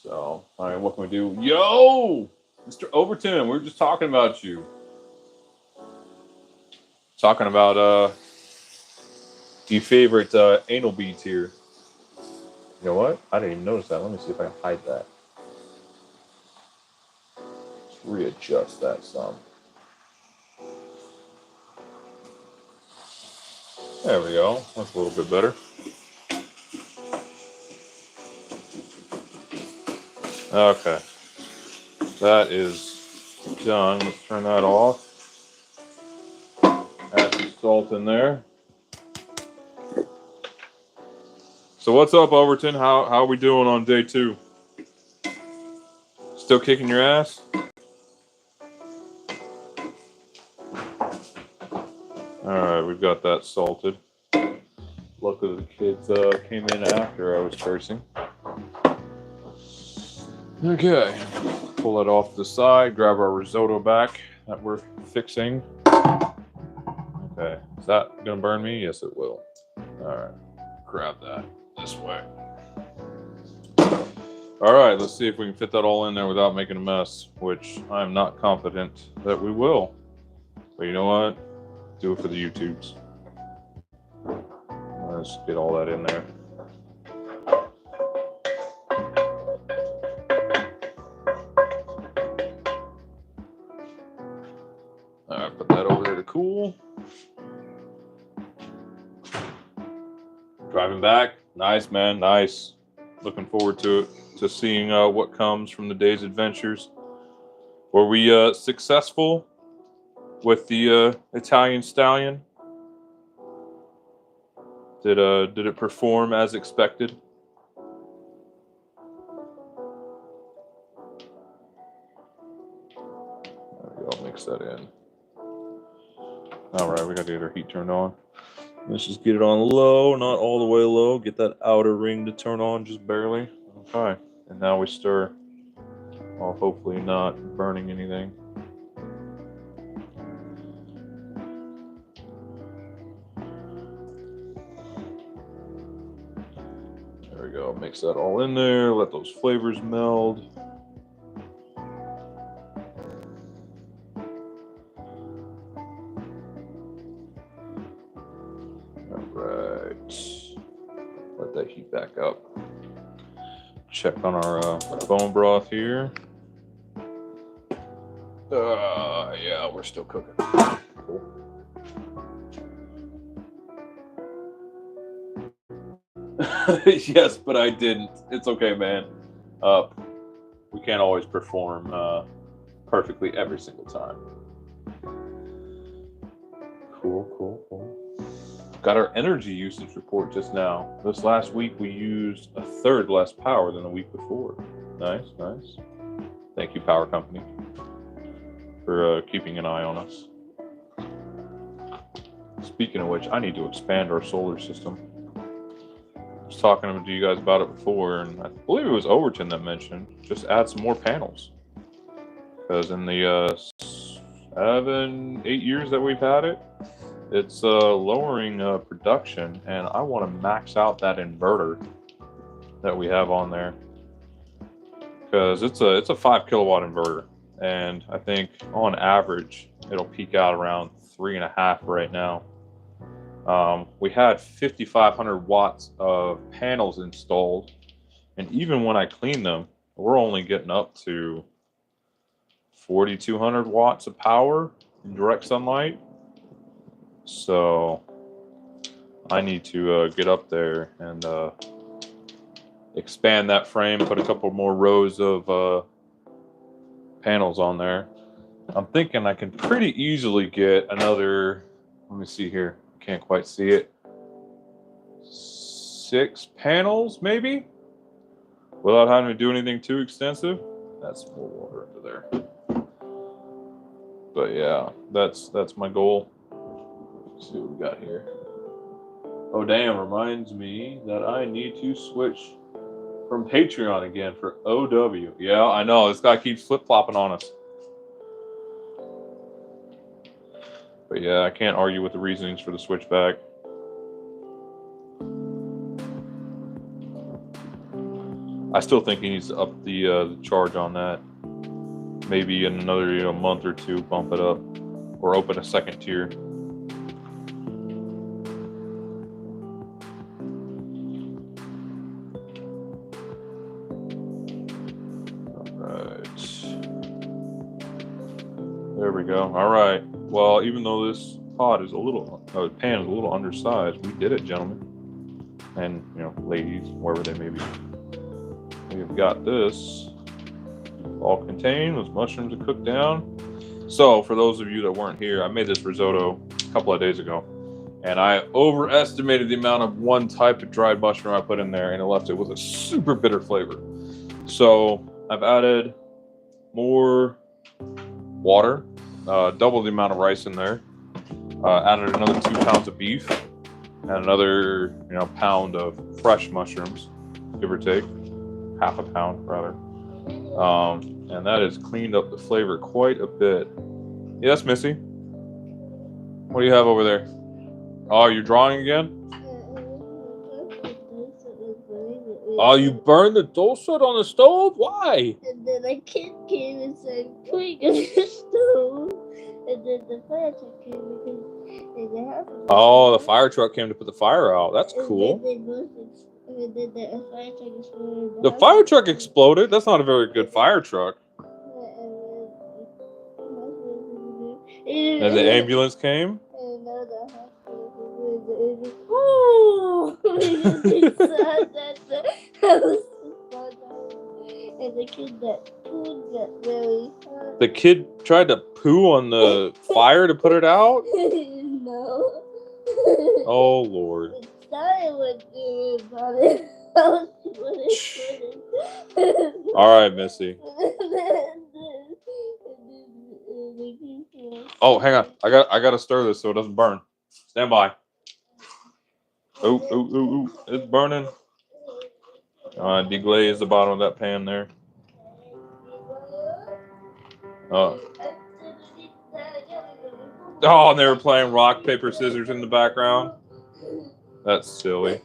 So, all right, what can we do? Yo, Mr. Overton, we were just talking about you. Talking about your favorite anal beads here. You know what? I didn't even notice that. Let me see if I can hide that. Let's readjust that some. There we go. That's a little bit better. Okay. That is done. Let's turn that off. Add some salt in there. So what's up, Overton? How are we doing on day 2? Still kicking your ass? Alright, we've got that salted. Luckily the kids came in after I was cursing. Okay, pull it off the side, grab our risotto back that we're fixing. Okay, is that gonna burn me? Yes, it will. Alright, grab that this way. Alright, let's see if we can fit that all in there without making a mess, which I'm not confident that we will. But you know what? Do it for the YouTubes. Let's get all that in there. Alright, put that over there to cool. Driving back. Nice, man. Nice. Looking forward to it, to seeing what comes from the day's adventures. Were we successful with the Italian Stallion? Did it perform as expected? There we go. Mix that in. All right, we got to get our heat turned on. Let's just get it on low, not all the way low. Get that outer ring to turn on just barely. Okay, and now we stir, while hopefully not burning anything. There we go. Mix that all in there. Let those flavors meld. Let that heat back up. Check on our bone broth here. Yeah, we're still cooking. Cool. Yes, but I didn't. It's okay, man. We can't always perform perfectly every single time. Cool. Got our energy usage report just now. This last week we used a third less power than the week before. Nice. Thank you, power company, for keeping an eye on us. Speaking of which, I need to expand our solar system. I was talking to you guys about it before, and I believe it was Overton that mentioned just add some more panels. Because in the 7-8 years that we've had it, it's lowering production, and I want to max out that inverter that we have on there. Because it's a 5 kilowatt inverter, and I think on average it'll peak out around 3.5 right now. We had 5,500 watts of panels installed, and even when I clean them, we're only getting up to 4,200 watts of power in direct sunlight. So I need to get up there and expand that frame, put a couple more rows of panels on there. I'm thinking I can pretty easily get another, let me see here, can't quite see it, 6 panels maybe, without having to do anything too extensive. That's more water under there. But yeah, that's my goal. Let's see what we got here. Oh damn, reminds me that I need to switch from Patreon again for OW. Yeah, I know, this guy keeps flip-flopping on us. But yeah, I can't argue with the reasonings for the switchback. I still think he needs to up the charge on that. Maybe in another month or two, bump it up, or open a second tier. There we go. All right. Well, even though this pan is a little undersized, we did it, gentlemen, and ladies, wherever they may be. We've got this all contained. Those mushrooms are cooked down. So, for those of you that weren't here, I made this risotto a couple of days ago, and I overestimated the amount of one type of dried mushroom I put in there, and it left it with a super bitter flavor. So, I've added more water, double the amount of rice in there, added another 2 pounds of beef, and another pound of fresh mushrooms, give or take, half a pound rather, and that has cleaned up the flavor quite a bit. Yes, Missy, what do you have over there? Oh, you're drawing again? Oh, you burned the toaster on the stove? Why? And then a kid came and said, "Put it on the stove." And then the fire truck came because they didn't have it. Oh, the fire truck came to put the fire out. That's cool. And then the fire truck exploded. The fire truck exploded? That's not a very good fire truck. And the ambulance came? And now the hospital. Oh! And the kid that pooed got really hurt. The kid tried to poo on the fire to put it out? No. Oh, Lord. It started with doing about it. All right, Missy. Oh, hang on. I got to stir this so it doesn't burn. Stand by. Ooh. It's burning. Deglaze the bottom of that pan there. Oh, and they were playing rock, paper, scissors in the background. That's silly.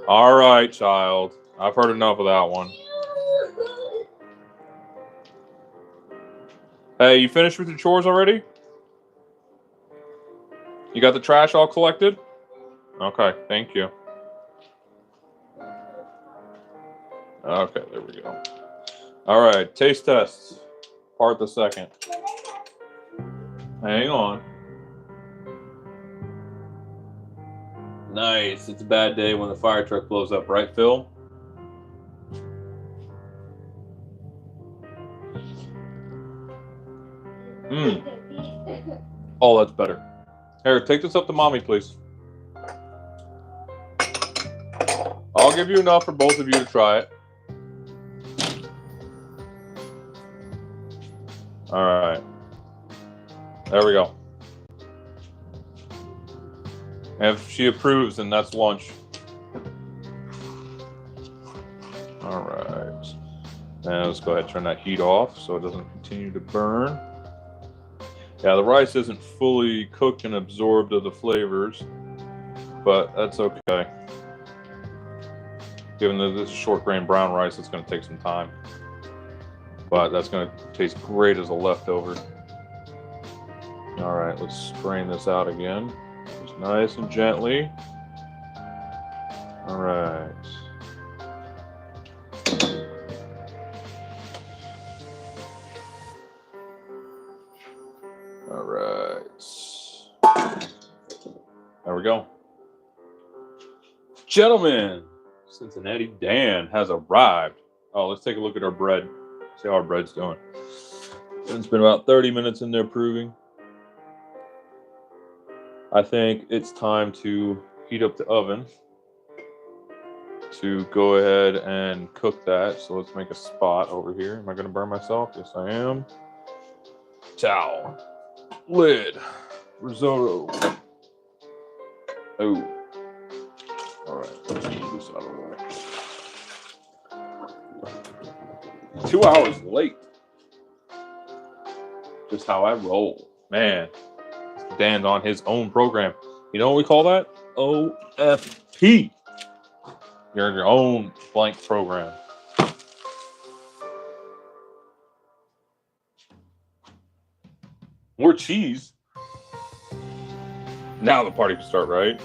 All right, child. I've heard enough of that one. Hey, you finished with your chores already? You got the trash all collected? Okay, thank you. Okay, there we go. All right, taste tests. Part the second. Hang on. Nice. It's a bad day when the fire truck blows up, right, Phil? Oh, that's better. Here, take this up to mommy, please. I'll give you enough for both of you to try it. All right. There we go. If she approves, then that's lunch. All right. Now let's go ahead and turn that heat off so it doesn't continue to burn. Yeah, the rice isn't fully cooked and absorbed of the flavors, but that's okay. Given that this is short grain brown rice, it's going to take some time. But that's going to taste great as a leftover. All right, let's strain this out again. Just nice and gently. All right. All right. There we go. Gentlemen, Cincinnati Dan has arrived. Oh, let's take a look at our bread. See how our bread's doing. It's been about 30 minutes in there proving. I think it's time to heat up the oven to go ahead and cook that. So let's make a spot over here. Am I going to burn myself? Yes, I am. Towel. Lid. Risotto. Oh. All right. Let's move this out of the way. 2 hours late. Just how I roll. Man. Dan's on his own program. You know what we call that? OFP. You're in your own blank program. More cheese. Now the party can start, right?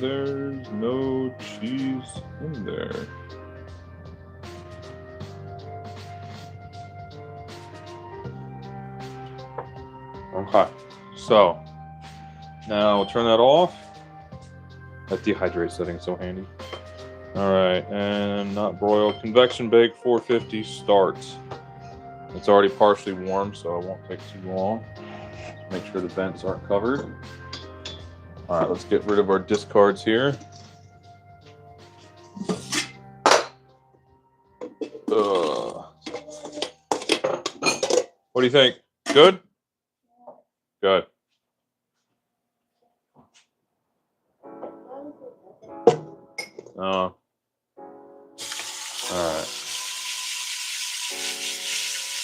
There's no cheese in there. Okay, so now we'll turn that off. That dehydrate setting is so handy. All right, and not broiled. Convection bake 450 start. It's already partially warm, so it won't take too long. Just make sure the vents aren't covered. All right, let's get rid of our discards here. What do you think? Good? Good. All right.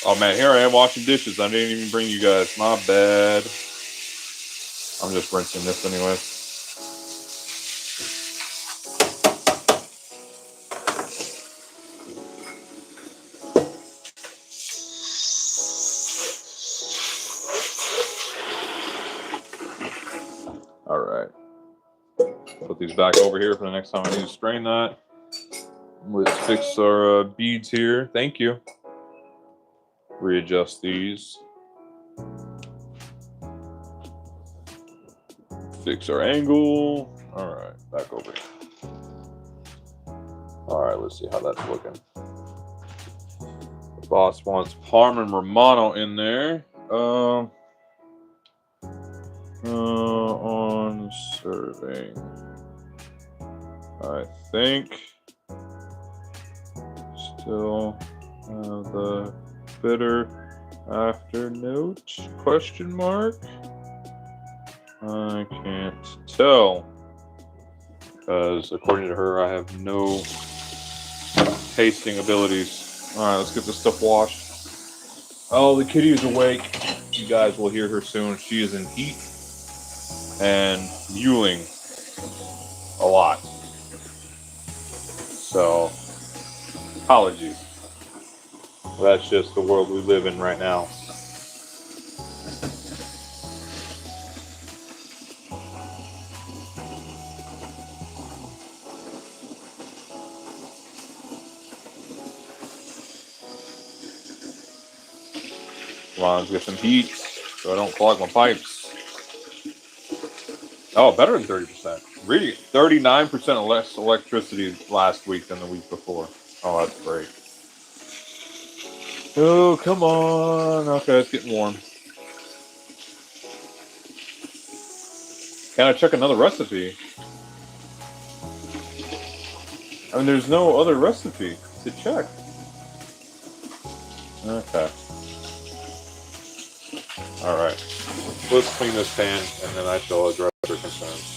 Oh man, here I am washing dishes. I didn't even bring you guys. My bad. I'm just rinsing this anyway. All right. Put these back over here for the next time I need to strain that. Let's fix our beads here. Thank you. Readjust these. Fix our angle. All right, back over here. All right, let's see how that's looking. The boss wants Parma and Romano in there. On serving. I think still the bitter after note? Question mark. I can't tell because according to her, I have no tasting abilities. All right, let's get this stuff washed. Oh, the kitty is awake. You guys will hear her soon. She is in heat and mewling a lot. So, apologies. That's just the world we live in right now. Come on, let's get some heat so I don't clog my pipes. Oh, better than 30%. Really, 39% less electricity last week than the week before. Oh, that's great. Oh, come on. Okay, it's getting warm. Can I check another recipe? I mean, there's no other recipe to check. Okay. All right. Let's clean this pan, and then I shall address your concerns.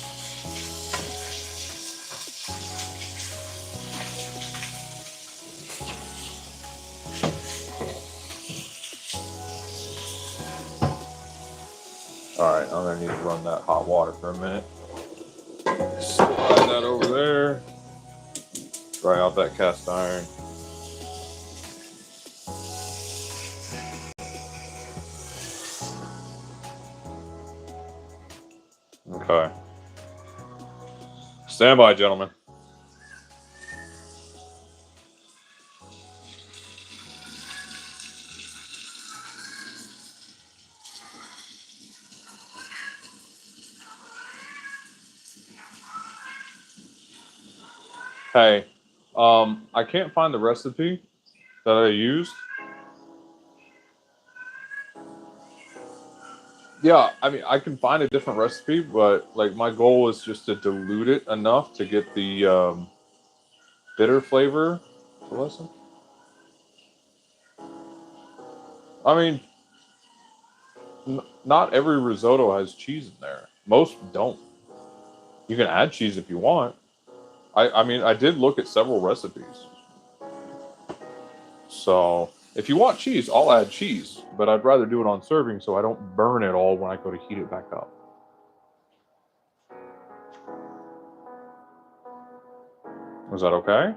All right, I'm gonna need to run that hot water for a minute. Slide that over there. Dry out that cast iron. Okay. Stand by, gentlemen. Hey, I can't find the recipe that I used. Yeah, I mean, I can find a different recipe, but like my goal is just to dilute it enough to get the bitter flavor to lessen. I mean, not every risotto has cheese in there. Most don't. You can add cheese if you want. I mean, I did look at several recipes. So if you want cheese, I'll add cheese, but I'd rather do it on serving so I don't burn it all when I go to heat it back up. Is that okay?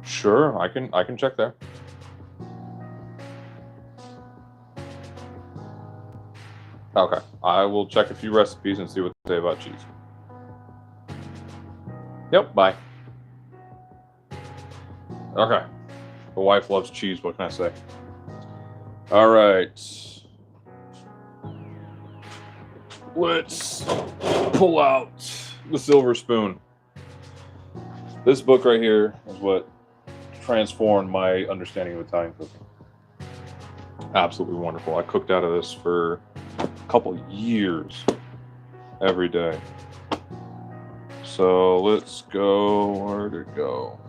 Sure, I can check there. Okay, I will check a few recipes and see what they say about cheese. Yep, bye. Okay, the wife loves cheese. What can I say? All right, let's pull out the silver spoon. This book right here is what transformed my understanding of Italian cooking. Absolutely wonderful. I cooked out of this for a couple years every day. So let's go. Where to go?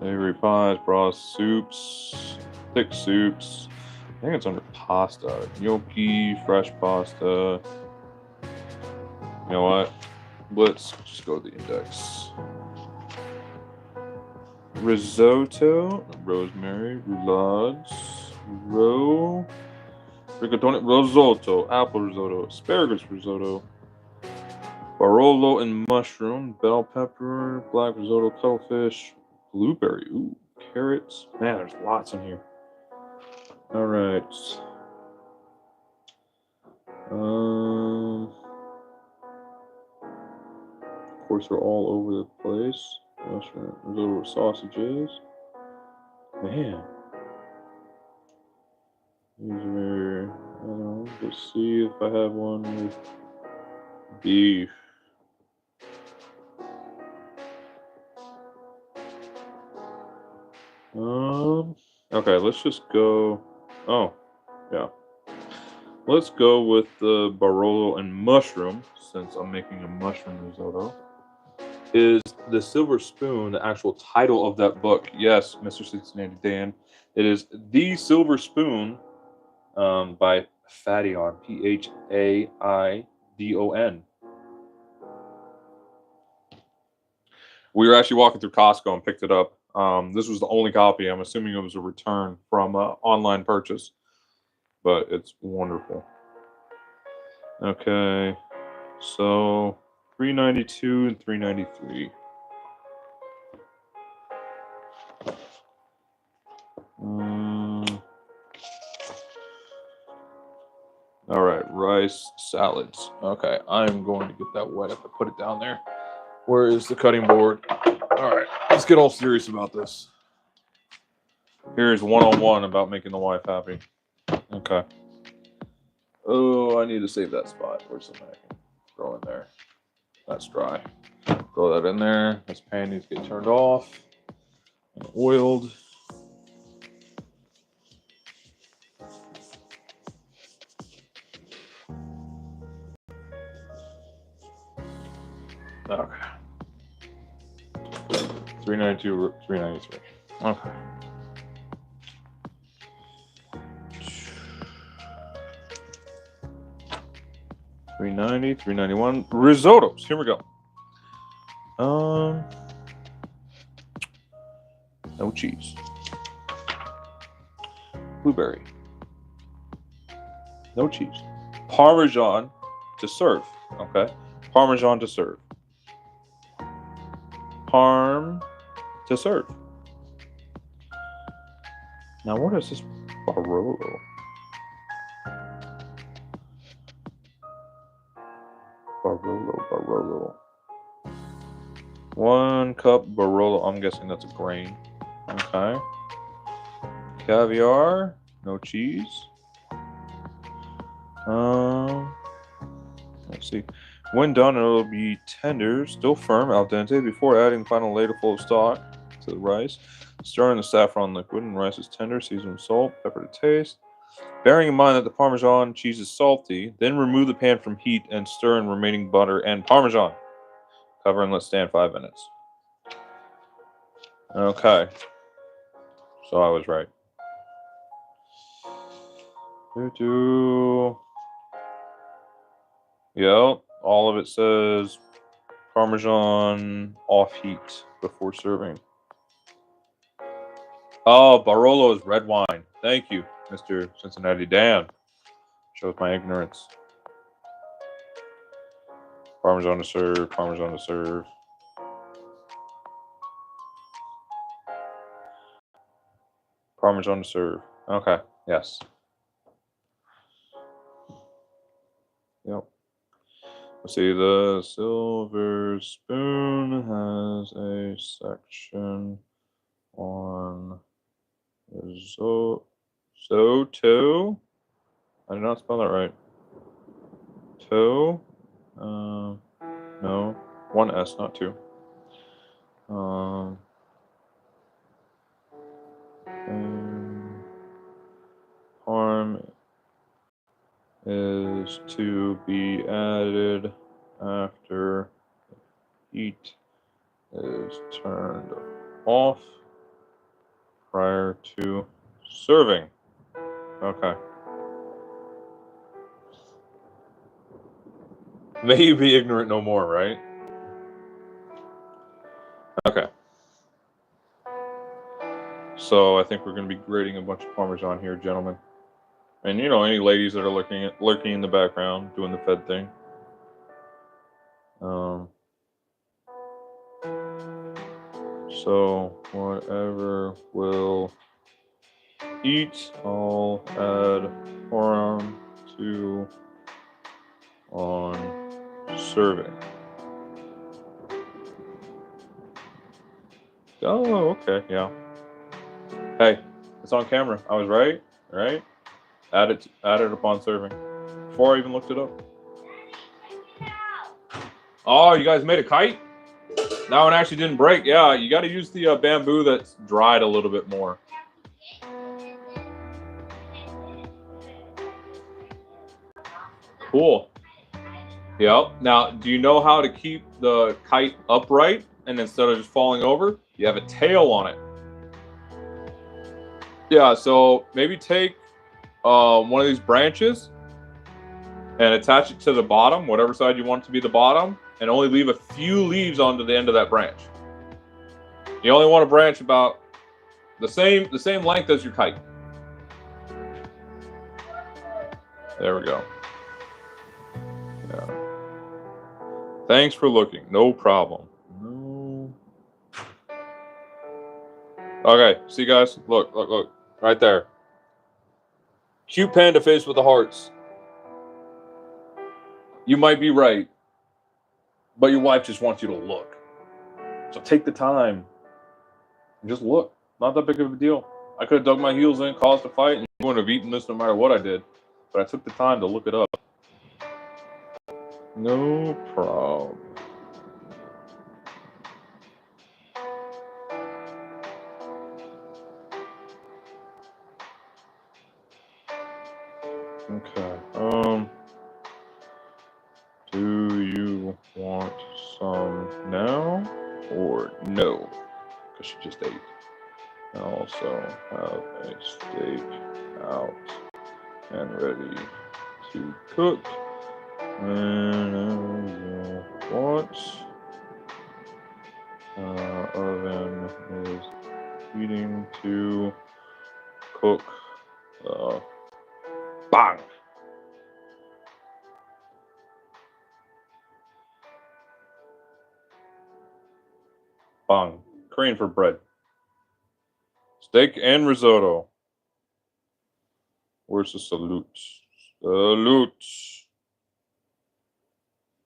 Savory pies, broth, soups, thick soups. I think it's under pasta. Gnocchi, fresh pasta. You know what? Let's just go to the index. Risotto, rosemary, roulades, rigatoni, risotto, apple risotto, asparagus risotto, barolo and mushroom, bell pepper, black risotto, cuttlefish, blueberry, ooh, carrots. Man, there's lots in here. All right. Of course, they're all over the place. Mushroom, risotto with sausages. Man. These are, I don't know, let's see if I have one with beef. Okay, let's just go. Oh, yeah. Let's go with the Barolo and mushroom, since I'm making a mushroom risotto. Is the Silver Spoon the actual title of that book? Yes, Mr. Cincinnati Dan. It is The Silver Spoon by Phadon, Paidon. We were actually walking through Costco and picked it up. This was the only copy. I'm assuming it was a return from online purchase, but it's wonderful. Okay, so $3.92 and $3.93. All right, rice salads. Okay, I'm going to get that wet if I put it down there. Where is the cutting board? All right, let's get all serious about this. Here's one-on-one about making the wife happy. Okay. Oh, I need to save that spot. Where's something I can throw in there? That's dry. Throw that in there. This pan needs to get turned off and oiled. Okay. 392, 393. Okay. $390, $391. Risottos. Here we go. No cheese. Blueberry. No cheese. Parmesan to serve. Okay. Parmesan to serve. Parm to serve. Now, what is this Barolo? Barolo. 1 cup Barolo. I'm guessing that's a grain. Okay. Caviar. No cheese. Let's see. When done, it'll be tender, still firm, al dente. Before adding the final ladleful of stock to the rice, stir in the saffron liquid, and rice is tender. Season with salt, pepper to taste. Bearing in mind that the Parmesan cheese is salty, then remove the pan from heat and stir in remaining butter and Parmesan. Cover and let stand 5 minutes. Okay. So I was right. Yep. All of it says Parmesan off heat before serving. Oh, Barolo is red wine. Thank you, Mr. Cincinnati Dan. Shows my ignorance. Parmesan to serve. Parmesan to serve. Parmesan to serve. Okay. Yes. Yep. Let's see. The silver spoon has a section on risotto. I did not spell that right. Toe. No. 1 S, not 2. Parm is to be added after heat is turned off prior to serving. Okay. May you be ignorant no more, right? Okay. So I think we're going to be grating a bunch of Parmesan here, gentlemen. And you know, any ladies that are lurking in the background doing the Fed thing. So whatever will eat, I'll add Parm to on serving. Oh, okay, yeah. Hey, it's on camera. I was right, right? Add it upon serving. Before I even looked it up. Oh, you guys made a kite? That one actually didn't break. Yeah, you got to use the bamboo that's dried a little bit more. Cool. Yep. Now, do you know how to keep the kite upright and instead of just falling over, you have a tail on it? Yeah, so maybe take one of these branches and attach it to the bottom, whatever side you want it to be the bottom, and only leave a few leaves onto the end of that branch. You only want a branch about the same length as your kite. There we go. Yeah. Thanks for looking. No problem. No. Okay, see guys? Look. Right there. Cute panda face with the hearts. You might be right, but your wife just wants you to look. So take the time and just look. Not that big of a deal. I could have dug my heels in, caused a fight, and you wouldn't have eaten this no matter what I did. But I took the time to look it up. No problem. Okay. Do you want some now or no? Because she just ate. I also have a steak out and ready to cook. And what? Oven is heating to cook. Bang! Bang. Korean for bread. Steak and risotto. Where's the salute? Salute.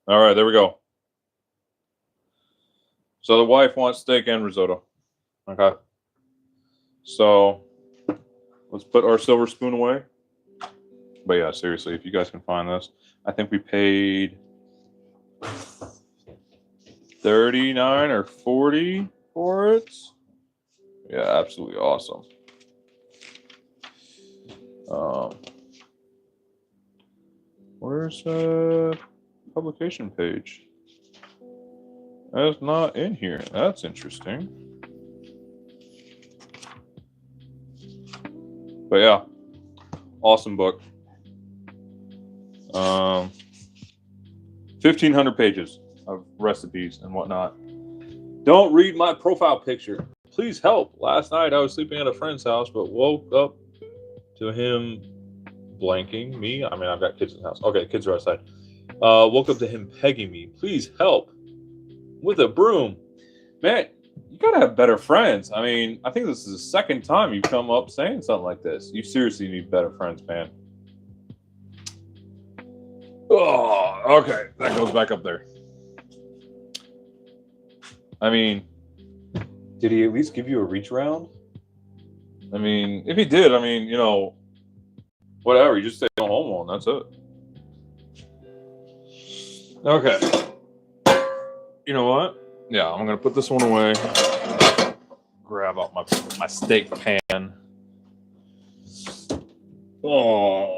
All right, there we go. So the wife wants steak and risotto. Okay. So let's put our silver spoon away. But yeah, seriously, if you guys can find this, I think we paid $39 or $40 for it. Yeah, absolutely awesome. Where's the publication page? That's not in here. That's interesting. But yeah, awesome book. 1,500 pages of recipes and whatnot. Don't read my profile picture. Please help. Last night I was sleeping at a friend's house, but woke up to him blanking me. I mean, I've got kids in the house. Okay, kids are outside. Woke up to him pegging me. Please help with a broom. Man, you gotta have better friends. I mean, I think this is the second time you've come up saying something like this. You seriously need better friends, man. Oh, okay. That goes back up there. I mean, did he at least give you a reach around? I mean, if he did, I mean, you know, whatever. You just stay home alone. That's it. Okay. You know what? Yeah, I'm going to put this one away. Grab out my steak pan. Oh,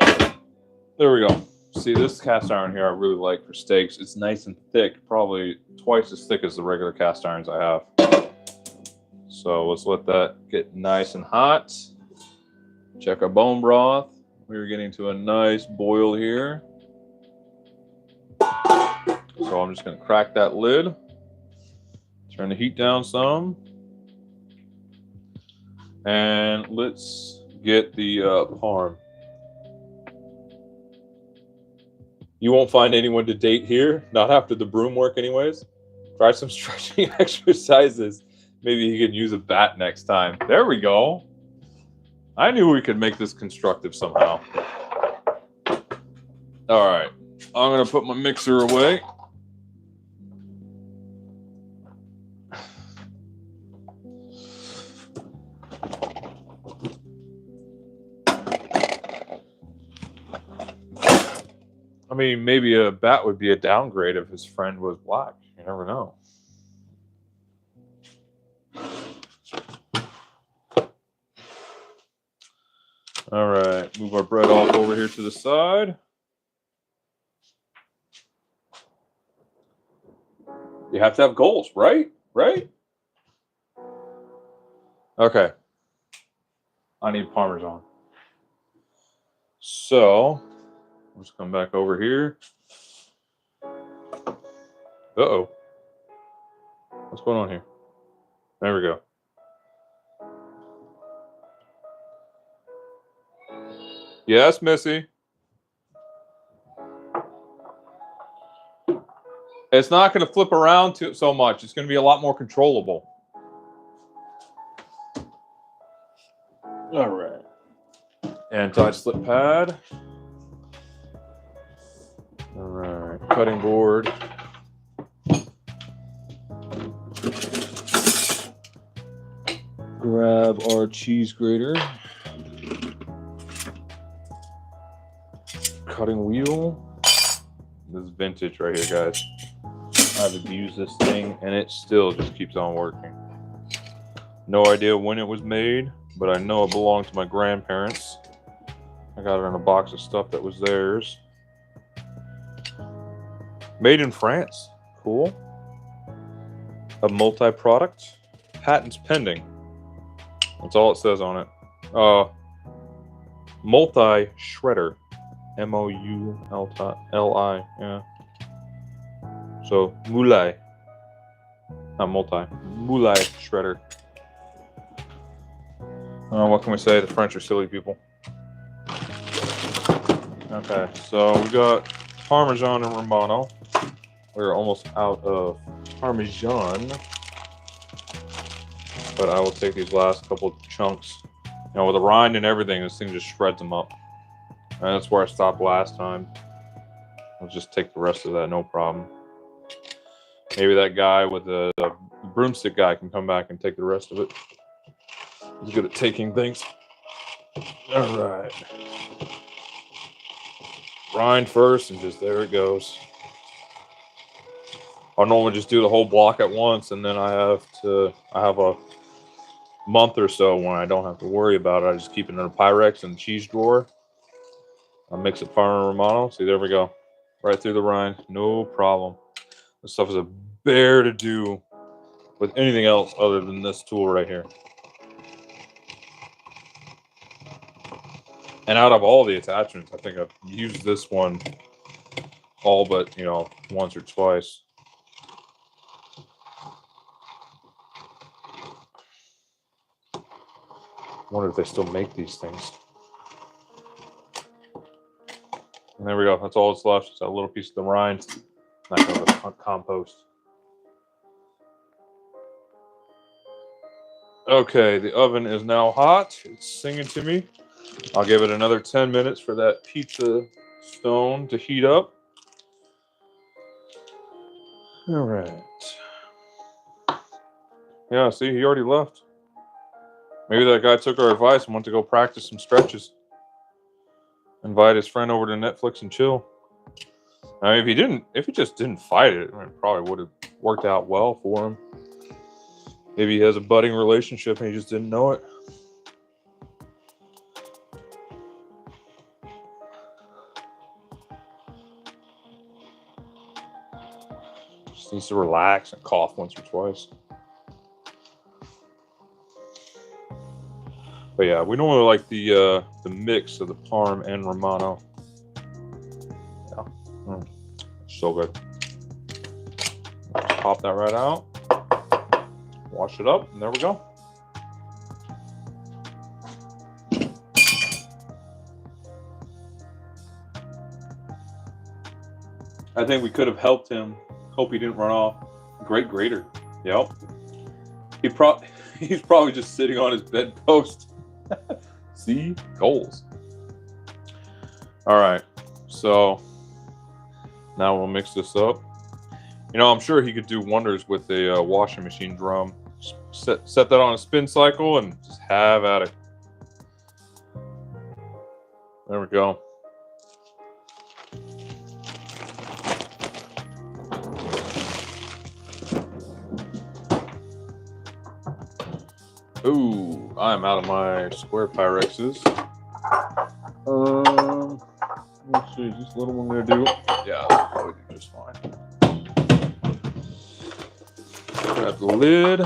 there we go. See, this cast iron here I really like for steaks. It's nice and thick, probably twice as thick as the regular cast irons I have. So let's let that get nice and hot. Check our bone broth. We're getting to a nice boil here. So I'm just going to crack that lid. Turn the heat down some. And let's get the parm. You won't find anyone to date here, not after the broom work anyways. Try some stretching exercises. Maybe you can use a bat next time. There we go. I knew we could make this constructive somehow. All right, I'm gonna put my mixer away. I mean, maybe a bat would be a downgrade if his friend was black. You never know. All right, move our bread off over here to the side. You have to have goals, right? Right? Okay. I need Parmesan. So, let's come back over here. Uh-oh. What's going on here? There we go. Yes, Missy. It's not going to flip around so much. It's going to be a lot more controllable. All right. Anti-slip pad. All right. cutting board. Grab our cheese grater. Cutting wheel. This is vintage right here, guys. I've abused this thing and it still just keeps on working. No idea when it was made, but I know it belonged to my grandparents. I got it in a box of stuff that was theirs. Made in France. Cool. A multi-product. Patents pending. That's all it says on it. Multi-shredder. M-O-U-L-I. Yeah. So, moulay. Not multi. Moulay shredder. What can we say? The French are silly people. Okay, so we got Parmesan and Romano. We're almost out of Parmesan. But I will take these last couple of chunks. You know, with the rind and everything, this thing just shreds them up. And that's where I stopped last time. I'll just take the rest of that, no problem. Maybe that guy with the broomstick guy can come back and take the rest of it. He's good at taking things. All right. Rind first, and just there it goes. I'll normally just do the whole block at once, and then I have a month or so when I don't have to worry about it. I just keep it in a Pyrex in the cheese drawer. I mix it Parmesan Romano. See, there we go. Right through the rind. No problem. This stuff is a bear to do with anything else other than this tool right here. And out of all the attachments, I think I've used this one all but, you know, once or twice. I wonder if they still make these things. And there we go. That's all that's left. Just a little piece of the rind. Not going to compost. Okay, the oven is now hot. It's singing to me. I'll give it another 10 minutes for that pizza stone to heat up. All right. Yeah, see, he already left. Maybe that guy took our advice and went to go practice some stretches. Invite his friend over to Netflix and chill. I mean, if he just didn't fight it, it probably would have worked out well for him. Maybe he has a budding relationship and he just didn't know it. Just needs to relax and cough once or twice. But yeah, we normally like the mix of the Parm and Romano. Yeah, so good. Just pop that right out. Wash it up, and there we go. I think we could have helped him. Hope he didn't run off. Great grater. Yep. He's probably just sitting on his bedpost. See? Goals. All right. So now we'll mix this up. You know, I'm sure he could do wonders with a washing machine drum. Set that on a spin cycle and just have at it. There we go. Ooh, I'm out of my square Pyrexes. Let's see, is this little one gonna do? Yeah, that'll probably do just fine. Grab the lid.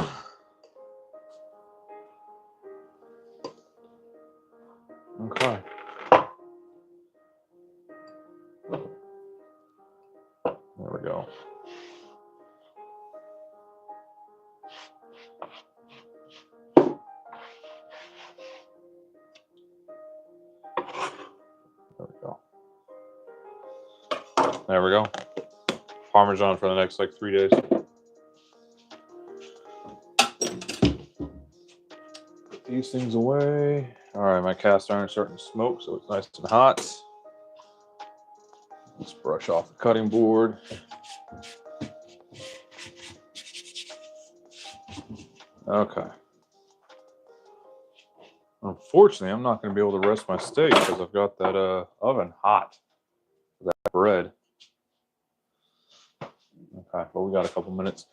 Okay. There we go. There we go. There we go. Parmesan for the next like 3 days. Put these things away. All right, my cast iron's starting to smoke, so it's nice and hot. Let's brush off the cutting board. Okay. Unfortunately, I'm not going to be able to rest my steak because I've got that oven hot for that bread. Okay, but we got a couple minutes.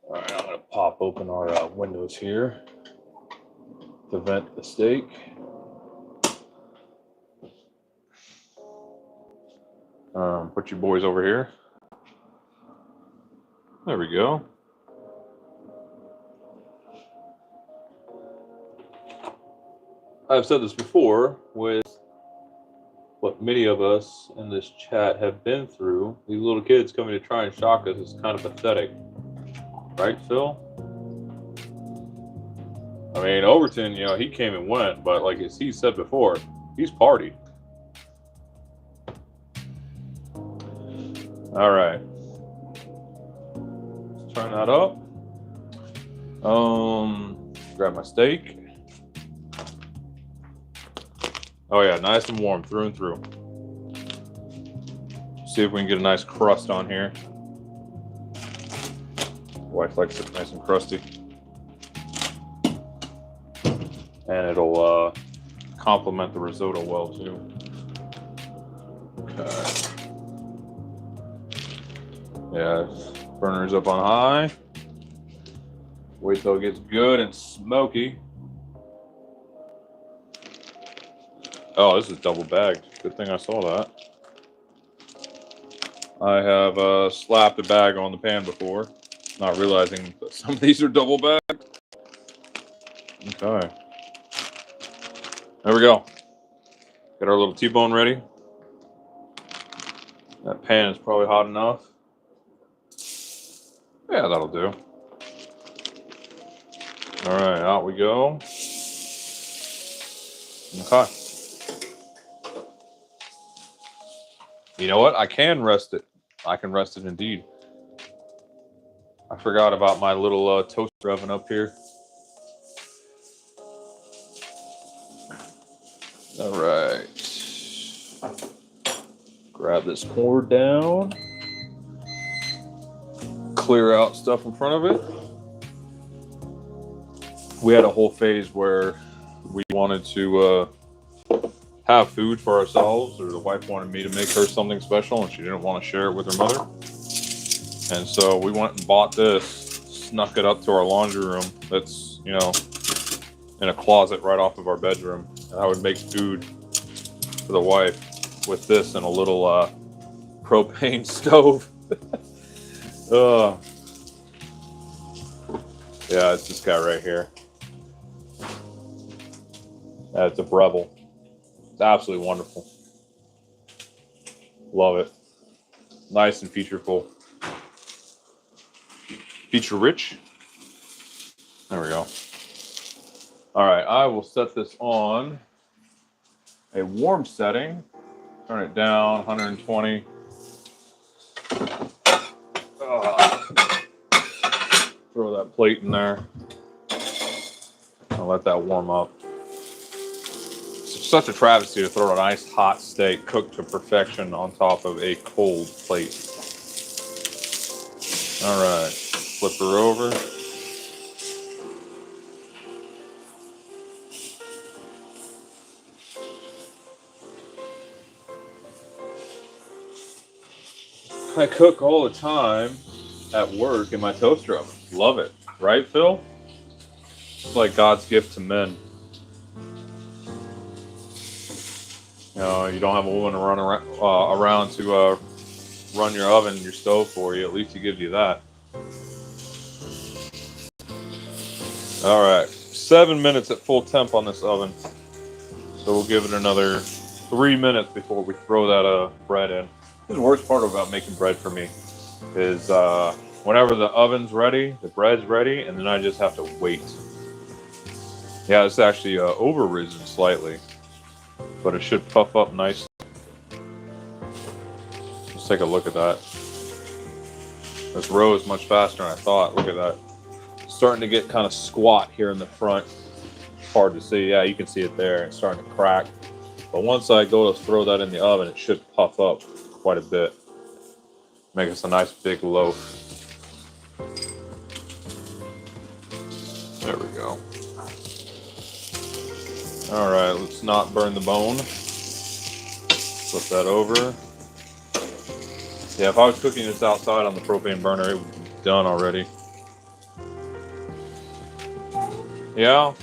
All right, I'm going to pop open our windows here to vent the steak. Put you boys over here. There we go. I've said this before, with what many of us in this chat have been through, these little kids coming to try and shock us is kind of pathetic. Right, Phil? I mean, Overton, you know, he came and went, but like as he said before, he's partied. All right. Let's turn that up. Grab my steak. Oh yeah, nice and warm through and through. See if we can get a nice crust on here. Wife likes it nice and crusty. And it'll complement the risotto well too. Okay. Yeah, burner's up on high. Wait till it gets good and smoky. Oh, this is double bagged. Good thing I saw that. I have slapped a bag on the pan before, not realizing that some of these are double bagged. Okay. There we go. Got our little T-bone ready. That pan is probably hot enough. Yeah, that'll do. All right, out we go. Okay. You know what? I can rest it. I can rest it indeed. I forgot about my little toaster oven up here. All right. Grab this cord down. Clear out stuff in front of it. We had a whole phase where we wanted to have food for ourselves, or the wife wanted me to make her something special and she didn't want to share it with her mother. And so we went and bought this, snuck it up to our laundry room that's, you know, in a closet right off of our bedroom. And I would make food for the wife with this and a little propane stove. Yeah, it's this guy right here. It's a Breville. It's absolutely wonderful. Love it. Nice and featureful. Feature rich. There we go. All right, I will set this on a warm setting. Turn it down, 120. Throw that plate in there. I'll let that warm up. It's such a travesty to throw a nice hot steak cooked to perfection on top of a cold plate. All right, flip her over. I cook all the time at work in my toaster oven. Love it. Right, Phil? It's like God's gift to men. You know, you don't have a woman to run around to run your oven and your stove for you. At least he gives you that. All right. 7 minutes at full temp on this oven. So we'll give it another 3 minutes before we throw that bread in. The worst part about making bread for me is whenever the oven's ready, the bread's ready, and then I just have to wait. Yeah, it's actually over-risen slightly, but it should puff up nicely. Let's take a look at that. This rose much faster than I thought. Look at that. It's starting to get kind of squat here in the front. Hard to see. Yeah, you can see it there. It's starting to crack. But once I go to throw that in the oven, it should puff up. quite a bit. Make us a nice big loaf. There we go. All right, let's not burn the bone. Flip that over. Yeah, if I was cooking this outside on the propane burner, it would be done already. Yeah?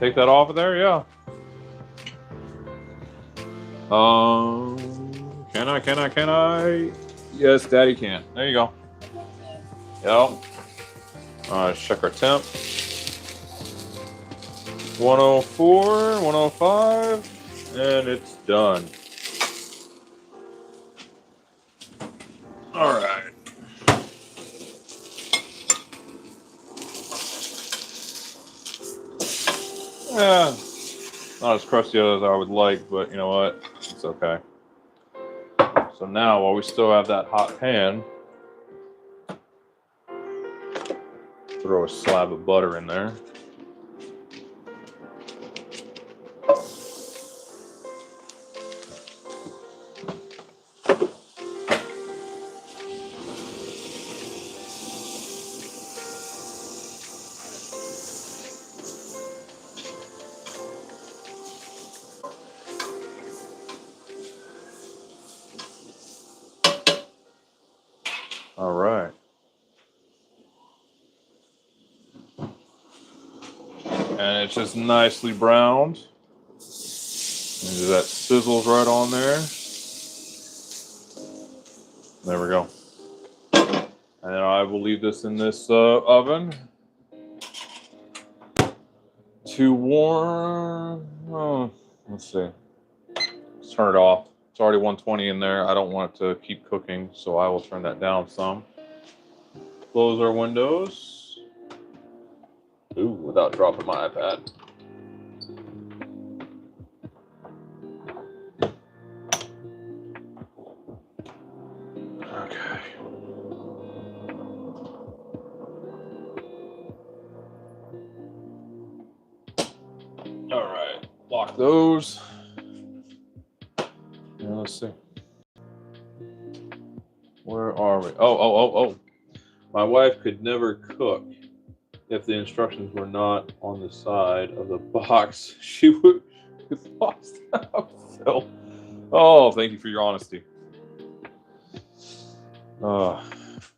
Take that off of there? Yeah. Can I? Yes, Daddy can. There you go. Yep. Let's check our temp. 104, 105, and it's done. All right. Yeah, not as crusty as I would like, but you know what? It's okay. So now, while we still have that hot pan, throw a slab of butter in there. All right. And it's just nicely browned. And that sizzles right on there. There we go. And then I will leave this in this oven to warm. Oh, let's see. Let's turn it off. It's already 120 in there. I don't want it to keep cooking, so I will turn that down some. Close our windows. Ooh, without dropping my iPad. Okay. All right. Lock those. And let's see. Where are we? Oh. My wife could never cook if the instructions were not on the side of the box. She would get lost out. Phil. Oh, thank you for your honesty. All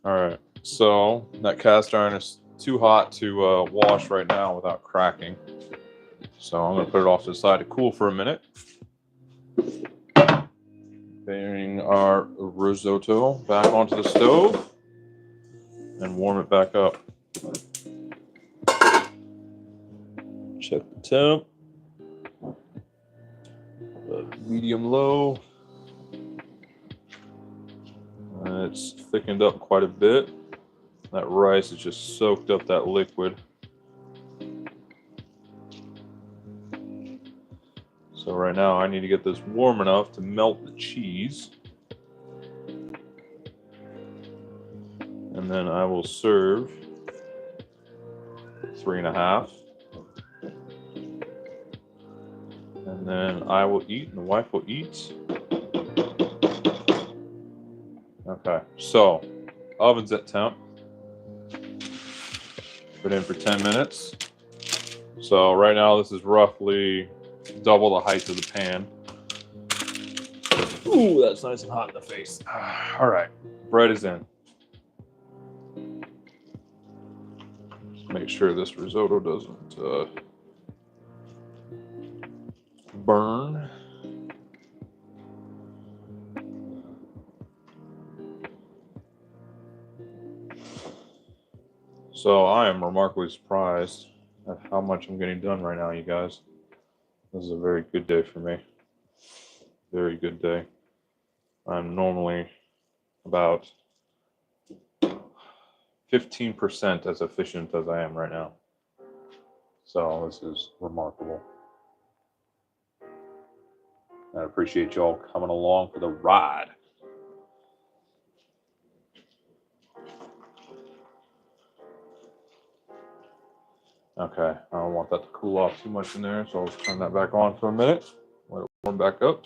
right. So that cast iron is too hot to wash right now without cracking. So I'm going to put it off to the side to cool for a minute. Bring our risotto back onto the stove and warm it back up. Check the temp. Medium low. And it's thickened up quite a bit. That rice has just soaked up that liquid. So right now I need to get this warm enough to melt the cheese. And then I will serve 3.5. And then I will eat and the wife will eat. Okay, so oven's at temp. Put in for 10 minutes. So right now this is roughly double the height of the pan. Ooh, that's nice and hot in the face. All right, bread is in. Just make sure this risotto doesn't burn. So I am remarkably surprised at how much I'm getting done right now, you guys. This is a very good day for me. Very good day. I'm normally about 15% as efficient as I am right now. So this is remarkable. I appreciate y'all coming along for the ride. Okay, I don't want that to cool off too much in there, so I'll turn that back on for a minute. Let it warm back up.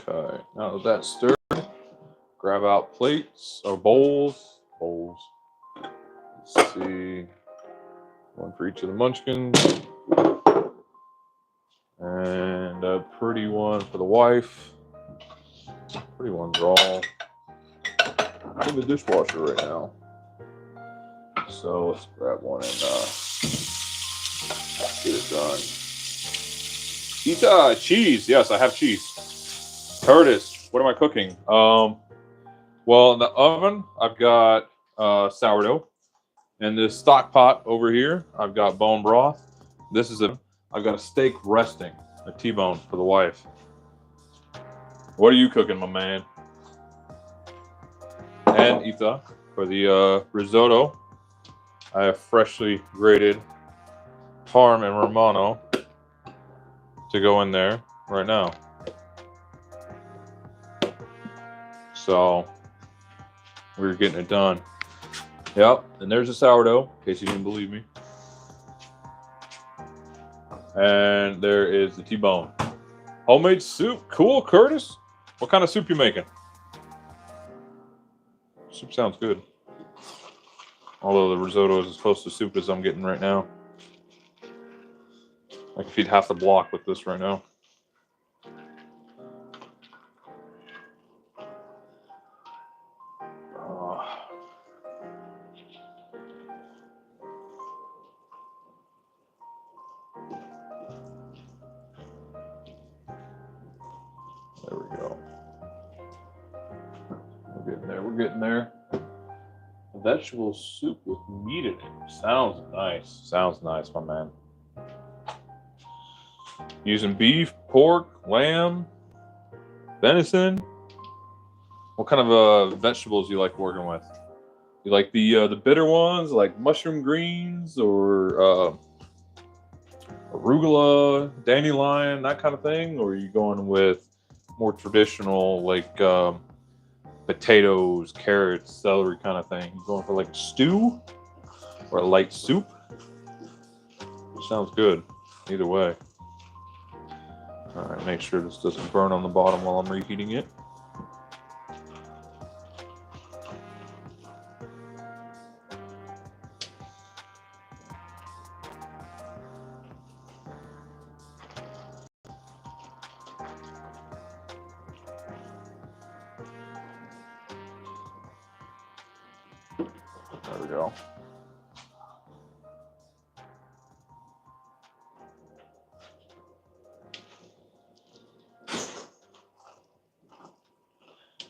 Okay, now that that's stirred, grab out plates or bowls. Let's see, one for each of the munchkins, and a pretty one for the wife. Pretty ones are all in the dishwasher right now. So let's grab one and get it done. Eat cheese. Yes, I have cheese. Curtis, what am I cooking? Well, in the oven, I've got sourdough. And this stock pot over here, I've got bone broth. I've got a steak resting, a T-bone for the wife. What are you cooking, my man? And Etha, for the risotto, I have freshly grated Parm and Romano to go in there right now. So we're getting it done. Yep, and there's the sourdough, in case you didn't believe me. And there is the T-bone. Homemade soup. Cool, Curtis. What kind of soup you making? Soup sounds good. Although the risotto is as close to soup as I'm getting right now. I can feed half the block with this right now. There we go. We're getting there. A vegetable soup with meat in it. Sounds nice, my man. Using beef, pork, lamb, venison. What kind of vegetables do you like working with? You like the bitter ones, like mushroom greens or arugula, dandelion, that kind of thing? Or are you going with more traditional, like potatoes, carrots, celery kind of thing? You going for like a stew or a light soup? Sounds good. Either way. All right, make sure this doesn't burn on the bottom while I'm reheating it. There we go.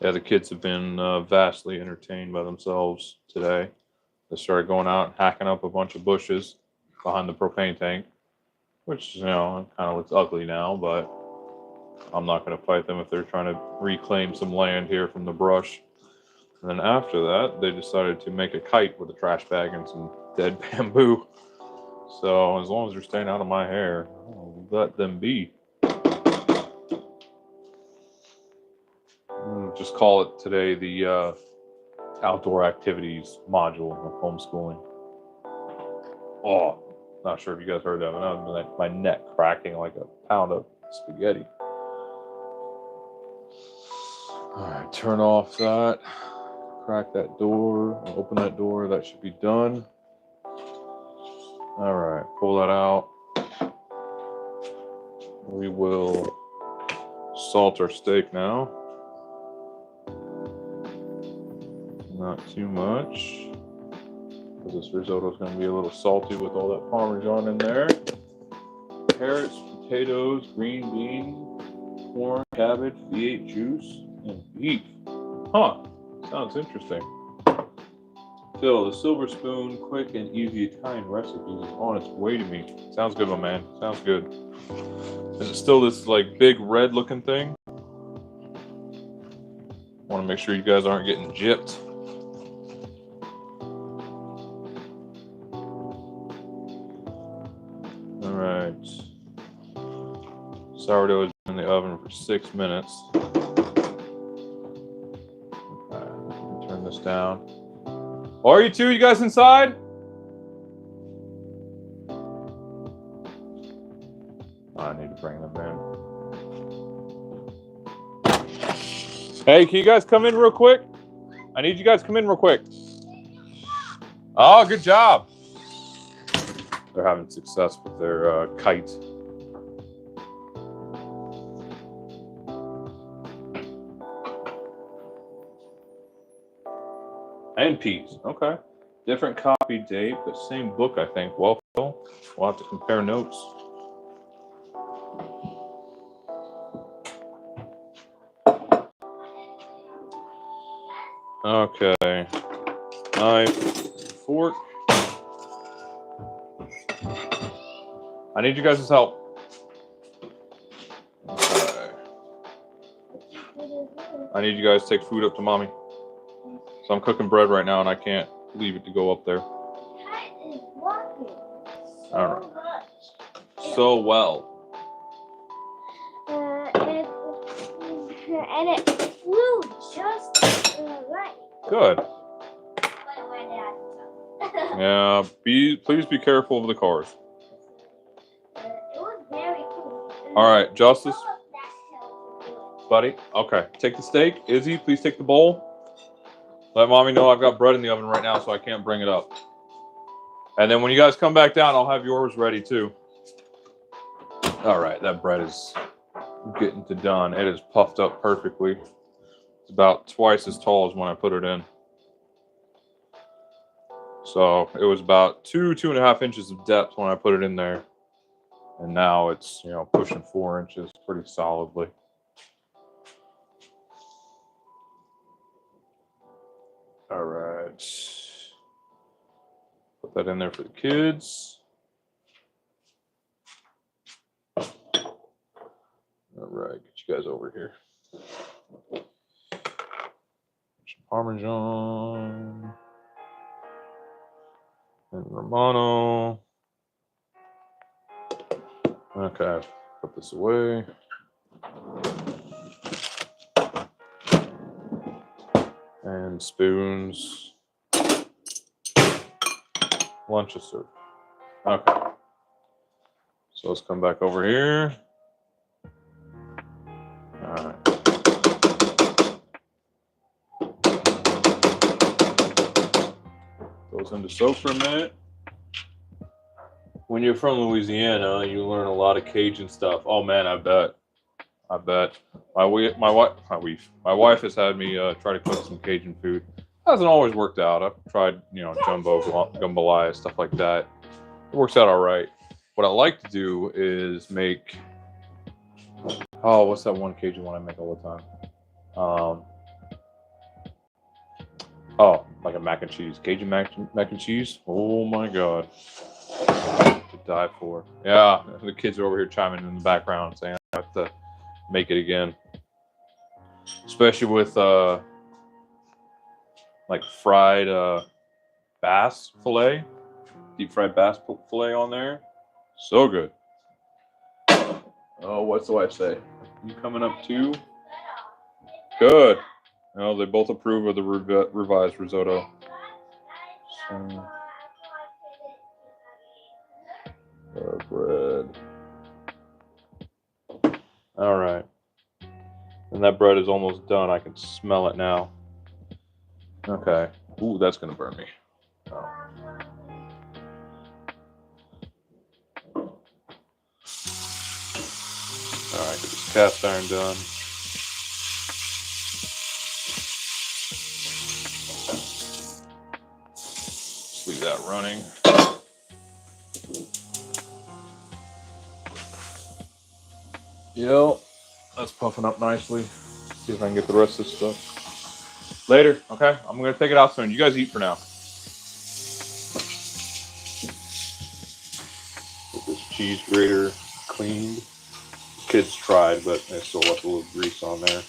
Yeah, the kids have been vastly entertained by themselves today. They started going out and hacking up a bunch of bushes behind the propane tank, which, you know, kind of looks ugly now, but I'm not going to fight them if they're trying to reclaim some land here from the brush. And then after that, they decided to make a kite with a trash bag and some dead bamboo. So as long as they're staying out of my hair, I'll let them be. Just call it today the outdoor activities module of homeschooling. Oh, not sure if you guys heard that, but that was my neck cracking like a pound of spaghetti. All right, turn off that, crack that door, open that door. That should be done. All right, pull that out. We will salt our steak now. Not too much, because this risotto is going to be a little salty with all that Parmesan in there. Carrots, potatoes, green beans, corn, cabbage, V8 juice, and beef. Huh, sounds interesting. Phil, the silver spoon, quick and easy Italian recipe is on its way to me. Sounds good, my man. Sounds good. Is it still this like big red looking thing? Want to make sure you guys aren't getting gypped. All right. Sourdough is in the oven for 6 minutes. Okay, turn this down. Are you two? You guys inside? I need to bring them in. Hey, can you guys come in real quick? I need you guys to come in real quick. Oh, good job. They're having success with their kite. And peas. Okay. Different copy date, but same book, I think. Well, we'll have to compare notes. Okay. Knife, fork. I need you guys' help. Okay. I need you guys to take food up to mommy. So I'm cooking bread right now, and I can't leave it to go up there. I don't know. So well. And it flew just right. Good. Yeah. Please be careful of the cars. It was very cool. All right, Justice. Buddy. Okay. Take the steak. Izzy, please take the bowl. Let mommy know I've got bread in the oven right now, so I can't bring it up. And then when you guys come back down, I'll have yours ready too. All right, that bread is getting to done. It is puffed up perfectly. It's about twice as tall as when I put it in. So it was about 2.5 inches of depth when I put it in there. And now it's, pushing 4 inches pretty solidly. All right. Put that in there for the kids. All right, get you guys over here. Some Parmesan and Romano. Okay, put this away. And spoons. Lunch is served. Okay. So let's come back over here. All right. Goes into soak for a minute. When you're from Louisiana, you learn a lot of Cajun stuff. Oh man, I bet. My wife has had me try to cook some Cajun food. Hasn't always worked out. I've tried, jumbo, jambalaya, stuff like that. It works out all right. What I like to do is make, what's that one Cajun one I make all the time? Like a mac and cheese. Cajun mac and cheese. Oh my God. To die for. Yeah, the kids are over here chiming in the background saying I have to make it again. Especially with like fried bass fillet, deep fried bass fillet on there. So good. Oh, what's the wife say? You coming up too? Good. No, they both approve of the revised risotto. So, bread. All right. And that bread is almost done. I can smell it now. Okay. Ooh, that's going to burn me. Oh. All right, get this cast iron done. Just leave that running. Yep, that's puffing up nicely. See if I can get the rest of this stuff later. Okay, I'm gonna take it out soon. You guys eat for now. Get this cheese grater cleaned. Kids tried, but they still left a little grease on there.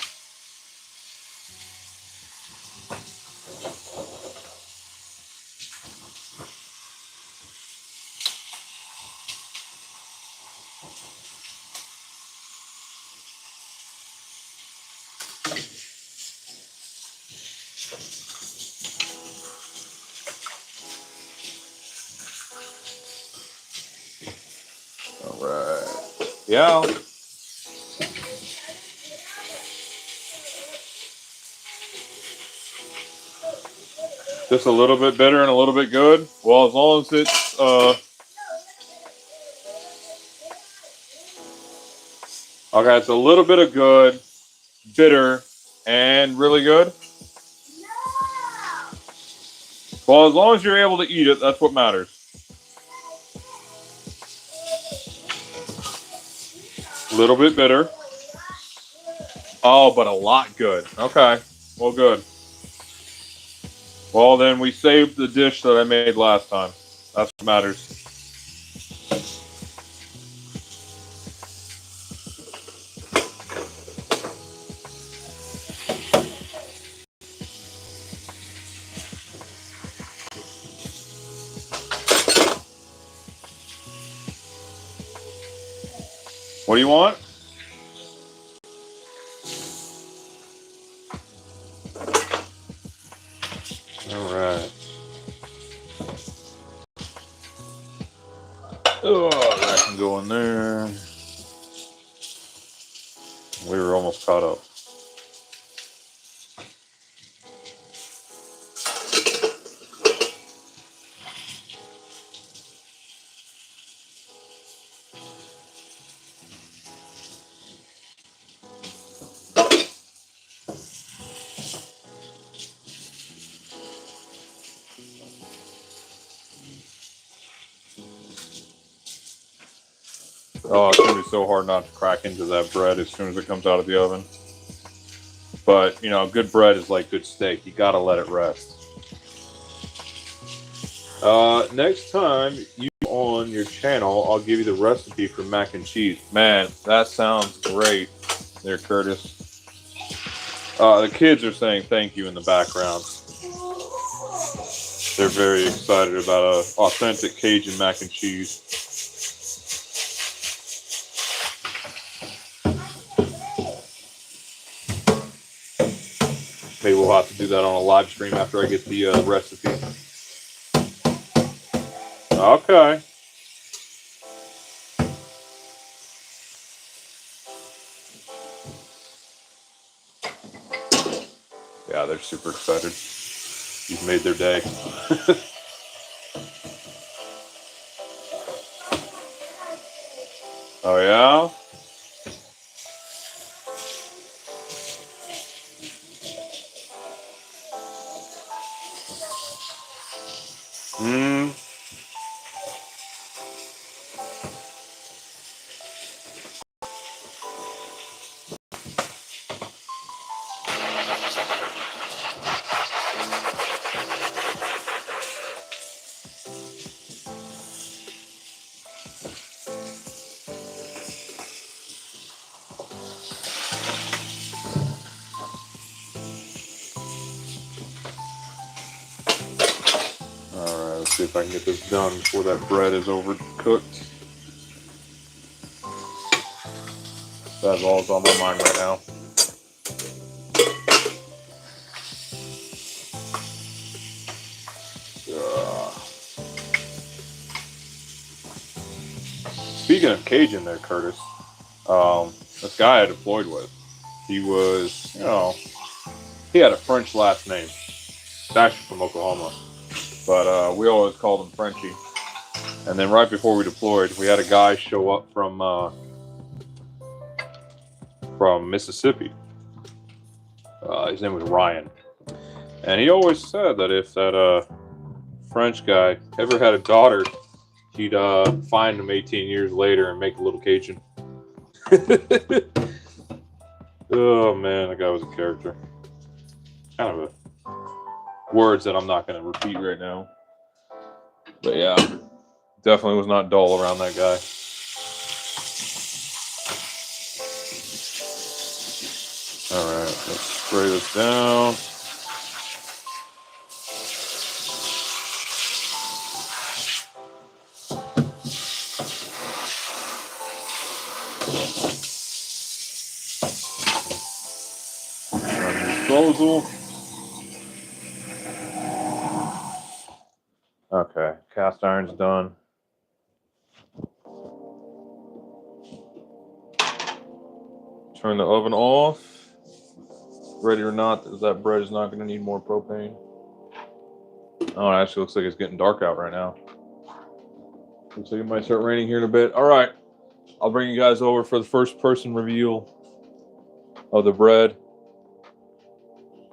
All right. Yeah. Just a little bit bitter and a little bit good. Well, as long as it's okay, it's a little bit of good, bitter, and really good. Well, as long as you're able to eat it, that's what matters. A little bit bitter. Oh, but a lot good. Okay. Well, good. Well, then we saved the dish that I made last time. That's what matters. What do you want? All right. Oh, that can go in there. We were almost caught up. Oh, it's going to be so hard not to crack into that bread as soon as it comes out of the oven. But, you know, good bread is like good steak. You got to let it rest. Next time you on your channel, I'll give you the recipe for mac and cheese. Man, that sounds great there, Curtis. The kids are saying thank you in the background. They're very excited about authentic Cajun mac and cheese. Maybe we'll have to do that on a live stream after I get the recipe. Okay. Yeah, they're super excited. You've made their day. Oh, yeah? Alright, let's see if I can get this done before that bread is overcooked. That's all that's on my mind right now. Speaking of Cajun there, Curtis, this guy I deployed with, he was, you know, he had a French last name. He's actually from Oklahoma, but we always called him Frenchie. And then right before we deployed, we had a guy show up from Mississippi. His name was Ryan. And he always said that if that French guy ever had a daughter, he'd find him 18 years later and make a little Cajun. Oh man, that guy was a character. Kind of words that I'm not going to repeat right now. But yeah, definitely was not dull around that guy. All right, let's spray this down. Disposal. Okay, cast iron's done. Turn the oven off. Ready or not, that bread is not going to need more propane. Oh, it actually looks like it's getting dark out right now. Looks like it might start raining here in a bit. All right. I'll bring you guys over for the first person reveal of the bread.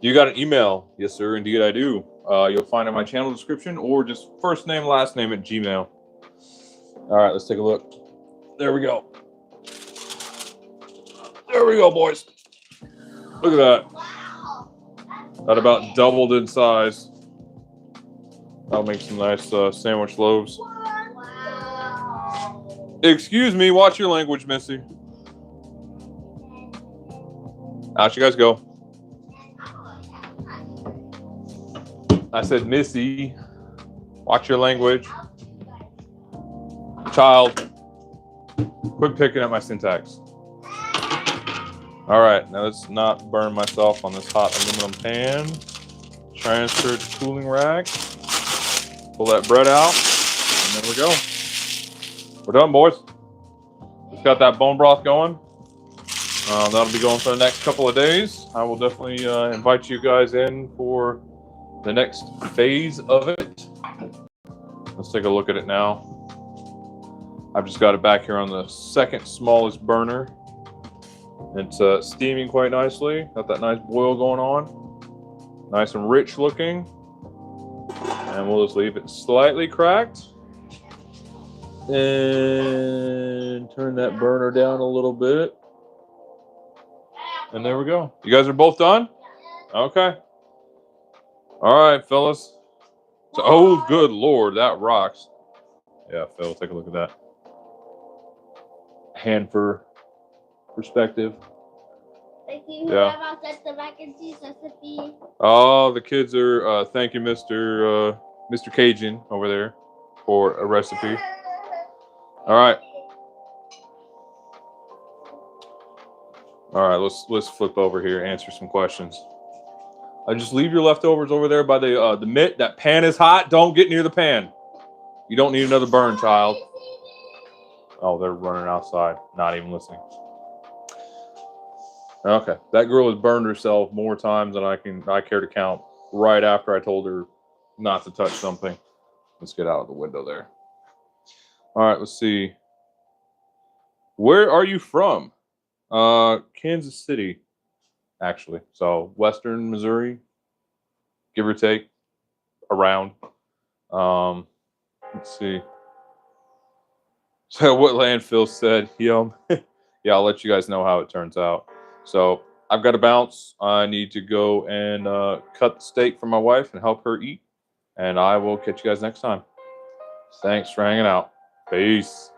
You got an email? Yes, sir. Indeed, I do. You'll find it in my channel description or just first name, last name at Gmail. All right, let's take a look. There we go. There we go, boys. Look at that. That about doubled in size. That'll make some nice sandwich loaves. Excuse me, watch your language, Missy. Out you guys go. I said, Missy, watch your language. Child, quit picking at my syntax. All right, now let's not burn myself on this hot aluminum pan. Transfer it to cooling rack. Pull that bread out, and there we go. We're done, boys. Just got that bone broth going. That'll be going for the next couple of days. I will definitely invite you guys in for the next phase of it. Let's take a look at it now. I've just got it back here on the second smallest burner. It's steaming quite nicely. Got that nice boil going on. Nice and rich looking. And we'll just leave it slightly cracked. And turn that burner down a little bit. And there we go. You guys are both done? Okay. All right, fellas. So, oh, good Lord, that rocks. Yeah, Phil, take a look at that. Hand for perspective. Thank you. Yeah. Whoever sent the mac and cheese recipe. Oh, the kids are thank you, Mr. Cajun over there for a recipe. All right. All right, let's flip over here, answer some questions. Just leave your leftovers over there by the mitt. That pan is hot. Don't get near the pan. You don't need another burn, child. Oh, they're running outside, not even listening. Okay, that girl has burned herself more times than I care to count. Right after I told her not to touch something. Let's get out of the window there. All right, let's see. Where are you from? Kansas City, actually. So Western Missouri, give or take, around. Let's see. So what landfill said, yeah, I'll let you guys know how it turns out. So I've got to bounce. I need to go and cut the steak for my wife and help her eat. And I will catch you guys next time. Thanks for hanging out. Peace.